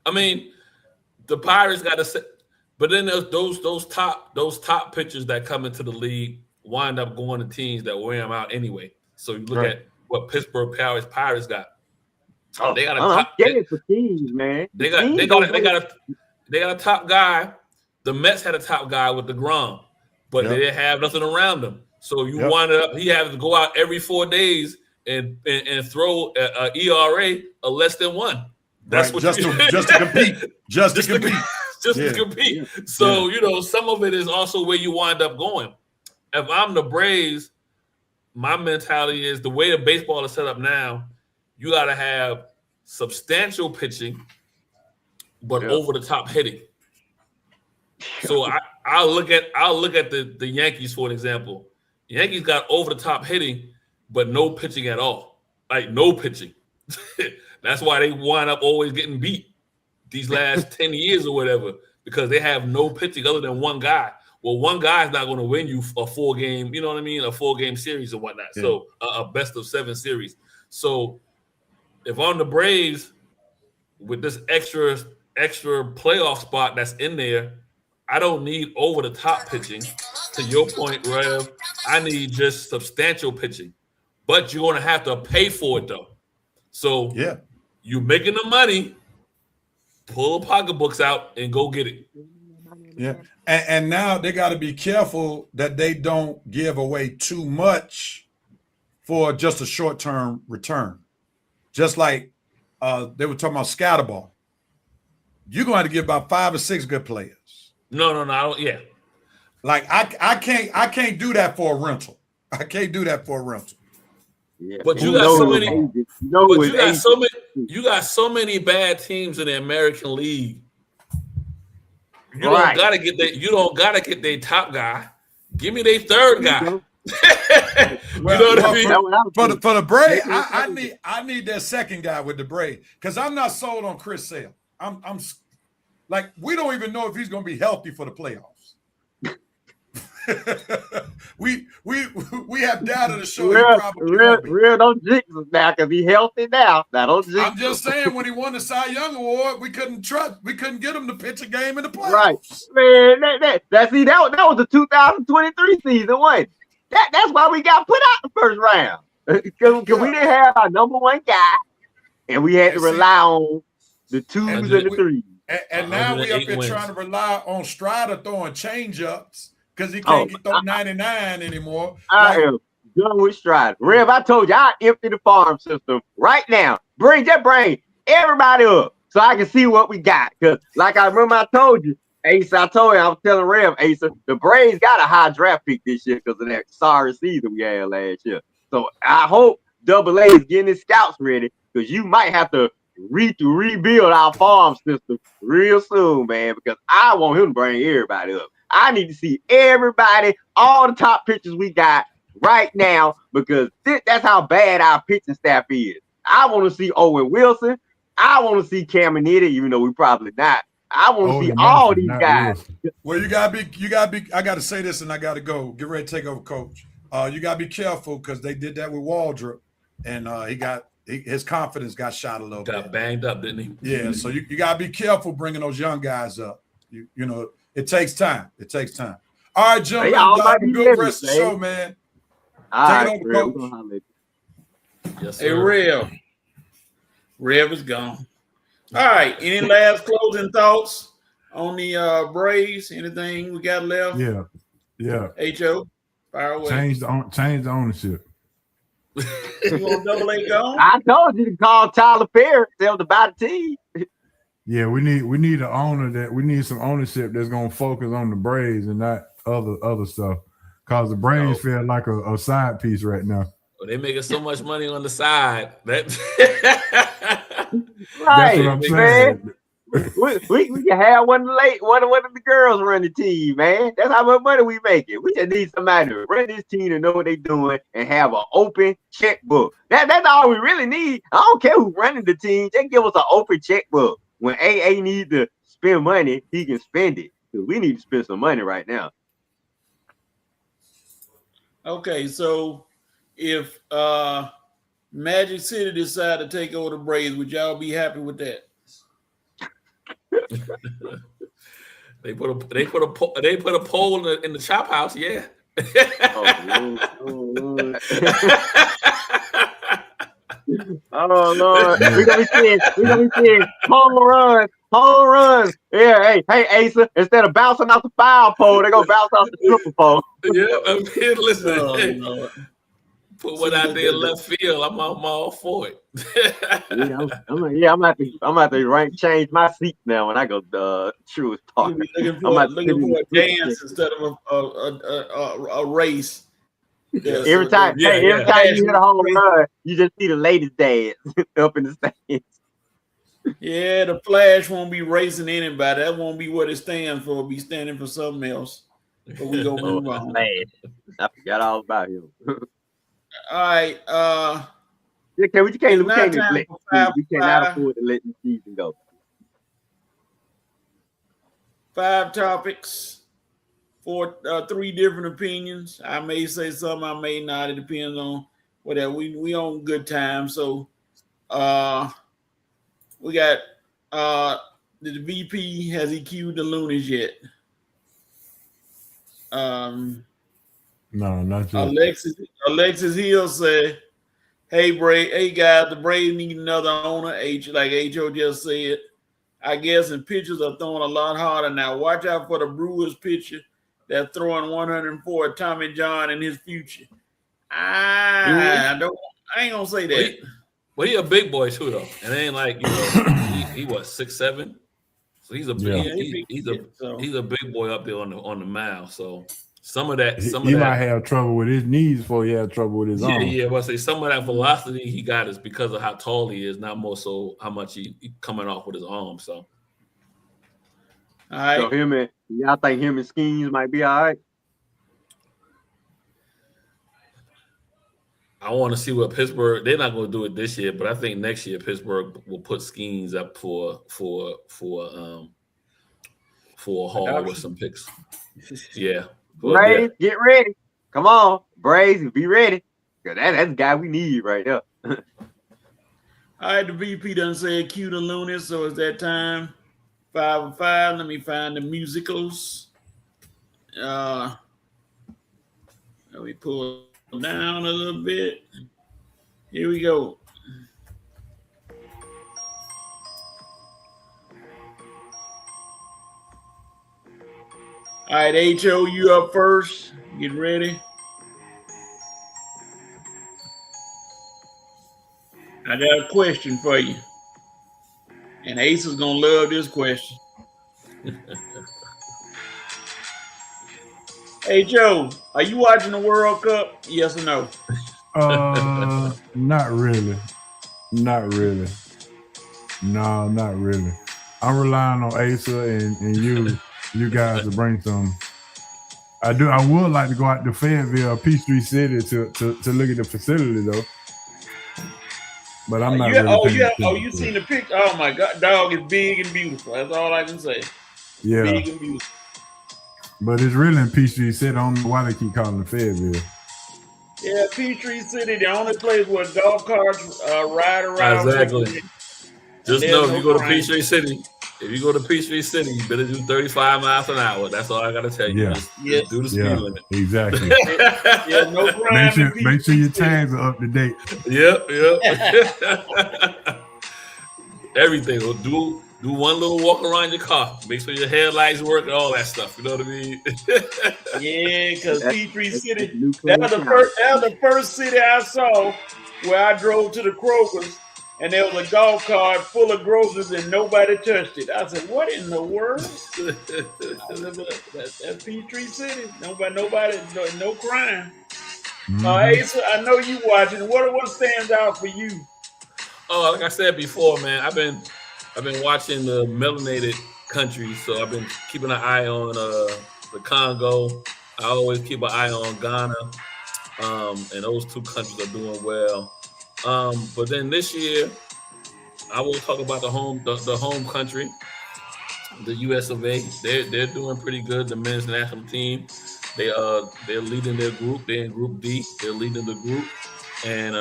[SPEAKER 6] I mean, the Pirates got to set, but then there's those top pitchers that come into the league wind up going to teams that wear them out anyway. So you look at what Pittsburgh Pirates got. They got a top
[SPEAKER 2] for teams, man.
[SPEAKER 6] They got a top guy. The Mets had a top guy with DeGrom, but they didn't have nothing around them. So you wind up he had to go out every 4 days and throw a ERA of less than 1. That's what just to compete. Just to compete. So some of it is also where you wind up going. If I'm the Braves, my mentality is the way the baseball is set up now, you got to have substantial pitching, but over the top hitting. So I'll look at the Yankees for an example. The Yankees got over the top hitting, but no pitching at all. Like no pitching. That's why they wind up always getting beat these last 10 years or whatever, because they have no pitching other than one guy. Well, one guy is not going to win you a 4-game, you know what I mean? A 4-game series or whatnot. Yeah. So a best of 7 series. So if I'm the Braves with this extra playoff spot that's in there, I don't need over the top pitching. To your point, Rev, I need just substantial pitching. But you're going to have to pay for it though. So you're making the money, pull the pocketbooks out and go get it.
[SPEAKER 3] Yeah. And now they got to be careful that they don't give away too much for just a short-term return. Just like they were talking about Scatterball. You're going to have to give about 5 or 6 good players.
[SPEAKER 6] No. Yeah.
[SPEAKER 3] Like I can't do that for a rental. I can't do that for a rental.
[SPEAKER 2] Yeah.
[SPEAKER 6] But you got so many. You got so many bad teams in the American League. You don't gotta get that. You don't gotta get their top guy. Give me their third guy. You know what I mean?
[SPEAKER 3] For the Braves, I need that second guy with the Braves because I'm not sold on Chris Sale. I'm like we don't even know if he's going to be healthy for the playoffs. we have data to show
[SPEAKER 2] real don't jinx us now because he's healthy now. Don't jinx
[SPEAKER 3] I'm just saying when he won the Cy Young Award, we couldn't get him to pitch a game in the playoffs.
[SPEAKER 2] Right, man. That was the 2023 season, wasn't it? That's why we got put out the first round because we didn't have our number one guy, and we had to rely on the 2s and the 3s.
[SPEAKER 3] And now we up here trying to rely on Strider throwing change-ups. Because he can't throw 99 anymore.
[SPEAKER 2] I am done with Strider. Rev, I told you, I empty the farm system right now. Bring everybody up so I can see what we got. Because like I remember I told you, Ace, I was telling Rev, Ace, the Braves got a high draft pick this year because of that sorry season we had last year. So I hope Double A is getting his scouts ready because you might have to rebuild our farm system real soon, man, because I want him to bring everybody up. I need to see everybody, all the top pitchers we got right now, because that's how bad our pitching staff is. I want to see Owen Wilson. I want to see Caminiti, even though we probably not. I want to see all these guys.
[SPEAKER 3] Well, you gotta be. I gotta say this, and I gotta go. Get ready to take over, Coach. You gotta be careful because they did that with Waldrop, and his confidence got shot a little bit.
[SPEAKER 6] Got banged up, didn't he?
[SPEAKER 3] Yeah. So you gotta be careful bringing those young guys up. You know. It takes time. All right, gentlemen. Have a good rest of the show, man. Take it over, Coach.
[SPEAKER 6] Yes,
[SPEAKER 4] sir. Hey, Rev is gone. All right. Any last closing thoughts on the Braves? Anything we got left?
[SPEAKER 5] Yeah.
[SPEAKER 4] H.O., fire away.
[SPEAKER 5] Change the ownership.
[SPEAKER 4] You want Double A gone?
[SPEAKER 2] I told you to call Tyler Perry. Tell them to buy the team.
[SPEAKER 5] Yeah, we need an owner we need some ownership that's gonna focus on the Braves and not other stuff. Cause the Braves feel like a side piece right now.
[SPEAKER 6] Well, they making so much money on the side.
[SPEAKER 2] That's
[SPEAKER 5] what I'm saying.
[SPEAKER 2] We can have one of the girls run the team, man. That's how much money we making. We just need somebody to run this team and know what they're doing and have an open checkbook. That's all we really need. I don't care who's running the team. Just give us an open checkbook. When AA needs to spend money, he can spend it. Because we need to spend some money right now.
[SPEAKER 4] Okay, so if Magic City decide to take over the Braves, would y'all be happy with that?
[SPEAKER 6] They put a poll in the chop house, yeah.
[SPEAKER 2] Oh Lord, we're gonna be seeing home runs. Yeah, hey, Asa, instead of bouncing off the foul pole, they're gonna bounce off the triple pole.
[SPEAKER 6] Yeah, I mean, listen, put one out there left field. I'm all for it.
[SPEAKER 2] I'm about to change my seat now when I go to Truist Park.
[SPEAKER 4] Looking for a dance instead of a race.
[SPEAKER 2] Yes, every time you hit a home run, you just see the ladies dance up in the stands.
[SPEAKER 4] Yeah, the Flash won't be racing anybody. That won't be what it stands for. It'll be standing for something else. But we gonna
[SPEAKER 2] Oh,
[SPEAKER 4] move on.
[SPEAKER 2] man. I forgot all about him.
[SPEAKER 4] All right.
[SPEAKER 2] We
[SPEAKER 4] It's
[SPEAKER 2] can't
[SPEAKER 4] now time
[SPEAKER 2] neglect
[SPEAKER 4] for
[SPEAKER 2] the season.
[SPEAKER 4] 5
[SPEAKER 2] We
[SPEAKER 4] for
[SPEAKER 2] cannot
[SPEAKER 4] 5.
[SPEAKER 2] afford to let the season go.
[SPEAKER 4] 5 topics, 3 different opinions. I may say something, I may not. It depends on whatever. We on good time. So we got the VP, has he queued the Loonies yet?
[SPEAKER 5] No, not yet.
[SPEAKER 4] Alexis Hill said, hey guys, the Braves need another owner. Like H.O. just said. I guess and pitchers are throwing a lot harder now. Watch out for the Brewers pitcher that's throwing 104 Tommy John in his future. I ain't gonna say that.
[SPEAKER 6] Well, he a big boy too, though, and it ain't like he what 6'7", so he's a he's a big boy up there on the mound. So some of that
[SPEAKER 5] He might have trouble with his knees before he had trouble with his arm.
[SPEAKER 6] Yeah. Well, I say some of that velocity he got is because of how tall he is, not more so how much he coming off with his arm. So,
[SPEAKER 4] all right.
[SPEAKER 2] So y'all think him and Schemes might be all right?
[SPEAKER 6] I want to see what Pittsburgh. They're not going to do it this year, but I think next year Pittsburgh will put Schemes up for a haul with some picks. Yeah.
[SPEAKER 2] Braves, get ready. Come on, Braves, be ready. That's the guy we need right there.
[SPEAKER 4] All right, the VP done said cue the Loonies, so it's that time. 5 of 5. Let me find the musicals. Let me pull down a little bit. Here we go. All right, H.O., you up first. Get ready. I got a question for you. And Ace is going to love this question. Hey, Joe, are you watching the World Cup? Yes or no?
[SPEAKER 5] Not really. Not really. No, not really. I'm relying on Asa and you guys to bring some. I would like to go out to Fayetteville, Peachtree City to look at the facility though. But I'm not really
[SPEAKER 4] you seen the picture? Oh my God, dog is big and beautiful. That's all I can say.
[SPEAKER 5] Yeah.
[SPEAKER 4] Big and beautiful.
[SPEAKER 5] But it's really in Peachtree City. I don't know why they keep calling it Fayetteville.
[SPEAKER 4] Yeah, Peachtree City, the only place where golf carts ride around.
[SPEAKER 6] Exactly. Just know if you go to Peachtree City, you better do 35 miles an hour. That's all I gotta tell you.
[SPEAKER 5] Yeah.
[SPEAKER 6] Just do the speed limit.
[SPEAKER 5] Exactly.
[SPEAKER 4] Yeah, no crime.
[SPEAKER 5] Make sure your tags are up to date.
[SPEAKER 6] Yep. Everything. Do one little walk around your car. Make sure your headlights work and all that stuff. You know what I mean?
[SPEAKER 4] Yeah, because Peachtree City, that was the first city I saw where I drove to the Crokers and there was a golf cart full of groceries and nobody touched it. I said, what in the world? That's Peachtree City. Nobody, no crime. Asa, I know you watching. What stands out for you?
[SPEAKER 6] Oh, like I said before, man, I've been watching the melanated countries, so I've been keeping an eye on the Congo. I always keep an eye on Ghana, and those two countries are doing well. But then this year, I will talk about the home country, the US of A. They're doing pretty good. The men's national team, they're leading their group. They're in Group D. They're leading the group. And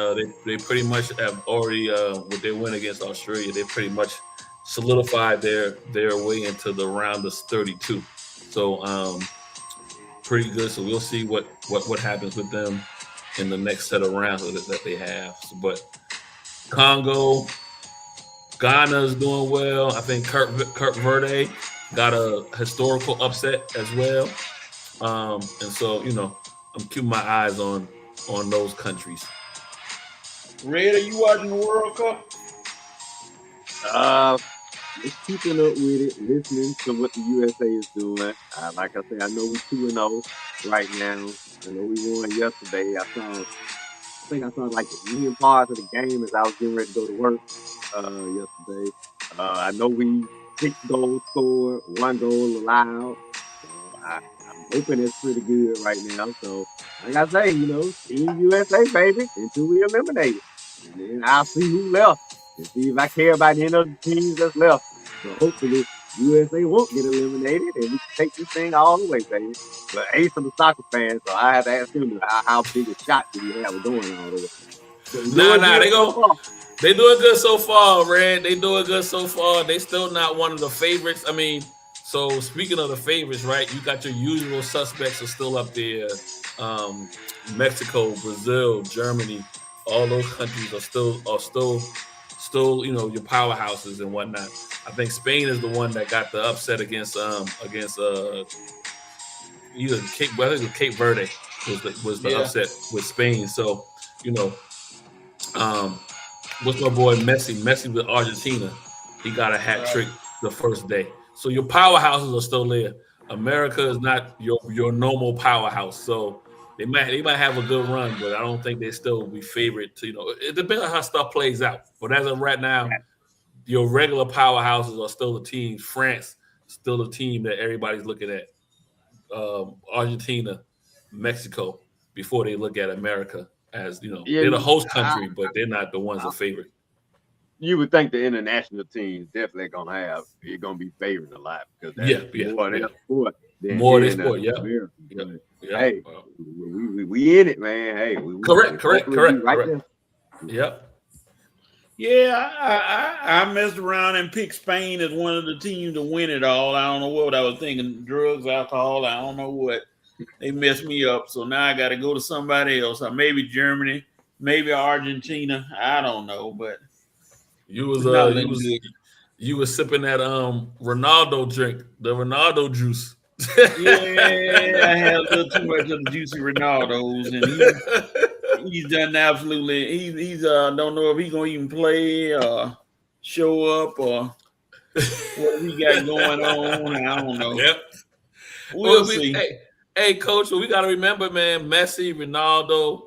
[SPEAKER 6] they pretty much have already, with their win against Australia, they pretty much solidified their way into the round of 32. So pretty good. So we'll see what happens with them in the next set of rounds that they have. But Congo, Ghana's doing well. I think Cape Verde got a historical upset as well. And so, I'm keeping my eyes on those countries.
[SPEAKER 4] Red, are you watching the World Cup?
[SPEAKER 2] Just keeping up with it, listening to what the USA is doing. Like I said, I know we're 2-0 right now. I know we won yesterday. I think I saw like the evening part of the game as I was getting ready to go to work yesterday. I know we 6 goals scored, 1 goal allowed. I'm hoping it's pretty good right now. So, like I say, Team USA, baby, until we eliminate it. And then I'll see who left and see if I care about any of the teams that's left. So, hopefully, USA won't get eliminated and we can take this thing all the way, baby. But Ace is a soccer fan, so I have to ask him how big a shot do we have going all the way. So,
[SPEAKER 6] They doing good so far, Red. They doing good so far. They still not one of the favorites. I mean, so speaking of the favorites, right? You got your usual suspects are still up there. Mexico, Brazil, Germany, all those countries are still, your powerhouses and whatnot. I think Spain is the one that got the upset against either Cape Verde was the upset with Spain. So, what's my boy Messi? Messi with Argentina. He got a hat trick the first day. So your powerhouses are still there. America is not your normal powerhouse. So they might have a good run, but I don't think they still will be favorite to, it depends on how stuff plays out. But as of right now, your regular powerhouses are still the teams. France, still the team that everybody's looking at. Argentina, Mexico, before they look at America. As they're the host country, but they're not the ones that favorite.
[SPEAKER 2] You would think the international teams definitely gonna be favored a lot because more their sport than
[SPEAKER 6] sport. Yeah.
[SPEAKER 2] Hey, we in it, man. Hey,
[SPEAKER 6] correct.
[SPEAKER 2] Right there.
[SPEAKER 6] Yep.
[SPEAKER 4] Yeah, I messed around and picked Spain as one of the teams to win it all. I don't know what I was thinking. Drugs, alcohol, I don't know what. They messed me up, so now I got to go to somebody else. Maybe Germany, maybe Argentina. I don't know, but
[SPEAKER 6] you was sipping that Ronaldo drink, the Ronaldo juice.
[SPEAKER 4] Yeah, I had a little too much of the juicy Ronaldos, and he's done absolutely. He's don't know if he's gonna even play or show up or what we got going on. I don't know.
[SPEAKER 6] Yep,
[SPEAKER 4] we'll see.
[SPEAKER 6] Hey, Coach, we got to remember, man, Messi, Ronaldo,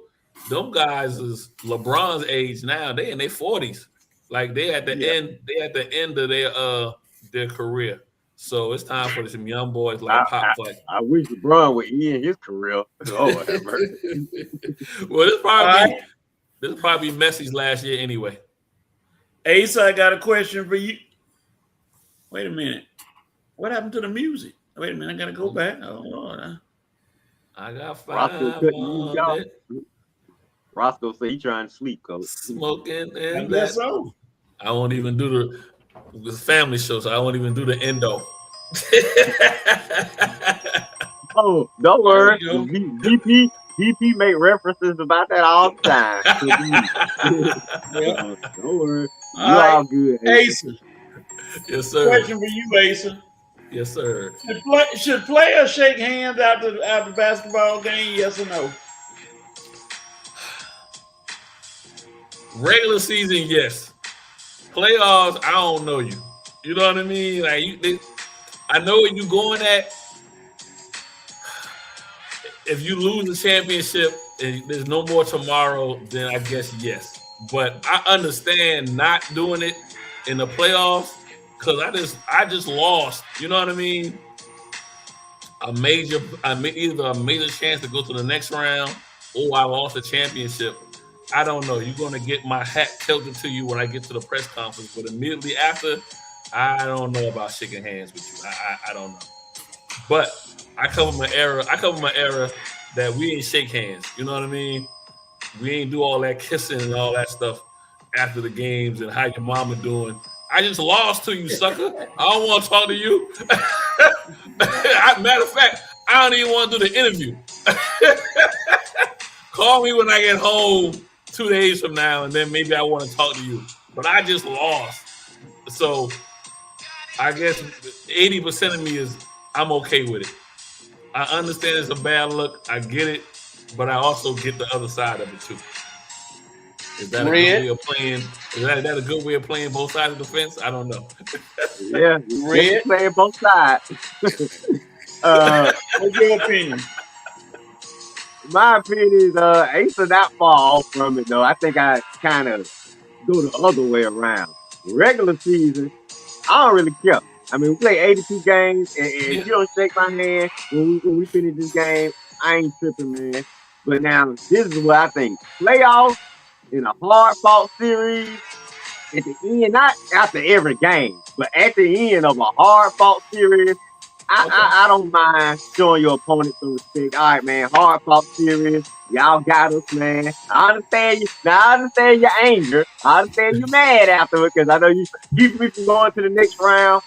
[SPEAKER 6] them guys is LeBron's age now. They in their 40s. Like, they at the end of their career. So it's time for some young boys like Pop.
[SPEAKER 2] I wish LeBron would end his career. Oh,
[SPEAKER 6] well, this probably Messi's last year anyway.
[SPEAKER 4] Ace, I got a question for you. Wait a minute. What happened to the music? Wait a minute. I got to go back. Oh, Lord.
[SPEAKER 6] I got 5.
[SPEAKER 2] Roscoe said he trying to sleep, Coach.
[SPEAKER 6] Smoking
[SPEAKER 4] I
[SPEAKER 6] and
[SPEAKER 4] guess so.
[SPEAKER 6] I won't even do the family show, so I won't even do the endo.
[SPEAKER 2] Oh, don't worry. DP make references about that all the time. Don't worry. You're all good.
[SPEAKER 4] Asa.
[SPEAKER 6] Yes, sir.
[SPEAKER 4] Question for you, Asa.
[SPEAKER 6] Yes, sir.
[SPEAKER 4] Should players shake hands after the basketball game? Yes or no?
[SPEAKER 6] Regular season, yes. Playoffs, I don't know you. You know what I mean? Like I know where you're going at. If you lose the championship and there's no more tomorrow, then I guess yes. But I understand not doing it in the playoffs. Because I just lost, you know what I mean? Either a major chance to go to the next round, or I lost a championship. I don't know. You're gonna get my hat tilted to you when I get to the press conference, but immediately after, I don't know about shaking hands with you. I don't know. But I cover my era that we ain't shake hands. You know what I mean? We ain't do all that kissing and all that stuff after the games and how your mama doing. I just lost to you, sucker. I don't want to talk to you. Matter of fact, I don't even want to do the interview. Call me when I get home 2 days from now, and then maybe I want to talk to you. But I just lost. So I guess 80% of me is I'm okay with it. I understand it's a bad look. I get it. But I also get the other side of it, too. Is that a good way of playing? Is that a good way of playing both sides of the fence? I don't know.
[SPEAKER 2] Yeah, Red playing both sides.
[SPEAKER 4] What's your opinion?
[SPEAKER 2] My opinion is Asa not far off from it though. I think I kind of go the other way around. Regular season, I don't really care. I mean, we play 82 games, and if you don't shake my hand when we finish this game, I ain't tripping, man. But now, this is what I think. Playoffs in a hard-fought series, at the end, not after every game, but at the end of a hard-fought series, I don't mind showing your opponent some respect. All right, man, hard-fought series. Y'all got us, man. I understand you. Now, I understand your anger. I understand you're mad afterward because I know you keep me from going to the next round.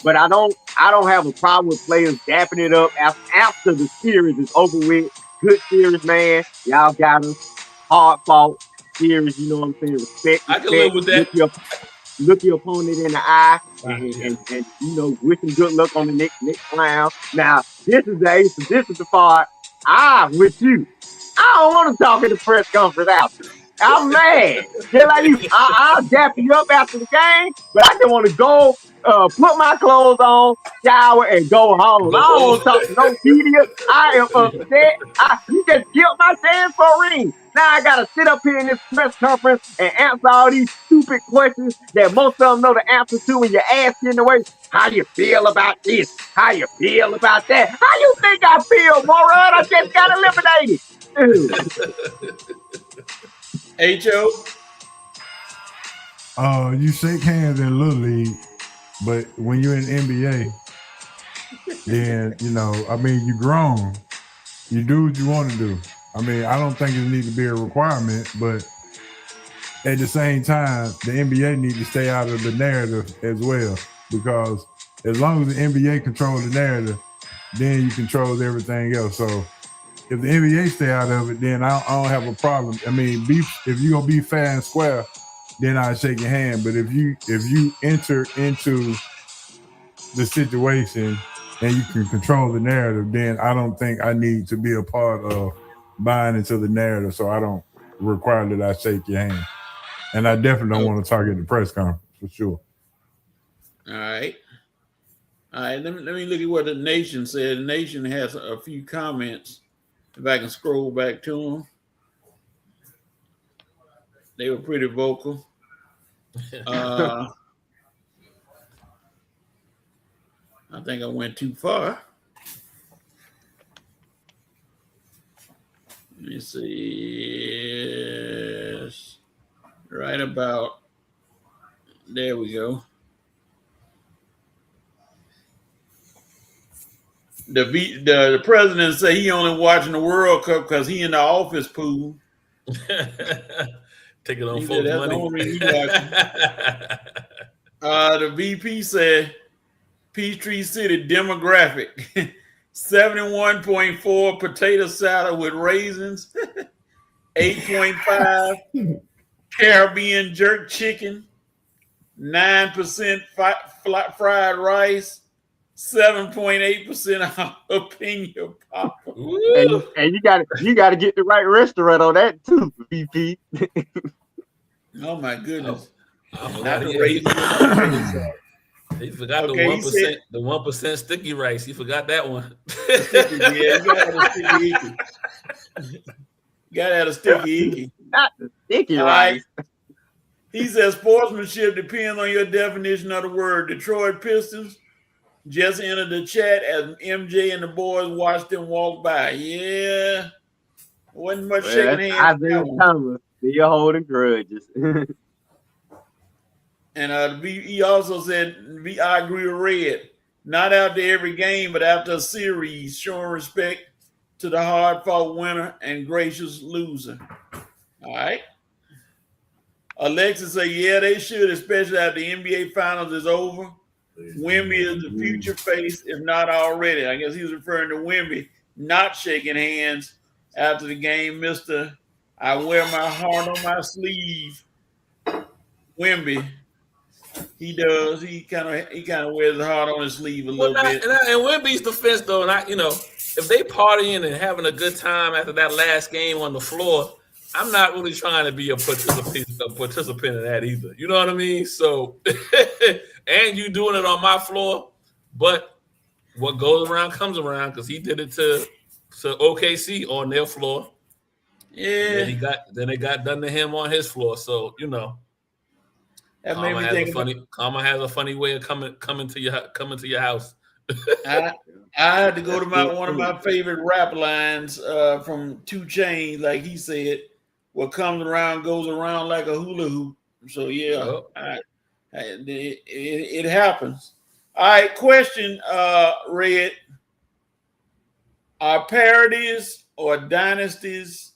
[SPEAKER 2] But I don't have a problem with players dapping it up after the series is over with. Good series, man. Y'all got us. Hard-fought series, you know what I'm saying? Respect.
[SPEAKER 6] I can live with that.
[SPEAKER 2] Look your opponent in the eye and you know, wish him good luck on the next round. Now, this is the part with you. I don't want to talk in the press conference after. I'm mad. Just like you, I'll dap you up after the game, but I just want to go put my clothes on, shower, and go home. I don't want to talk to no media. I am upset. You just killed my chance for a ring. Now I gotta sit up here in this press conference and answer all these stupid questions that most of them know the answer to when you're asking the way. How you feel about this? How you feel about that? How you think I feel, moron? I just got eliminated.
[SPEAKER 4] H.O.
[SPEAKER 5] You shake hands in Little League, but when you're in NBA, then, you know, I mean, you grown. You do what you want to do. I mean, I don't think it needs to be a requirement, but at the same time, the NBA needs to stay out of the narrative as well, because as long as the NBA controls the narrative, then you control everything else. So if the NBA stay out of it, then I don't have a problem. I mean, if you're gonna be fair and square, then I shake your hand. But if you enter into the situation and you can control the narrative, then I don't think I need to be a part of buying into the narrative. So I don't require that I shake your hand. And I definitely don't want to talk at the press conference for sure.
[SPEAKER 4] All right. Let me look at what the Nation said. The Nation has a few comments. If I can scroll back to them. They were pretty vocal. I think I went too far. Let me see. Right about there we go. The president say he only watching the World Cup because he in the office pool.
[SPEAKER 6] Taking on folks' money.
[SPEAKER 4] The VP said Peachtree City demographic 71.4 potato salad with raisins, 8.5 Caribbean jerk chicken, 9% fried rice, 7.8% jalapeno popper.
[SPEAKER 2] And you got to get the right restaurant on that too, VP.
[SPEAKER 4] Oh my goodness!
[SPEAKER 6] He forgot the 1%. The 1% sticky rice. He forgot that one.
[SPEAKER 4] Yeah, you gotta have a sticky icky. You gotta have a sticky icky.
[SPEAKER 2] Not the sticky rice.
[SPEAKER 4] He says sportsmanship depends on your definition of the word. Detroit Pistons just entered the chat as MJ and the boys watched them walk by. Yeah, wasn't much shaking hands.
[SPEAKER 2] Isaiah Thomas, you're holding grudges.
[SPEAKER 4] And he also said, I agree with Red. Not after every game, but after a series, showing respect to the hard-fought winner and gracious loser. All right. Alexis said, yeah, they should, especially after the NBA Finals is over. Wemby is the future face, if not already. I guess he was referring to Wemby not shaking hands after the game. Mr. I wear my heart on my sleeve. Wemby. He does. He kind of wears the heart on his sleeve a little bit.
[SPEAKER 6] And Wemby's defense, though, and if they partying and having a good time after that last game on the floor, I'm not really trying to be a participant in that either. You know what I mean? So, and you doing it on my floor, but what goes around comes around, because he did it to OKC on their floor.
[SPEAKER 4] Yeah.
[SPEAKER 6] Then it got done to him on his floor. So, you know.
[SPEAKER 4] That made me think.
[SPEAKER 6] Karma has a funny way of coming to your house.
[SPEAKER 4] I had to go to one of my favorite rap lines from 2 Chainz, like he said, "What comes around goes around like a hula hoop." So yeah, it happens. All right, question, Red: are parodies or dynasties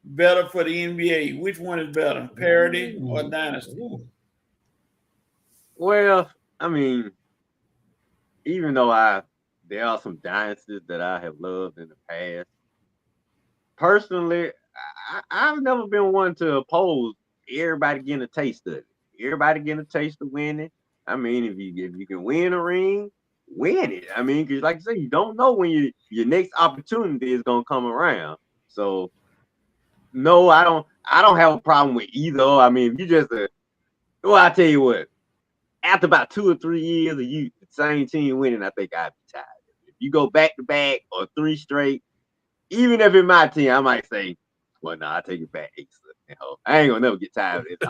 [SPEAKER 4] better for the NBA? Which one is better, parody or dynasty?
[SPEAKER 2] Well, I mean, even though there are some dynasties that I have loved in the past, personally, I've never been one to oppose everybody getting a taste of it. Everybody getting a taste of winning. I mean, if you can win a ring, win it. I mean, because like I said, you don't know when your next opportunity is gonna come around. So, no, I don't have a problem with either. I mean, if you just well, I tell you what. After about 2 or 3 years of the same team winning, I think I'd be tired. If you go back to back or 3 straight, even if it's my team, I might say, well, no, I take it back. I ain't gonna never get tired of it.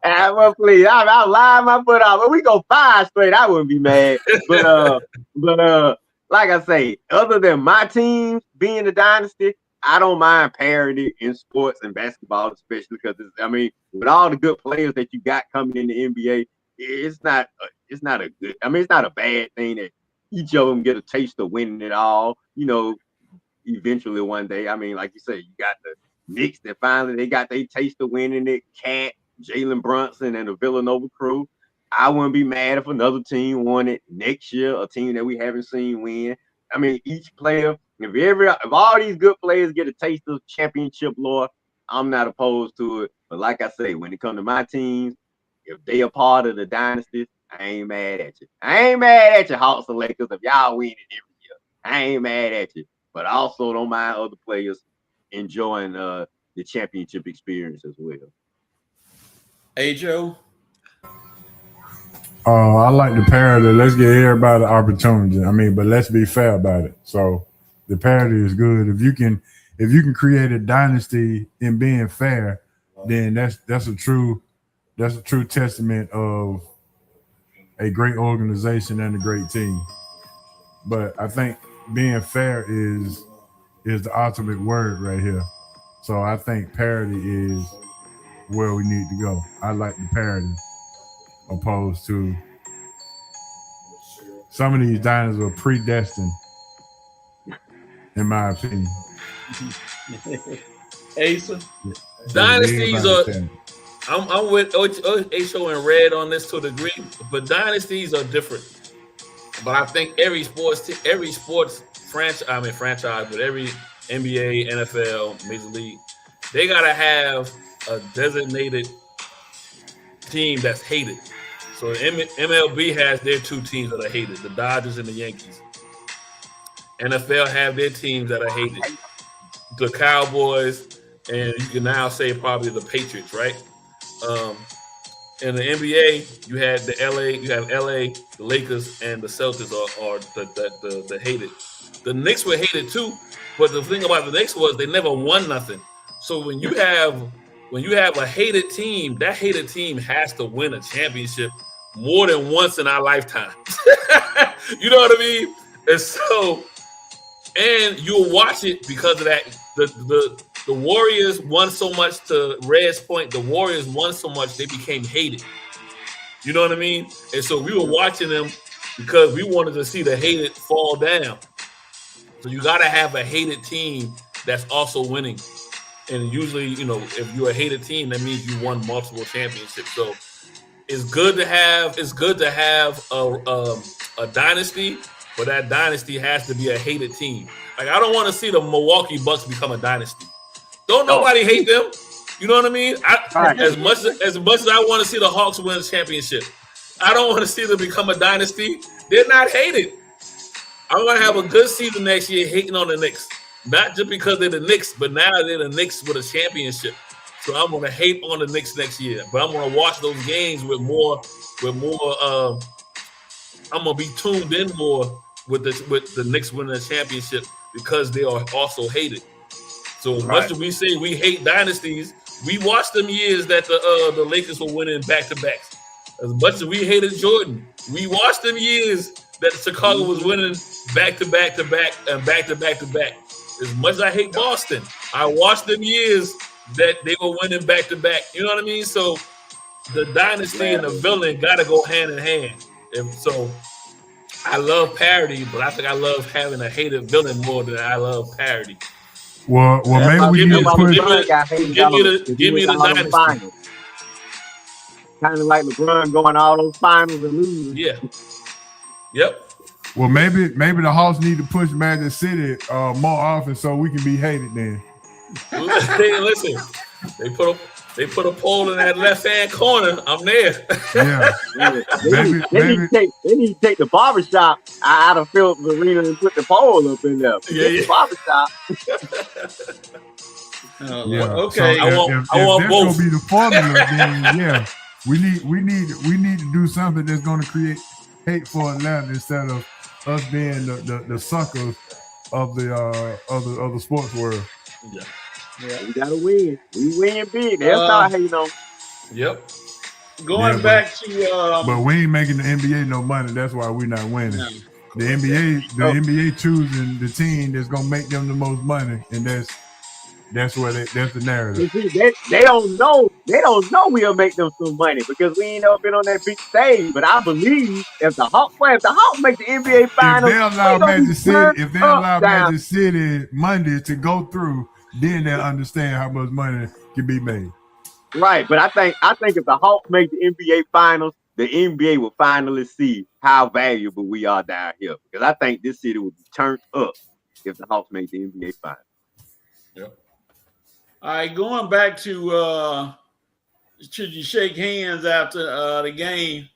[SPEAKER 2] Well, please, I'll lie my butt off. But we go 5 straight, I wouldn't be mad. But like I say, other than my team being the dynasty, I don't mind parody in sports and basketball, especially because with all the good players that you got coming in the NBA, it's not a bad thing that each of them get a taste of winning it all. Eventually one day. I mean, like you said, you got the Knicks that finally they got their taste of winning it. Cat, Jalen Brunson, and the Villanova crew. I wouldn't be mad if another team won it next year, a team that we haven't seen win. I mean, each player. If all these good players get a taste of championship lore, I'm not opposed to it. But like I say, when it comes to my teams, if they are part of the dynasty, I ain't mad at you. I ain't mad at you, Hawks and Lakers, if y'all winning every year. I ain't mad at you. But I also don't mind other players enjoying the championship experience as well.
[SPEAKER 4] Hey, Joe.
[SPEAKER 5] I like the parody. Let's give everybody the opportunity. I mean, but let's be fair about it. So the parody is good. If you can create a dynasty in being fair, then that's a true testament of a great organization and a great team. But I think being fair is the ultimate word right here. So I think parody is where we need to go. I like the parody opposed to some of these dynasties are predestined, in my opinion.
[SPEAKER 4] Asa?
[SPEAKER 6] Dynasties are. I'm with H.O. and Red on this to a degree, but dynasties are different. But I think every sports franchise, but every NBA, NFL, Major League, they gotta have a designated team that's hated. So MLB has their 2 teams that are hated, the Dodgers and the Yankees. NFL have their teams that are hated, the Cowboys, and you can now say probably the Patriots, right? In the NBA, you have LA, the Lakers, and the Celtics are the hated. The Knicks were hated too, but the thing about the Knicks was they never won nothing. So when you have a hated team, that hated team has to win a championship more than once in our lifetime. You know what I mean? And so, and you'll watch it because of that. The Warriors won so much, to Red's point, the Warriors won so much they became hated. You know what I mean? And so we were watching them because we wanted to see the hated fall down. So you got to have a hated team that's also winning. And usually, if you're a hated team, that means you won multiple championships. So it's good to have a dynasty, but that dynasty has to be a hated team. Like, I don't want to see the Milwaukee Bucks become a dynasty. Don't nobody hate them. You know what I mean? As much as I want to see the Hawks win a championship, I don't want to see them become a dynasty. They're not hated. I want to have a good season next year hating on the Knicks. Not just because they're the Knicks, but now they're the Knicks with a championship. So I'm going to hate on the Knicks next year. But I'm going to watch those games with more. I'm going to be tuned in more with the Knicks winning a championship because they are also hated. So as much as we say we hate dynasties, We watched them years that the Lakers were winning back to backs. As much as we hated Jordan, we watched them years that Chicago was winning back to back to back and back to back to back. As much as I hate Boston, I watched them years that they were winning back to back. You know what I mean? So the dynasty and the villain got to go hand in hand. And so I love parody, but I think I love having a hated villain more than I love parody.
[SPEAKER 5] Well, maybe we need to put.
[SPEAKER 6] Give me the dynasty.
[SPEAKER 2] Kind of like LeBron going all those finals and losing.
[SPEAKER 6] Yeah. Yep.
[SPEAKER 5] Well, maybe the Hawks need to push Magic City more often so we can be hated then.
[SPEAKER 6] Hey, listen, they put a pole in that left hand corner. I'm there.
[SPEAKER 5] Yeah.
[SPEAKER 2] They need to take the barbershop out of Phillips Arena and put the pole up in there.
[SPEAKER 6] Yeah.
[SPEAKER 2] Barbershop.
[SPEAKER 5] Yeah.
[SPEAKER 6] Okay.
[SPEAKER 5] So
[SPEAKER 6] I
[SPEAKER 5] if
[SPEAKER 6] want
[SPEAKER 5] that's
[SPEAKER 6] both.
[SPEAKER 5] gonna be the formula, then yeah, we need to do something that's gonna create hate for Atlanta instead of us being the suckers of the sports world.
[SPEAKER 6] Yeah.
[SPEAKER 2] We gotta win. We win big. They'll start hating on.
[SPEAKER 6] Yep.
[SPEAKER 4] Going back to
[SPEAKER 5] but we ain't making the NBA no money. That's why we're not winning.
[SPEAKER 4] No.
[SPEAKER 5] The NBA choosing the team that's gonna make them the most money, and that's the narrative.
[SPEAKER 2] They don't know. They don't know we'll make them some money because we ain't never been on that big stage. But I believe if the Hawks make the NBA finals,
[SPEAKER 5] if they allow Magic City Monday to go through, then they'll understand how much money can be made.
[SPEAKER 2] Right, but I think if the Hawks make the NBA finals, the NBA will finally see how valuable we are down here. Because I think this city will be turned up if the Hawks make the NBA finals.
[SPEAKER 6] Yep.
[SPEAKER 4] all right, going back to should you shake hands after the game?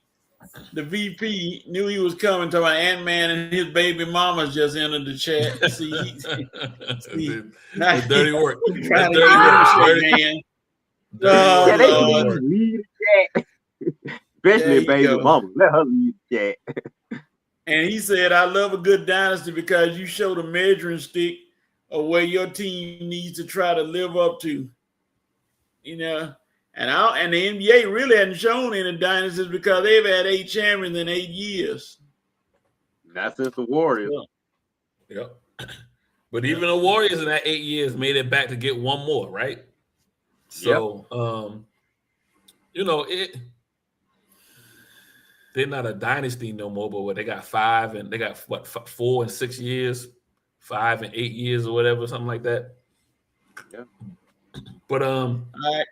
[SPEAKER 4] The VP knew he was coming to my Ant-Man and his baby mama just entered the chat. See
[SPEAKER 6] That's dirty work.
[SPEAKER 4] Trying
[SPEAKER 6] That's
[SPEAKER 4] to
[SPEAKER 6] dirty
[SPEAKER 4] get
[SPEAKER 6] work.
[SPEAKER 4] man.
[SPEAKER 2] Yeah, they
[SPEAKER 4] Lord.
[SPEAKER 2] lead the chat. Especially baby
[SPEAKER 4] go.
[SPEAKER 2] mama. Let her lead the chat.
[SPEAKER 4] And he said, I love a good dynasty because you show the measuring stick of where your team needs to try to live up to. You know, and the NBA really hasn't shown any dynasties because they've had 8 champions in 8 years.
[SPEAKER 2] Not since the Warriors.
[SPEAKER 6] Yep. But even the Warriors in that 8 years made it back to get one more, right? So, they're not a dynasty no more, but they got 5 and they got 4 and 6 years, 5 and 8 years or whatever, something like that.
[SPEAKER 2] Yeah.
[SPEAKER 6] But
[SPEAKER 4] All right.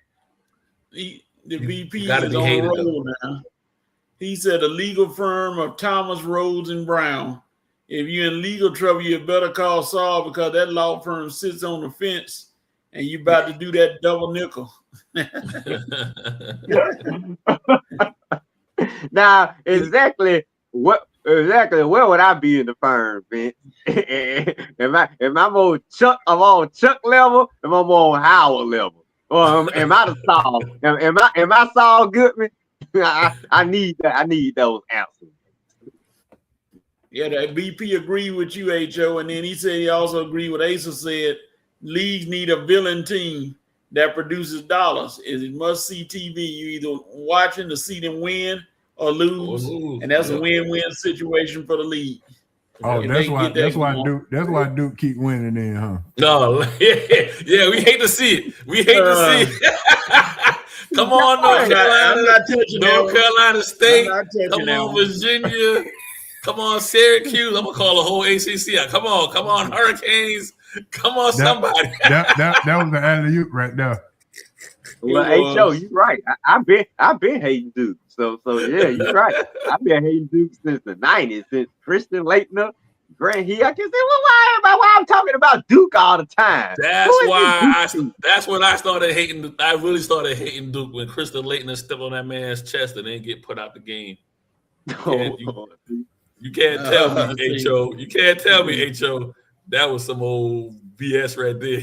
[SPEAKER 4] The VP
[SPEAKER 6] gotta
[SPEAKER 4] is
[SPEAKER 6] be
[SPEAKER 4] on
[SPEAKER 6] hated,
[SPEAKER 4] roll now. He said a legal firm of Thomas Rhodes and Brown. If you're in legal trouble, you better call Saul because that law firm sits on the fence and you about to do that double nickel.
[SPEAKER 2] Now, exactly where would I be in the firm, Vince? am I more Chuck? I'm on Chuck level. Am I more on Howard level? Or am I the Saul? Am I Saul Goodman? I need that. I need those answers.
[SPEAKER 4] Yeah, the VP agreed with you, HO, and then he said he also agreed with Asa said leagues need a villain team that produces dollars. It must see TV. You either watching to see them win or lose, and that's a win-win situation for the league.
[SPEAKER 5] Oh, that's why Duke keep winning then, huh?
[SPEAKER 6] No, yeah, we hate to see it. We hate to see it. Come on, North Carolina State. Come on, Virginia. Come on, Syracuse. I'm gonna call the whole ACC out. Come on, Hurricanes. Come on, somebody.
[SPEAKER 5] that was the alley-oop right there.
[SPEAKER 2] Well, HO, you're right. I've been hating Duke. So yeah, you're right. I've been hating Duke since the 90s, since Christian Laettner, Grant Hill. I can say, well, why I'm talking about Duke all the time?
[SPEAKER 6] That's when I started hating. I really started hating Duke when Christian Laettner stepped on that man's chest and then get put out the game. You can't tell me, HO. You can't tell me, HO. That was some old BS right there.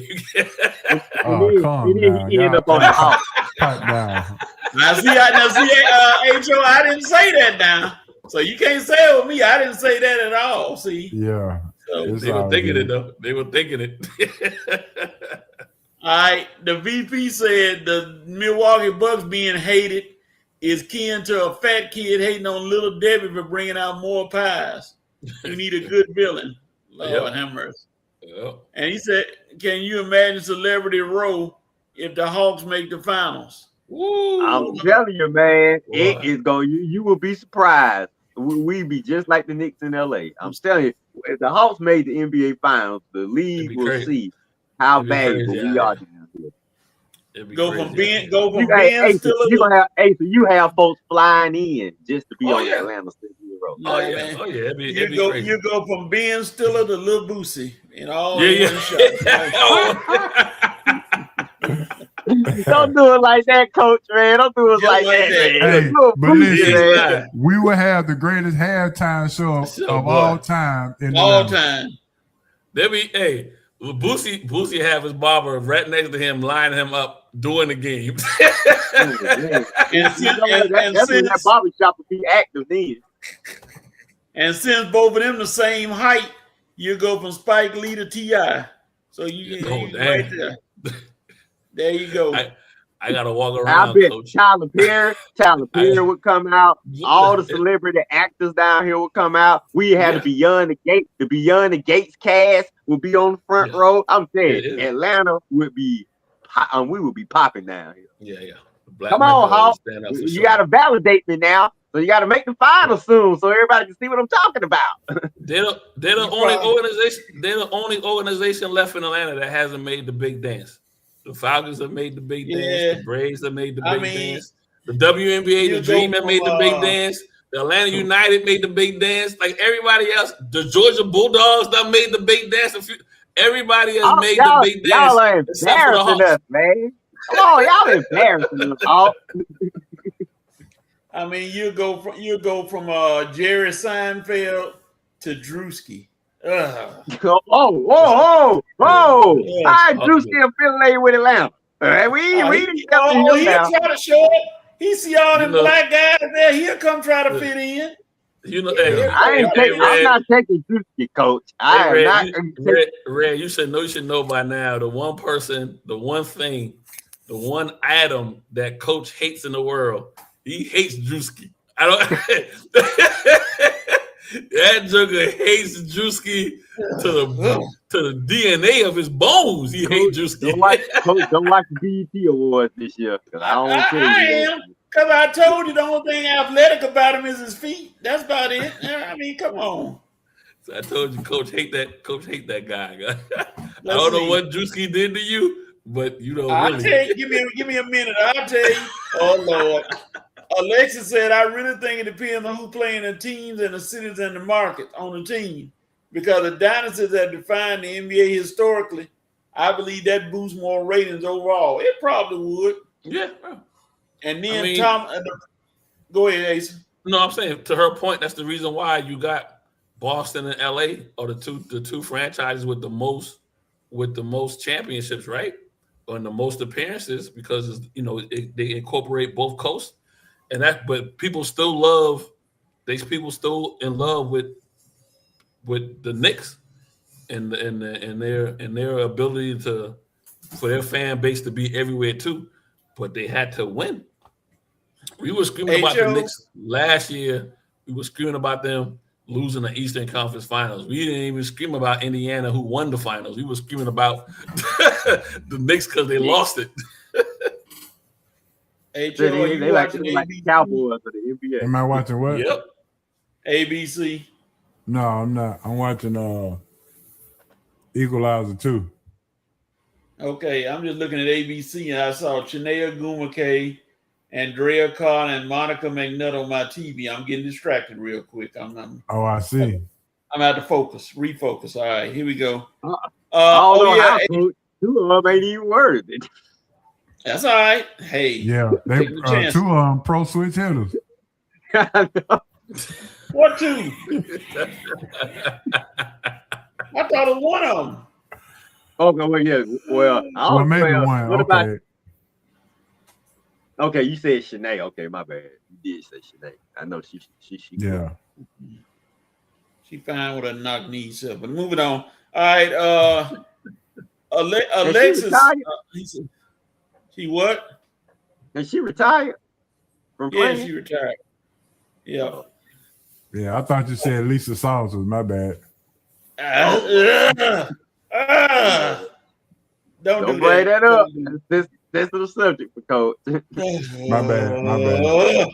[SPEAKER 5] Calm down.
[SPEAKER 2] He ended up on the house.
[SPEAKER 5] Cut down.
[SPEAKER 4] Now see, HO, I didn't say that now. So you can't say it with me. I didn't say that at all. See?
[SPEAKER 5] Yeah.
[SPEAKER 6] So they were thinking it, though. They were thinking it.
[SPEAKER 4] All right, the VP said the Milwaukee Bucks being hated is kin to a fat kid hating on Little Debbie for bringing out more pies. You need a good villain. Lord have mercy.
[SPEAKER 6] Yep.
[SPEAKER 4] And he said, can you imagine Celebrity Row if the Hawks make the finals?
[SPEAKER 6] Woo.
[SPEAKER 2] I'm telling you, man,
[SPEAKER 6] Boy.
[SPEAKER 2] it is going. You will be surprised. We be just like the Knicks in LA. I'm telling you, if the Hawks made the NBA Finals, the league
[SPEAKER 6] be
[SPEAKER 2] will
[SPEAKER 6] crazy.
[SPEAKER 2] see how
[SPEAKER 6] It'd be
[SPEAKER 2] valuable
[SPEAKER 6] crazy
[SPEAKER 2] we
[SPEAKER 6] out
[SPEAKER 2] are
[SPEAKER 6] here.
[SPEAKER 2] down here.
[SPEAKER 6] It'd be
[SPEAKER 4] Go
[SPEAKER 6] crazy
[SPEAKER 4] from
[SPEAKER 6] out
[SPEAKER 4] Ben
[SPEAKER 6] here.
[SPEAKER 4] Stiller
[SPEAKER 2] You
[SPEAKER 4] to
[SPEAKER 2] gonna have you have folks flying in just to be
[SPEAKER 6] Oh,
[SPEAKER 2] on
[SPEAKER 6] yeah.
[SPEAKER 2] the Atlanta City Road.
[SPEAKER 6] Oh
[SPEAKER 4] Yeah,
[SPEAKER 6] yeah,
[SPEAKER 4] man.
[SPEAKER 6] oh yeah, it'd be crazy.
[SPEAKER 4] you go from Ben Stiller to Lil Boosie in all
[SPEAKER 6] Yeah,
[SPEAKER 4] one shot.
[SPEAKER 2] Don't do it like that, Coach, man. Don't do it
[SPEAKER 4] Just
[SPEAKER 2] like
[SPEAKER 4] like
[SPEAKER 2] that,
[SPEAKER 4] that.
[SPEAKER 2] man.
[SPEAKER 5] Hey,
[SPEAKER 2] You're a
[SPEAKER 5] but
[SPEAKER 2] booty,
[SPEAKER 5] listen,
[SPEAKER 2] man.
[SPEAKER 5] we will have the greatest halftime show
[SPEAKER 6] Sure,
[SPEAKER 5] of
[SPEAKER 6] boy.
[SPEAKER 5] all time in
[SPEAKER 4] all
[SPEAKER 5] Atlanta.
[SPEAKER 4] time.
[SPEAKER 6] There be Boosie have his barber right next to him, lining him up during the game.
[SPEAKER 2] Oh, man.
[SPEAKER 4] And
[SPEAKER 2] You know, that's when that
[SPEAKER 4] since
[SPEAKER 2] barbershop would be active then.
[SPEAKER 4] both of them the same height, you go from Spike Lee to T.I. So you
[SPEAKER 6] Oh,
[SPEAKER 4] right
[SPEAKER 6] damn.
[SPEAKER 4] there. There you go.
[SPEAKER 6] I gotta walk
[SPEAKER 2] I
[SPEAKER 6] around,
[SPEAKER 2] bet
[SPEAKER 6] Coach.
[SPEAKER 2] Tyler Perry would come out. All the celebrity actors down here would come out. We had
[SPEAKER 6] Yeah.
[SPEAKER 2] the Beyond the Gates cast would be on the front
[SPEAKER 6] Yeah.
[SPEAKER 2] row. I'm saying
[SPEAKER 6] Yeah.
[SPEAKER 2] Atlanta would be, we would be popping down here.
[SPEAKER 6] Yeah. The Black
[SPEAKER 2] Come on,
[SPEAKER 6] Mecca will
[SPEAKER 2] Hawk.
[SPEAKER 6] stand up for
[SPEAKER 2] You
[SPEAKER 6] sure.
[SPEAKER 2] got to validate me now. So you got to make the final soon, so everybody can see what I'm talking about.
[SPEAKER 6] They're the only organization. They're the only organization left in Atlanta that hasn't made the big dance. The Falcons have made the big dance. The Braves have made the big dance. The WNBA, the Dream have made the big dance. The Atlanta United made the big dance. Like everybody else, the Georgia Bulldogs that made the big dance. Everybody has made the big dance.
[SPEAKER 2] Y'all are embarrassing us, man. Come on, y'all embarrassing us, Hawk.
[SPEAKER 4] I mean, you go from Jerry Seinfeld to Drewski.
[SPEAKER 2] Whoa!
[SPEAKER 4] Yeah.
[SPEAKER 2] I do still affiliated with Atlanta. We didn't step to him
[SPEAKER 4] he'll
[SPEAKER 2] now.
[SPEAKER 4] try to show it. He see all them black guys there. He'll come try to fit in.
[SPEAKER 6] You know,
[SPEAKER 2] I'm not taking Drewski, Coach.
[SPEAKER 6] Red, you should know by now. The one person, the one thing, the one item that Coach hates in the world. He hates Drewski. I don't. That joker hates Drewski to the DNA of his bones. He hates Drewski.
[SPEAKER 2] Coach don't like the BET Awards this year because I don't
[SPEAKER 4] I am, because I told you the only thing athletic about him is his feet. That's about it. I mean, come on.
[SPEAKER 6] So I told you, Coach hate that. Coach hate that guy. I don't know what Drewski did to you, but you know.
[SPEAKER 4] I'll tell you. Give me a minute. I'll tell you. Oh Lord. Alexis said, I really think it depends on who's playing the teams and the cities and the markets on the team. Because the dynasties that define the NBA historically, I believe that boosts more ratings overall. It probably would.
[SPEAKER 6] Yeah.
[SPEAKER 4] And then go ahead, Ace.
[SPEAKER 6] No, I'm saying to her point, that's the reason why you got Boston and LA are the two franchises with the most championships, right? And the most appearances because they incorporate both coasts. But people still love in love with the Knicks and their ability for their fan base to be everywhere too. But they had to win. We were screaming about the Knicks last year. We were screaming about them losing the Eastern Conference Finals. We didn't even scream about Indiana who won the finals. We were screaming about the Knicks because they lost it.
[SPEAKER 2] They like the Cowboys of the NBA.
[SPEAKER 5] Am I watching what?
[SPEAKER 6] Yep.
[SPEAKER 4] ABC.
[SPEAKER 5] No, I'm not. I'm watching Equalizer 2.
[SPEAKER 4] Okay, I'm just looking at ABC and I saw Chinea Gumake, Andrea Carr, and Monica McNutt on my TV. I'm getting distracted real quick.
[SPEAKER 5] I see.
[SPEAKER 4] I'm out to refocus. All right, here we go.
[SPEAKER 2] Two of them ain't even worth it.
[SPEAKER 4] That's all right. Hey,
[SPEAKER 5] yeah, they two of them pro switch hitters.
[SPEAKER 4] What two? I thought it was one of them.
[SPEAKER 2] Okay, well, yeah. Well,
[SPEAKER 5] maybe one.
[SPEAKER 2] What
[SPEAKER 5] okay.
[SPEAKER 2] About, okay, you said Shanae. Okay, my bad. You did say Shanae. I know she.
[SPEAKER 5] Yeah.
[SPEAKER 4] She fine with her knock knees up. But moving on. All right. Alexis, she what?
[SPEAKER 2] And she retired from playing?
[SPEAKER 4] Yeah, she retired. Yeah.
[SPEAKER 5] Yeah, I thought you said Lisa Sauce was my bad.
[SPEAKER 4] Don't do
[SPEAKER 2] bring that up.
[SPEAKER 4] Don't
[SPEAKER 2] This is the subject for Coach.
[SPEAKER 5] My bad.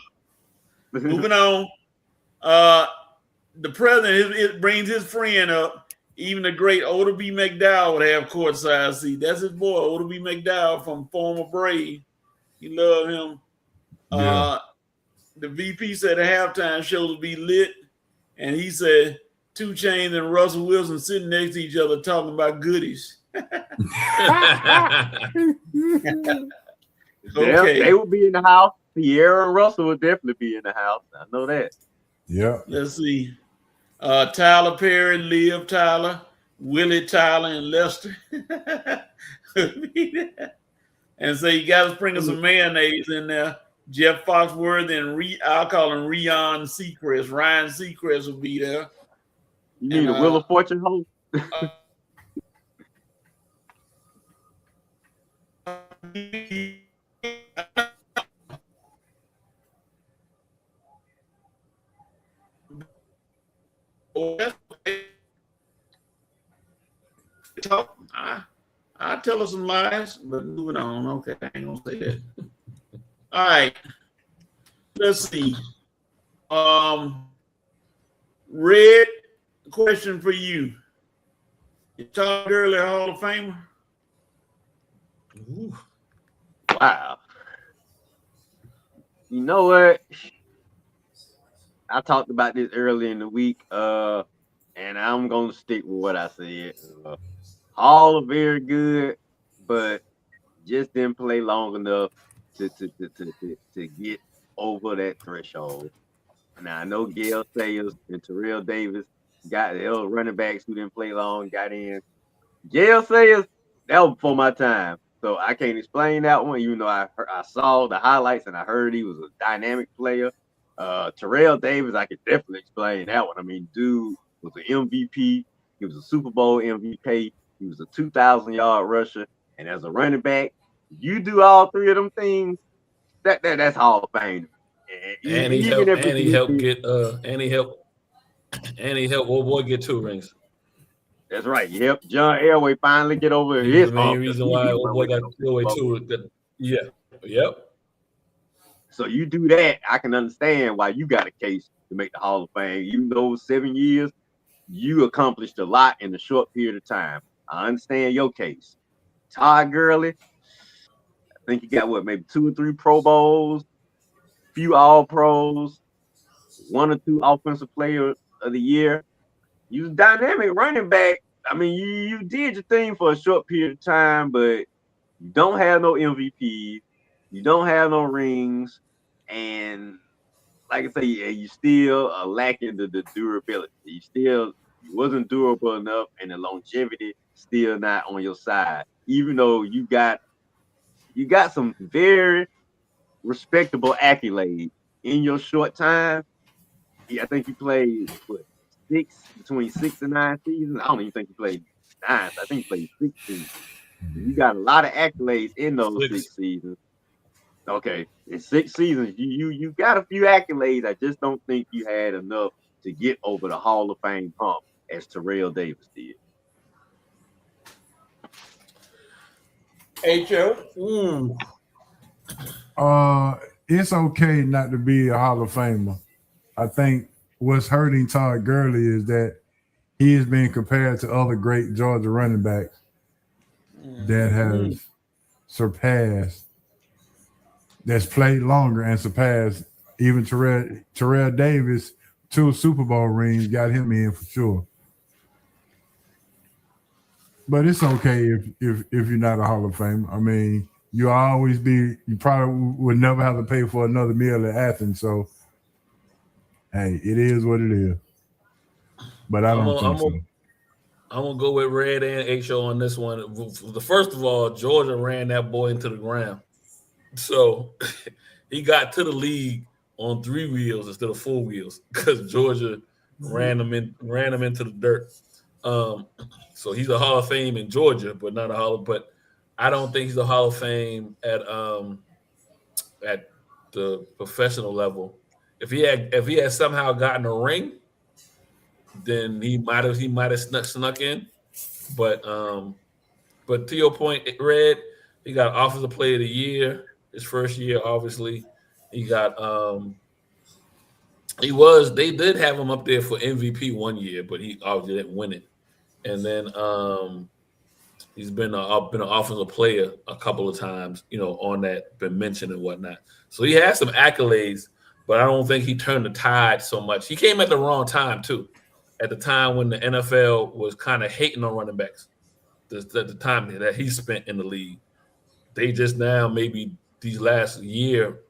[SPEAKER 4] Moving on. The president it brings his friend up. Even the great Oda B. McDowell would have courtside seat. That's his boy, Oda B. McDowell from former Brave. You love him.
[SPEAKER 5] Yeah.
[SPEAKER 4] The VP said the halftime show will be lit, and he said 2 Chainz and Russell Wilson sitting next to each other talking about goodies. Okay.
[SPEAKER 2] They would be in the house. Sierra and Russell would definitely be in the house. I know that.
[SPEAKER 5] Yeah.
[SPEAKER 4] Let's see. Tyler Perry, Liv Tyler, Willie Tyler, and Lester. And so you got to sprinkle some mayonnaise in there. Jeff Foxworthy and I'll call him Ryan Seacrest. Ryan Seacrest will be there.
[SPEAKER 2] You need a Wheel of Fortune host?
[SPEAKER 4] I tell her some lies, but moving on. Okay, I ain't gonna say that. All right, let's see. Red, question for you. You Todd Gurley Hall of Famer?
[SPEAKER 6] Ooh.
[SPEAKER 2] Wow. You know what? I talked about this early in the week, and I'm gonna stick with what I said. All are very good, but just didn't play long enough to get over that threshold. Now I know Gale Sayers and Terrell Davis got the other running backs who didn't play long, got in. Gale Sayers, that was before my time. So I can't explain that one, even though I saw the highlights and I heard he was a dynamic player. Terrell Davis, I could definitely explain that one. I mean, dude was an MVP. He was a Super Bowl MVP. He was a 2,000-yard rusher. And as a running back, you do all three of them things, that's Hall of Fame.
[SPEAKER 6] And he helped old boy get 2 rings.
[SPEAKER 2] That's right. Yep. John Elway finally get over his.
[SPEAKER 6] The main reason why old boy got Elway too. Yeah. Yep.
[SPEAKER 2] So you do that, I can understand why you got a case to make the Hall of Fame. Even though 7 years, you accomplished a lot in a short period of time. I understand your case. Todd Gurley, I think he got maybe 2 or 3 Pro Bowls, few All Pros, 1 or 2 Offensive Player of the Year. You was dynamic running back. I mean, you did your thing for a short period of time, but you don't have no MVP. You don't have no rings. And like I say, you still are lacking the durability. You wasn't durable enough, and the longevity still not on your side. Even though you got some very respectable accolades in your short time. I think you played between 6 and 9 seasons. I don't even think you played 9. I think you played 6 seasons. You got a lot of accolades in those 6 seasons. Okay, in 6 seasons, you got a few accolades. I just don't think you had enough to get over the Hall of Fame hump as Terrell Davis did.
[SPEAKER 4] H.O.
[SPEAKER 5] It's okay not to be a Hall of Famer. I think what's hurting Todd Gurley is that he is being compared to other great Georgia running backs that have surpassed, that's played longer and surpassed even Terrell Davis. 2 Super Bowl rings got him in for sure. But it's okay if you're not a Hall of Fame. I mean, you probably would never have to pay for another meal at Athens. So, hey, it is what it is. But I don't think so.
[SPEAKER 6] I'm gonna go with Red and HO on this one. First of all, Georgia ran that boy into the ground, so he got to the league on 3 wheels instead of 4 wheels because Georgia ran him into the dirt. So he's a Hall of Fame in Georgia, but not a Hall of. But I don't think he's a Hall of Fame at the professional level. If he had somehow gotten a ring, then he might have snuck in. But to your point, Red, he got Offensive Player of the Year his first year. Obviously, he got they did have him up there for MVP one year, but he obviously didn't win it. And then he's been an offensive player a couple of times, on that, been mentioned and whatnot. So he has some accolades, but I don't think he turned the tide so much. He came at the wrong time too, at the time when the NFL was kind of hating on running backs. The time that he spent in the league, they just now maybe these last year,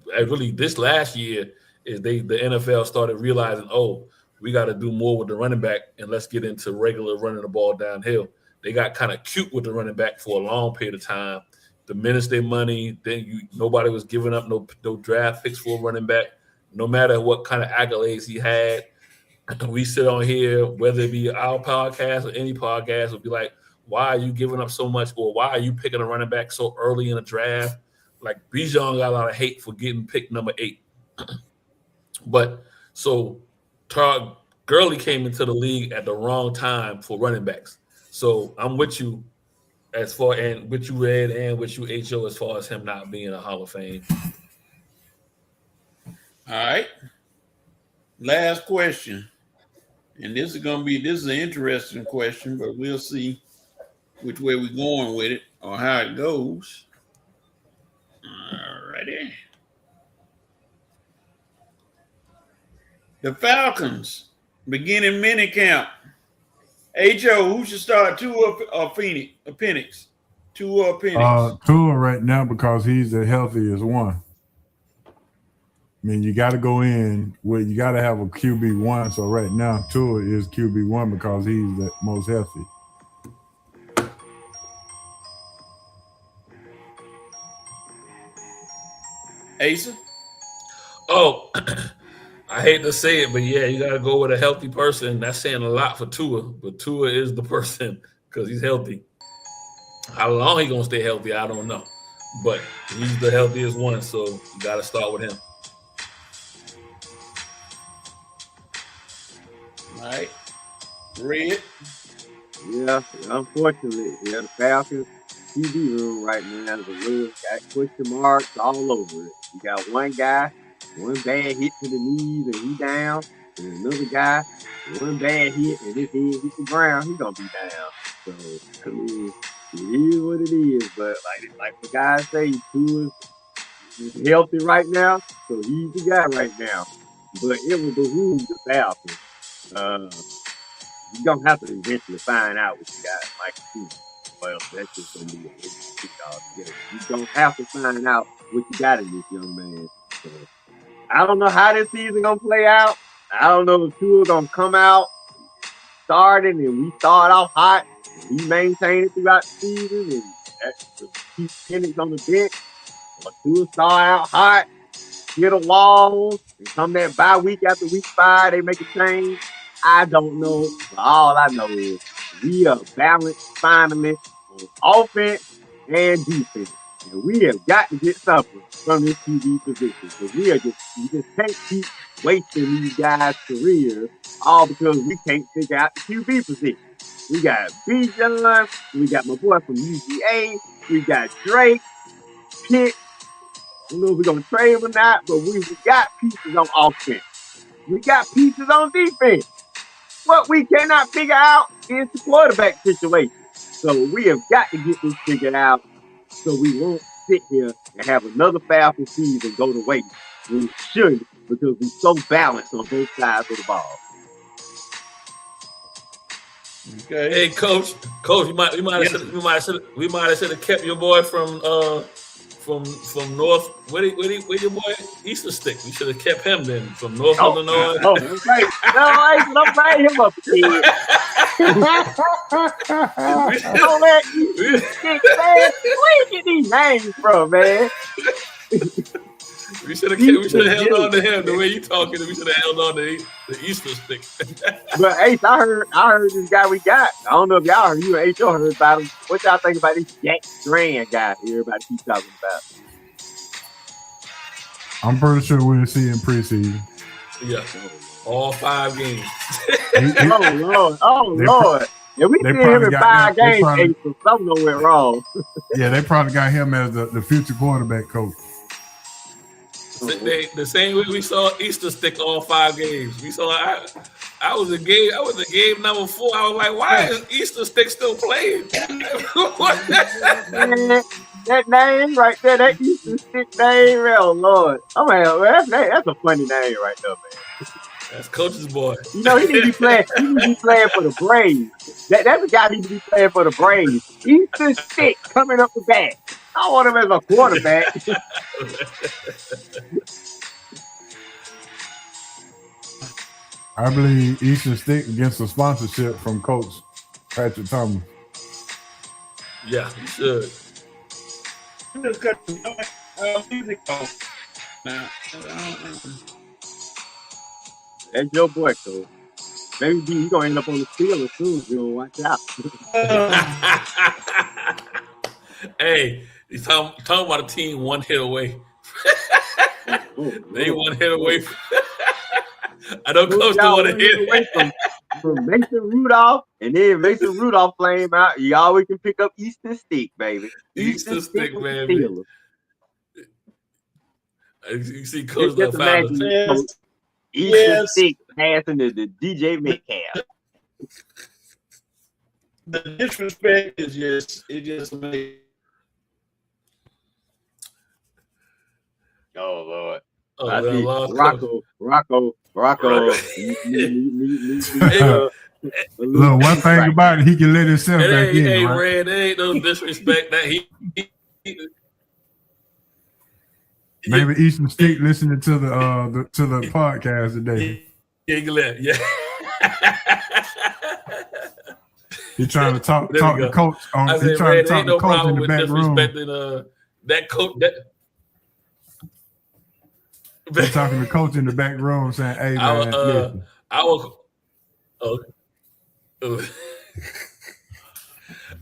[SPEAKER 6] really this last year, is the NFL started realizing, oh, we got to do more with the running back and let's get into regular running the ball downhill. They got kind of cute with the running back for a long period of time. Diminished their money. Then nobody was giving up no draft picks for a running back, no matter what kind of accolades he had. We sit on here, whether it be our podcast or any podcast, would be like, why are you giving up so much, or why are you picking a running back so early in the draft? Like Bijan got a lot of hate for getting picked number 8. But so Todd Gurley came into the league at the wrong time for running backs. So I'm with you and with you, Red, and with you, HO, as far as him not being a Hall of Fame.
[SPEAKER 4] All right. Last question. And this is an interesting question, but we'll see which way we're going with it or how it goes. All righty. The Falcons beginning minicamp. HO, who should start, Tua or Penix? Tua or Penix?
[SPEAKER 5] Tua right now, because he's the healthiest one. I mean, you got to go in with, you got to have a QB1. So right now, Tua is QB1 because he's the most healthy.
[SPEAKER 4] Asa?
[SPEAKER 6] Oh, I hate to say it, but yeah, you got to go with a healthy person. That's saying a lot for Tua, but Tua is the person because he's healthy. How long he's going to stay healthy, I don't know. But he's the healthiest one, so you got to start with him.
[SPEAKER 4] All right. Red?
[SPEAKER 2] Yeah, unfortunately, the Falcons QB room right now is a little got question marks all over it. You got one guy, one bad hit to the knees and he down, and another guy, one bad hit and his head hit the ground, he gonna be down. So I mean, it is what it is. But like the guys say, Tua is healthy right now, so he's the guy right now. But it will behoove the Falcons. You're gonna have to eventually find out what you got, like Tua. Well, that's just gonna be a big dog together. You don't have to find out what you got in this young man. So, I don't know how this season gonna play out. I don't know if Tua gonna come out starting and we start off hot and we maintain it throughout the season and that's keep Penix on the bench. Or Tua start out hot, hit a wall, and come that bye week after week 5, they make a change. I don't know. But all I know is we are balanced finally on offense and defense. And we have got to get something from this QB position. Because we just can't keep wasting these guys' careers all because we can't figure out the QB position. We got Bijan, we got my boy from UGA, we got Drake, Pitt. I don't know if we're going to trade him or not, but we got pieces on offense. We got pieces on defense. What we cannot figure out is the quarterback situation. So we have got to get this figured out so we won't sit here and have another Falcon season go to waste. We should, because we're so balanced on both sides of the ball.
[SPEAKER 6] Okay. Hey, Coach, we might have kept your boy from North. Where your boy Easter Stick? We should have kept him then from North Illinois.
[SPEAKER 2] Oh, that's right. No, I'm bringing him up, kid. Don't let Easter Stick, man. Where you get these names from, man?
[SPEAKER 6] We should have held on to him the way you talking. We should have held on to the Easter stick.
[SPEAKER 2] But Ace, I heard this guy we got. I don't know if y'all heard. You and H.O. heard about him. What y'all think about this Jack Strand guy everybody keeps talking about?
[SPEAKER 5] I'm pretty sure we'll see in preseason.
[SPEAKER 6] Yeah, all 5 games.
[SPEAKER 2] Oh Lord! Yeah, we see him in 5 games. Ace, so something went wrong.
[SPEAKER 5] Yeah, they probably got him as the future quarterback coach.
[SPEAKER 6] The same way we saw Easter stick all 5 games. We saw I was in game number 4. I was like, why is Easter stick still playing?
[SPEAKER 2] That name right there, that Easter stick name, oh Lord. Oh man, that's a funny name right there, man.
[SPEAKER 6] That's coach's boy.
[SPEAKER 2] You know, he need to be playing for the Braves. That's the guy need to be playing for the Braves. Easter stick coming up the back. I want him as a quarterback.
[SPEAKER 5] I believe Eastern Stick gets a sponsorship from Coach Patrick Thomas.
[SPEAKER 6] Yeah, you should.
[SPEAKER 4] Just cut the music off. Now,
[SPEAKER 2] That's your boy, Coach. Maybe he's gonna end up on the field as soon as you don't watch out.
[SPEAKER 6] Hey, he's talking about a team 1 hit away. They 1 hit away. I don't Coach don't want to hit
[SPEAKER 2] away from Mason Rudolph, and then Mason Rudolph flame out. You always can pick up Eastern Stick, baby.
[SPEAKER 6] Eastern Stick, baby. You see, Coach the
[SPEAKER 2] found Eastern Stick passing to the DJ Metcalf.
[SPEAKER 4] The disrespect is just amazing.
[SPEAKER 2] Oh Lord.
[SPEAKER 6] Oh,
[SPEAKER 2] I see Rocco.
[SPEAKER 5] Look, one thing about it, he can let himself back in.
[SPEAKER 6] Hey,
[SPEAKER 5] right?
[SPEAKER 6] Red, there ain't no disrespect that he
[SPEAKER 5] maybe Eastern Stick listening to the podcast today.
[SPEAKER 6] Yeah.
[SPEAKER 5] He's trying to talk to coach on. He's trying to talk to coach in the back room.
[SPEAKER 6] That coach.
[SPEAKER 5] They're talking to coach in the back room saying, "Hey man,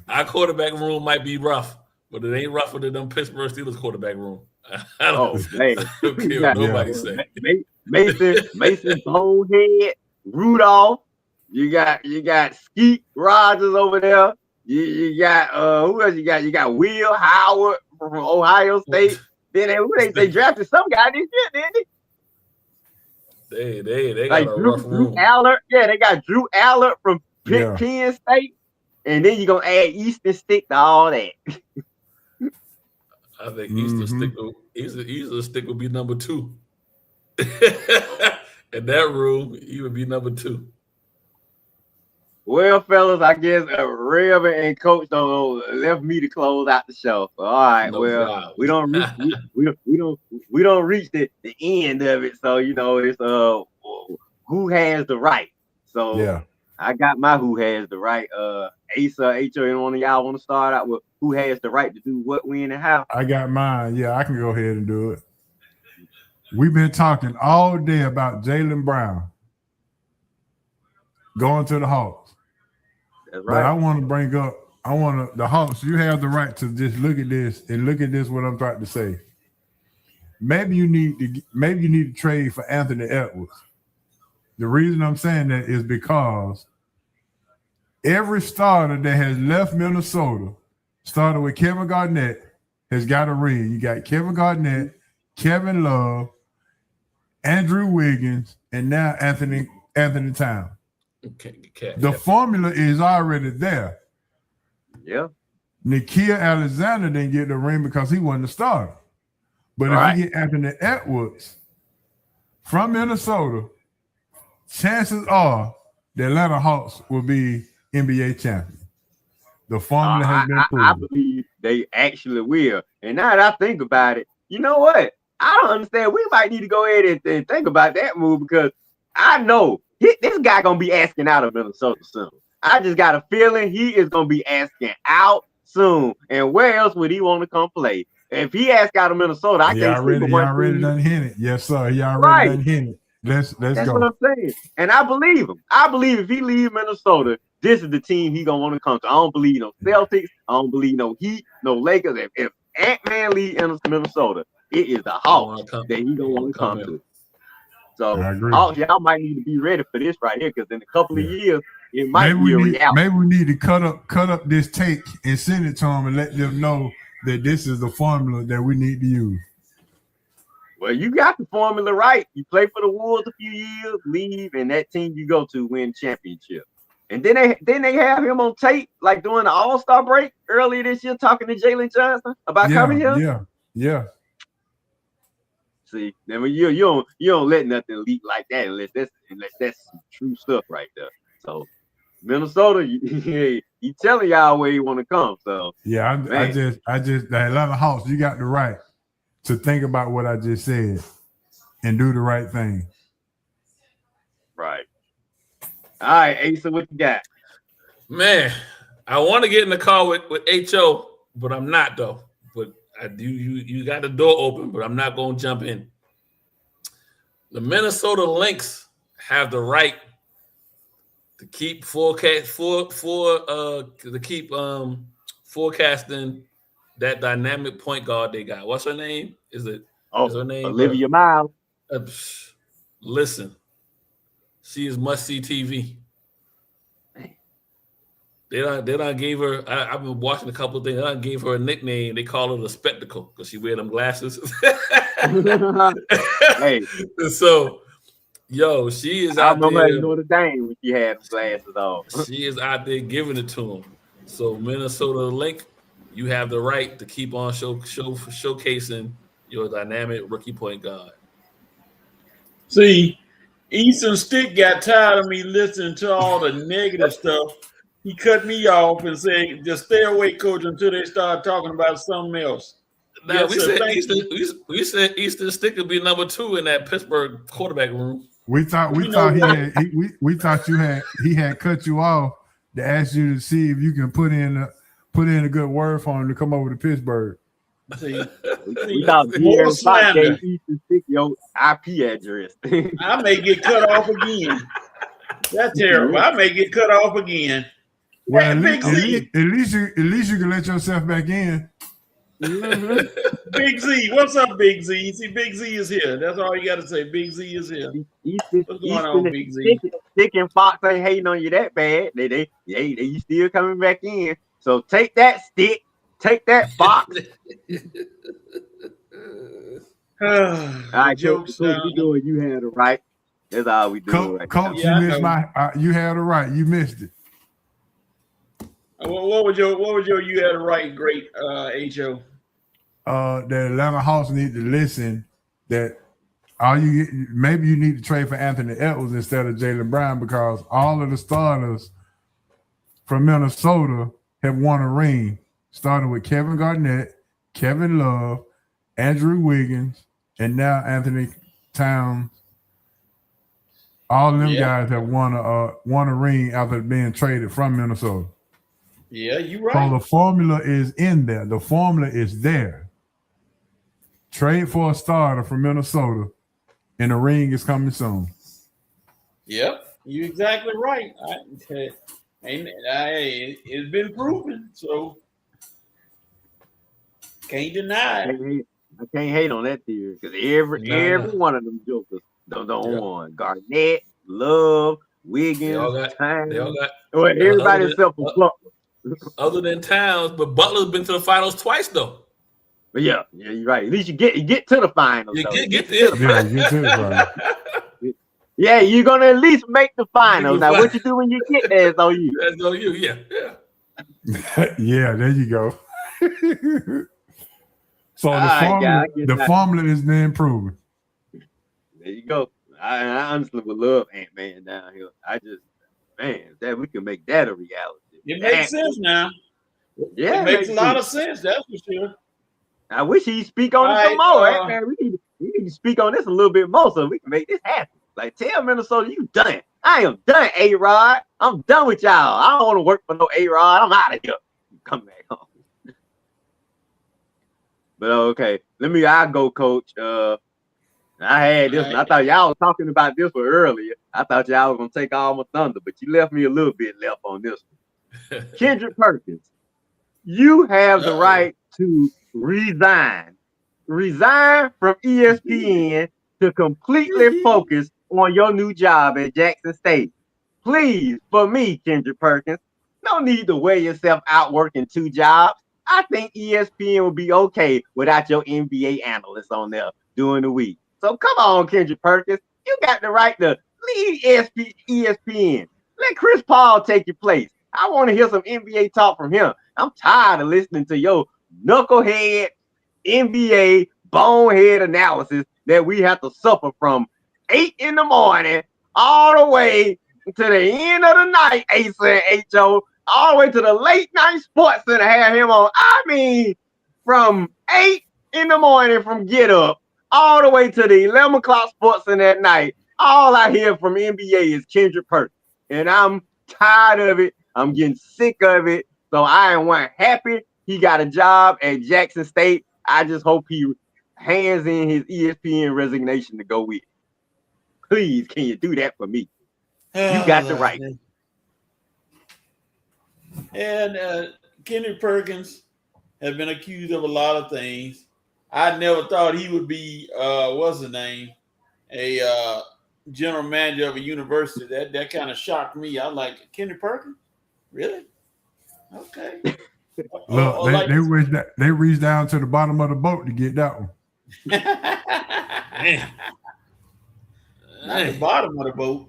[SPEAKER 6] our quarterback room might be rough, but it ain't rougher than them Pittsburgh Steelers quarterback room." I don't care what nobody say.
[SPEAKER 2] Mason Bonehead, Rudolph. You got Skeet Rogers over there. You got who else? You got Will Howard from Ohio State. Then they drafted some guy this year, didn't
[SPEAKER 6] they? They
[SPEAKER 2] got
[SPEAKER 6] like
[SPEAKER 2] a rough room. Drew Allard. Yeah, they got Drew Allard from Penn State. And then you're gonna add Eastern Stick to all that.
[SPEAKER 6] I think Eastern Stick will be number 2. In that room, he would be number 2.
[SPEAKER 2] Well, fellas, I guess Rev and Coach left me to close out the show. All right, problem. we don't reach the end of it, so you know it's who has the right. So yeah, I got my who has the right. Asa, H.O., any one of y'all want to start out with who has the right to do what, when, and how?
[SPEAKER 5] I got mine. Yeah, I can go ahead and do it. We've been talking all day about Jaylen Brown going to the Hawks.
[SPEAKER 2] That's right.
[SPEAKER 5] But I want to bring up, the Hawks, you have the right to just look at this what I'm trying to say. Maybe you need to trade for Anthony Edwards. The reason I'm saying that is because every starter that has left Minnesota, started with Kevin Garnett, has got a ring. You got Kevin Garnett, Kevin Love, Andrew Wiggins, and now Anthony Towns. The formula is already there.
[SPEAKER 2] Yeah.
[SPEAKER 5] Nikhil Alexander didn't get the ring because he wasn't the starter. But if you get Anthony Edwards from Minnesota, chances are the Atlanta Hawks will be NBA champions. The formula has been proven.
[SPEAKER 2] I believe they actually will. And now that I think about it, you know what? I don't understand. We might need to go ahead and think about that move because I know this guy gonna be asking out of Minnesota soon. I just got a feeling he is gonna be asking out soon. And where else would he want to come play? if he asked out of Minnesota, I
[SPEAKER 5] He
[SPEAKER 2] can't sleep
[SPEAKER 5] already,
[SPEAKER 2] with
[SPEAKER 5] he
[SPEAKER 2] one
[SPEAKER 5] already
[SPEAKER 2] team.
[SPEAKER 5] done hit it. Yes, sir. He already
[SPEAKER 2] Right.
[SPEAKER 5] done hit it. Let's
[SPEAKER 2] That's
[SPEAKER 5] go.
[SPEAKER 2] what I'm saying. And I believe him. I believe if he leave Minnesota, this is the team he gonna want to come to. I don't believe no Celtics. I don't believe no Heat, no Lakers. If Ant-Man leaves Minnesota, it is the Hawks that he gonna want to come to. So
[SPEAKER 5] I agree.
[SPEAKER 2] Hawks, y'all might need to be ready for this right here, because in a couple of years, it might be a reality.
[SPEAKER 5] Maybe we need to cut up this tape and send it to them and let them know that this is the formula that we need to use.
[SPEAKER 2] Well, you got the formula right. You play for the Wolves a few years, leave, and that team you go to win championship. And then they have him on tape, like during the All-Star break earlier this year, talking to Jalen Johnson about coming here.
[SPEAKER 5] Yeah.
[SPEAKER 2] See, then when you don't let nothing leak like that unless that's some true stuff right there. So Minnesota, he telling y'all where he want to come. So
[SPEAKER 5] yeah, I just the Atlanta Hawks, you got the right to think about what I just said and do the right thing.
[SPEAKER 2] Right. All right, Asa, what you got?
[SPEAKER 6] Man, I want to get in the car with HO, but I'm not though. But I do. You got the door open, but I'm not going to jump in. The Minnesota Lynx have the right to keep forecasting that dynamic point guard they got. What's her name? Is her name
[SPEAKER 2] Olivia Miles?
[SPEAKER 6] Listen, she is must-see TV. They done gave her. I've been watching a couple of things. They done gave her a nickname. They call her the Spectacle because she wear them glasses.
[SPEAKER 2] Hey,
[SPEAKER 6] so she is out there.
[SPEAKER 2] I remember Notre Dame when she had glasses on.
[SPEAKER 6] She is out there giving it to them. So Minnesota Lynx, you have the right to keep on showcasing your dynamic rookie point guard.
[SPEAKER 4] See, Easton Stick got tired of me listening to all the negative stuff. He cut me off and said, just stay away, coach, until they start talking about something else.
[SPEAKER 6] Now, we said Easton Stick would be number 2 in that Pittsburgh quarterback room.
[SPEAKER 5] We thought he had cut you off to ask you to see if you can put in a good word for him to come over to Pittsburgh.
[SPEAKER 4] See,
[SPEAKER 2] we thought De'Aaron Fox gave Easton Stick your IP address.
[SPEAKER 4] I may get cut off again. That's terrible. I may get cut off again.
[SPEAKER 5] Well, at least you can let yourself back in.
[SPEAKER 2] Mm-hmm.
[SPEAKER 4] Big Z, what's up, Big Z? See, Big Z is here. That's all you got to say. Big Z is here. What's going on, Big Z?
[SPEAKER 2] Stick and Fox ain't hating on you that bad. They still coming back in. So take that, Stick. Take that, Fox. All right, jokes. We doing. You had it right. That's all we do.
[SPEAKER 5] Coach, you missed you had it right. You missed it.
[SPEAKER 4] What was your you had it right? Great, HO.
[SPEAKER 5] The Atlanta Hawks need to listen that maybe you need to trade for Anthony Edwards instead of Jaylen Brown, because all of the starters from Minnesota have won a ring, starting with Kevin Garnett, Kevin Love, Andrew Wiggins, and now Anthony Towns. All of them guys have won a ring after being traded from Minnesota.
[SPEAKER 4] Yeah, you're right.
[SPEAKER 5] So the formula is in there. The formula is there. Trade for a starter from Minnesota, and the ring is coming soon.
[SPEAKER 4] Yep, you're exactly right. It's been proven, so can't deny it.
[SPEAKER 2] I can't hate on that theory, because every one of them jokers don't won. Garnett, Love, Wiggins,
[SPEAKER 6] they all got
[SPEAKER 2] everybody except for Butler.
[SPEAKER 6] Other than Towns, but Butler's been to the finals twice though.
[SPEAKER 2] But yeah, you're right. At least you get to the finals.
[SPEAKER 6] You get
[SPEAKER 5] to the finals.
[SPEAKER 2] Yeah, you're gonna at least make the finals. Now, what you do when you get there is on you.
[SPEAKER 6] That's on you. Yeah.
[SPEAKER 5] Yeah, there you go. So the formula is then proven.
[SPEAKER 2] There you go. I honestly would love Ant-Man down here. That we can make that a reality.
[SPEAKER 4] It makes sense now.
[SPEAKER 2] Yeah,
[SPEAKER 4] it makes a lot of sense. That's for sure.
[SPEAKER 2] I wish he'd speak on it some more. Ant-Man, we need to speak on this a little bit more so we can make this happen. Like, tell Minnesota, you done. I am done, A-Rod. I'm done with y'all. I don't want to work for no A-Rod. I'm out of here. Come back home. But okay, I'll go, Coach. I had this, and I thought y'all was talking about this one earlier. I thought y'all was gonna take all my thunder, but you left me a little bit left on this one. Kendrick Perkins, you have the right to resign from ESPN to completely focus on your new job at Jackson State. Please, for me, Kendrick Perkins, no need to wear yourself out working 2 jobs. I think ESPN will be okay without your NBA analysts on there during the week. So come on, Kendrick Perkins. You got the right to lead ESPN. Let Chris Paul take your place. I want to hear some NBA talk from him. I'm tired of listening to your knucklehead NBA bonehead analysis that we have to suffer from 8 in the morning all the way to the end of the night, Asa and HO, all the way to the late night sports center have him on. I mean, from 8 in the morning from Get Up all the way to the 11 o'clock sports center at night, all I hear from NBA is Kendrick Perkins. And I'm tired of it. I'm getting sick of it. So I am one happy he got a job at Jackson State. I just hope he hands in his ESPN resignation to go with. Please, can you do that for me? You got the right.
[SPEAKER 4] And Kendrick Perkins has been accused of a lot of things. I never thought he would be what's the name? A general manager of a university. That kind of shocked me. I was like, Kendrick Perkins? Really? Okay.
[SPEAKER 5] Look, they reached down to the bottom of the boat to get that one.
[SPEAKER 4] Not the bottom of the boat.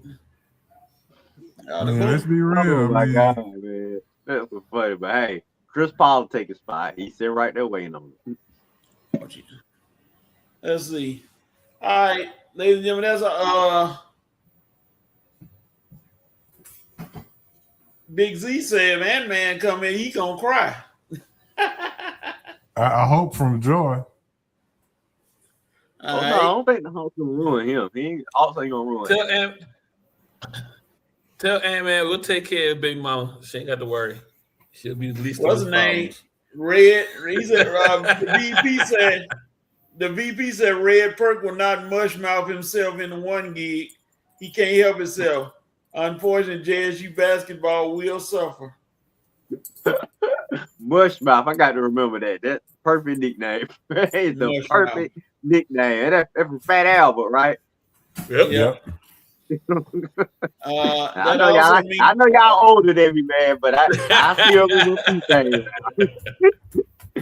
[SPEAKER 5] Let's be real.
[SPEAKER 2] Oh my God, man. That's so funny. But hey, Chris Paul will take his spot. He's sitting right there waiting on him.
[SPEAKER 4] Let's see. All right, ladies and gentlemen, that's Big Z said, man come in, he gonna cry.
[SPEAKER 5] I hope from joy.
[SPEAKER 2] No, I don't think the Hawks gonna ruin him. He ain't also gonna ruin him.
[SPEAKER 6] Tell Ant-Man we'll take care of Big Mama. She ain't got to worry. She'll be the least.
[SPEAKER 4] What's his name? Red. He said the VP said Red Perk will not mushmouth himself in the one gig. He can't help himself. Unfortunately, JSU basketball will suffer.
[SPEAKER 2] Mushmouth. I got to remember that. That's perfect nickname. It's the perfect nickname. That's from Fat Albert, right?
[SPEAKER 6] Yep.
[SPEAKER 2] I know y'all older than me, man, but I still remember a few things.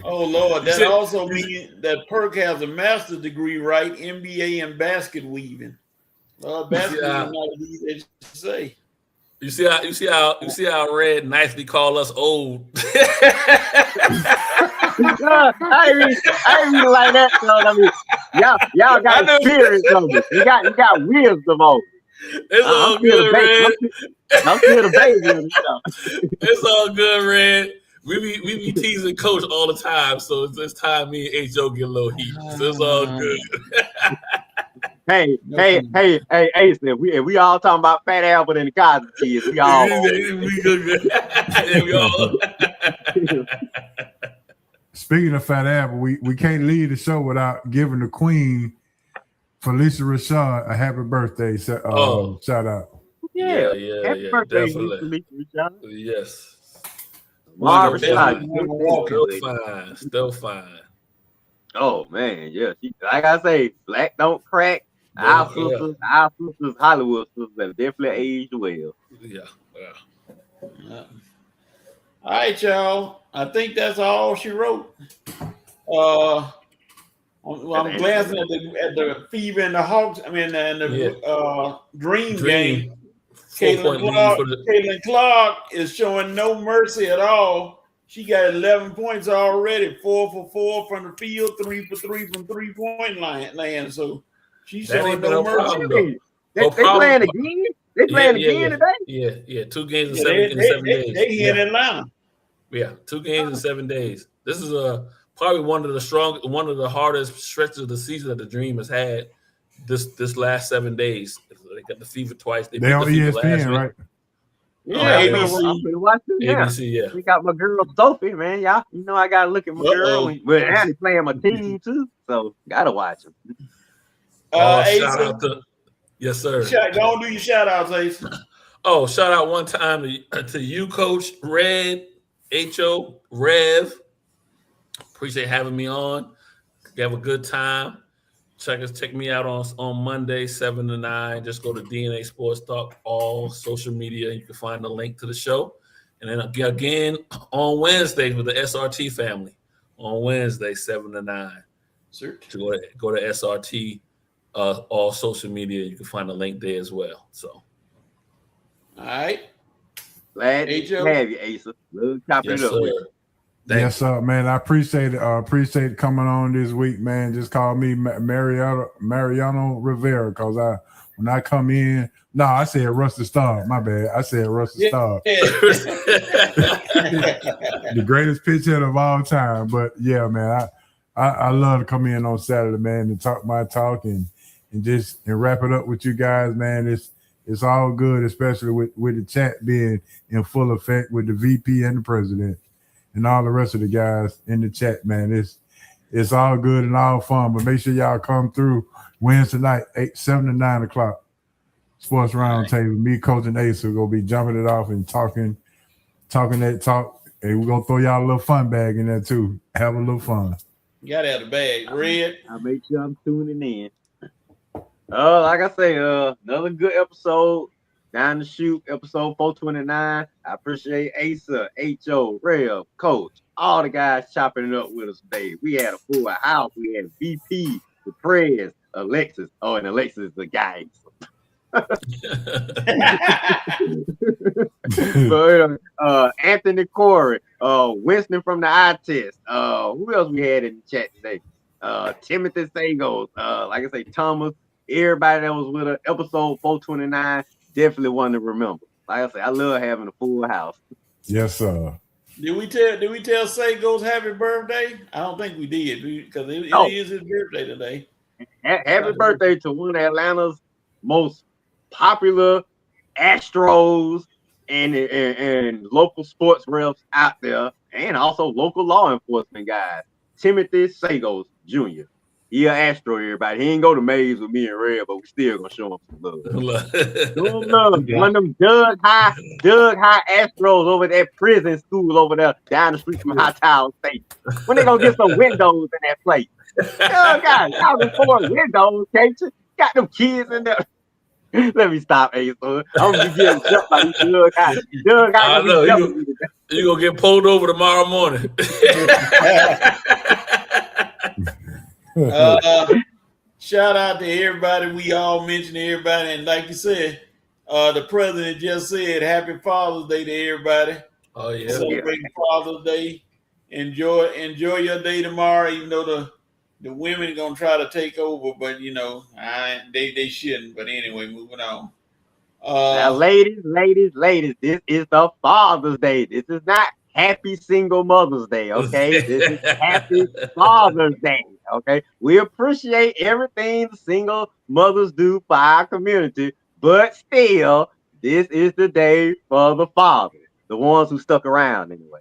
[SPEAKER 4] Oh Lord, that also means that Perk has a master's degree, right? MBA in basket weaving. Basket weaving is not easy to say.
[SPEAKER 6] You see how Red nicely call us old.
[SPEAKER 2] I ain't really like that. So, I mean, y'all got experience of it. You got wisdom on it.
[SPEAKER 6] It's all good, Red.
[SPEAKER 2] I'm still the baby.
[SPEAKER 6] It's all good, Red. We be teasing Coach all the time, so it's time me and HO get a little heat. So it's all good.
[SPEAKER 2] Hey, Ace, we all talking about Fat Albert and the Cosby kids. We all
[SPEAKER 6] we good. Yeah, we all.
[SPEAKER 5] Speaking of Fat Albert, we can't leave the show without giving the Queen, Felicia Rashad, a happy birthday shout out.
[SPEAKER 2] Yeah. Happy birthday,
[SPEAKER 6] definitely.
[SPEAKER 2] Felicia Rashad.
[SPEAKER 6] Yes. Still fine.
[SPEAKER 2] Oh man, yeah. Like I say, black don't crack. Our sisters, Hollywood sisters have definitely aged well.
[SPEAKER 6] Yeah.
[SPEAKER 4] All right, y'all. I think that's all she wrote. I'm glancing at the Fever and the Hawks. I mean, and the Dream game. Caitlin Clark is showing no mercy at all. She got 11 points already, 4 for 4 from the field, 3 for 3 from 3-point land. So she's showing no mercy.
[SPEAKER 2] They playing again? They playing again today?
[SPEAKER 6] Yeah. 2 games in 7 days.
[SPEAKER 4] They here in Atlanta.
[SPEAKER 6] Yeah, 2 games in 7 days. This is probably one of the hardest stretches of the season that the Dream has had. This last 7 days, they got the Fever twice. They
[SPEAKER 5] on ESPN, right?
[SPEAKER 2] Yeah, I'm
[SPEAKER 6] ABC.
[SPEAKER 2] gonna watch it now.
[SPEAKER 6] ABC, yeah.
[SPEAKER 2] We got my girl Sophie, man. Y'all, you know I gotta look at my girl. But Annie playing my team too, so gotta watch him.
[SPEAKER 6] Shout out to yes, sir.
[SPEAKER 4] Go on, do your shout outs, Ace.
[SPEAKER 6] Oh, shout out one time to you, Coach Red, H.O. Rev. Appreciate having me on. You have a good time. Check me out on Monday, 7 to 9. Just go to DNA Sports Talk, all social media. You can find the link to the show. And then again on Wednesdays with the SRT family. On Wednesday, 7 to 9.
[SPEAKER 4] Sir.
[SPEAKER 6] To go to SRT, all social media. You can find the link there as well. So.
[SPEAKER 4] All right.
[SPEAKER 2] Glad to have you, Asa. Love chopping it up with you.
[SPEAKER 5] Yes, sir, man. I appreciate it. Appreciate coming on this week, man. Just call me Mariano Rivera, because when I come in, I said Rusty Staub. My bad. I said Rusty Staub. The greatest pitch hitter of all time. But yeah, man, I love to come in on Saturday, man, and talk my talk and wrap it up with you guys, man. It's all good, especially with the chat being in full effect with the VP and the president and all the rest of the guys in the chat, man. It's all good and all fun, but make sure y'all come through Wednesday night, 7 to 9 o'clock. Sports Roundtable. Me, Coach, and Ace are gonna be jumping it off and talking that talk. And we're gonna throw y'all a little fun bag in there too. Have a little fun.
[SPEAKER 4] You gotta have the bag. Red.
[SPEAKER 2] I'll make sure I'm tuning in. Like I say, another good episode. Down the Shoot, episode 429. I appreciate Asa, H.O., Rev, Coach, all the guys chopping it up with us today. We had a full house. We had VP, the Prez, Alexis. Oh, and Alexis is the guy. Anthony Corey, Winston from the Eye Test. Who else we had in the chat today? Timothy Sagos, like I say, Thomas, everybody that was with us. Episode 429, definitely one to remember. Like I say, I love having a full house.
[SPEAKER 5] Yes, sir.
[SPEAKER 4] Did we tell Sagos happy birthday? I don't think we did, because it is his birthday today.
[SPEAKER 2] Happy birthday to one of Atlanta's most popular Astros and local sports refs out there, and also local law enforcement guys. Timothy Sagos Jr. He an Astro, everybody. He ain't go to Mays with me and Red, but we still gonna show him some love. One of them Doug High Astros over at that prison school over there down the street from Hightower State. When they gonna get some windows in that place? Oh God, y'all can afford windows, can't you? Got them kids in there. Let me stop, Ace. I'm gonna be getting jumped by these Doug High.
[SPEAKER 6] I know you gonna get pulled over tomorrow morning.
[SPEAKER 4] Shout out to everybody. We all mentioned everybody, and like you said, the president just said Happy Father's Day to everybody.
[SPEAKER 6] Oh yeah,
[SPEAKER 4] celebrating Father's Day. Enjoy your day tomorrow. Even though the women gonna try to take over, but they shouldn't. But anyway, moving on.
[SPEAKER 2] Now, ladies, this is the Father's Day. This is not Happy Single Mother's Day, okay? This is Happy Father's Day, okay? We appreciate everything the single mothers do for our community, but still, this is the day for the fathers, the ones who stuck around anyway.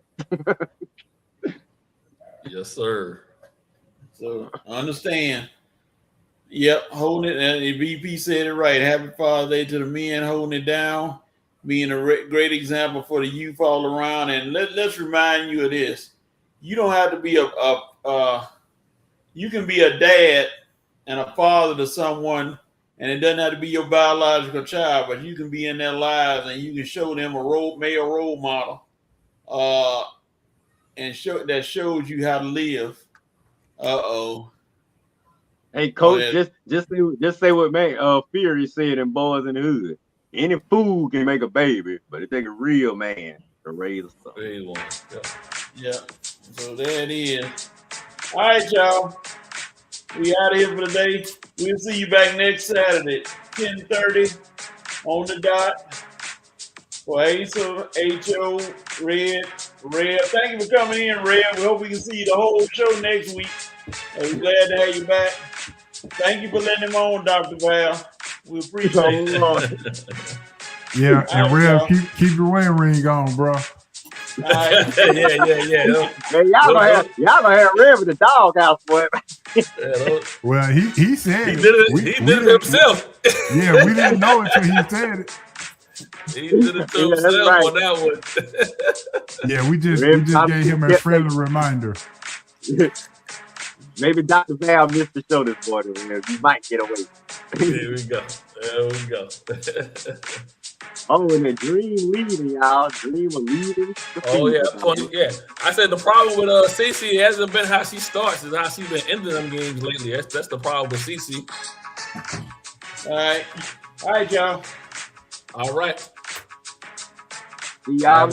[SPEAKER 6] Yes, sir.
[SPEAKER 4] So understand. Yep, holding it. And the VP said it right. Happy Father's Day to the men holding it down, being a great example for the youth all around. And let's remind you of this: you don't have to be you can be a dad and a father to someone, and it doesn't have to be your biological child, but you can be in their lives and you can show them a male role model, and that shows you how to live.
[SPEAKER 2] Hey, Coach, just say what Fury said in Boys in the Hood. Any fool can make a baby, but it takes a real man to raise a son.
[SPEAKER 4] Yeah. So there it is. All right, y'all. We out of here for the day. We'll see you back next Saturday, 10:30 on the dot. For Asa, H.O., Red. Thank you for coming in, Red. We hope we can see you the whole show next week. We're glad to have you back. Thank you for letting him on, Dr. Val. We appreciate it.
[SPEAKER 5] Yeah, and
[SPEAKER 4] All right,
[SPEAKER 5] Rev,
[SPEAKER 4] y'all.
[SPEAKER 5] keep your wedding ring on, bro.
[SPEAKER 4] All right.
[SPEAKER 6] yeah.
[SPEAKER 2] Man, y'all gonna have Rev in the doghouse, boy.
[SPEAKER 5] Well, he said
[SPEAKER 6] He
[SPEAKER 5] it.
[SPEAKER 6] did it.
[SPEAKER 5] We
[SPEAKER 6] He did it
[SPEAKER 5] didn't-
[SPEAKER 6] himself.
[SPEAKER 5] Yeah, we didn't know until he said it.
[SPEAKER 6] He did it to
[SPEAKER 2] Yeah, that's
[SPEAKER 6] himself
[SPEAKER 2] right.
[SPEAKER 6] on that one.
[SPEAKER 5] Yeah, we just
[SPEAKER 2] Rev
[SPEAKER 5] gave him a friendly reminder.
[SPEAKER 2] Maybe Dr. Val missed the show this morning. Man. You might get away.
[SPEAKER 6] There we go. There we go.
[SPEAKER 2] Oh, and the Dream leading, y'all. Dream of leading.
[SPEAKER 6] Oh yeah, funny. Yeah, I said the problem with CeCe hasn't been how she starts, it's how she's been ending them games lately. That's the problem with CeCe.
[SPEAKER 4] All right, y'all.
[SPEAKER 6] All right.
[SPEAKER 2] See y'all.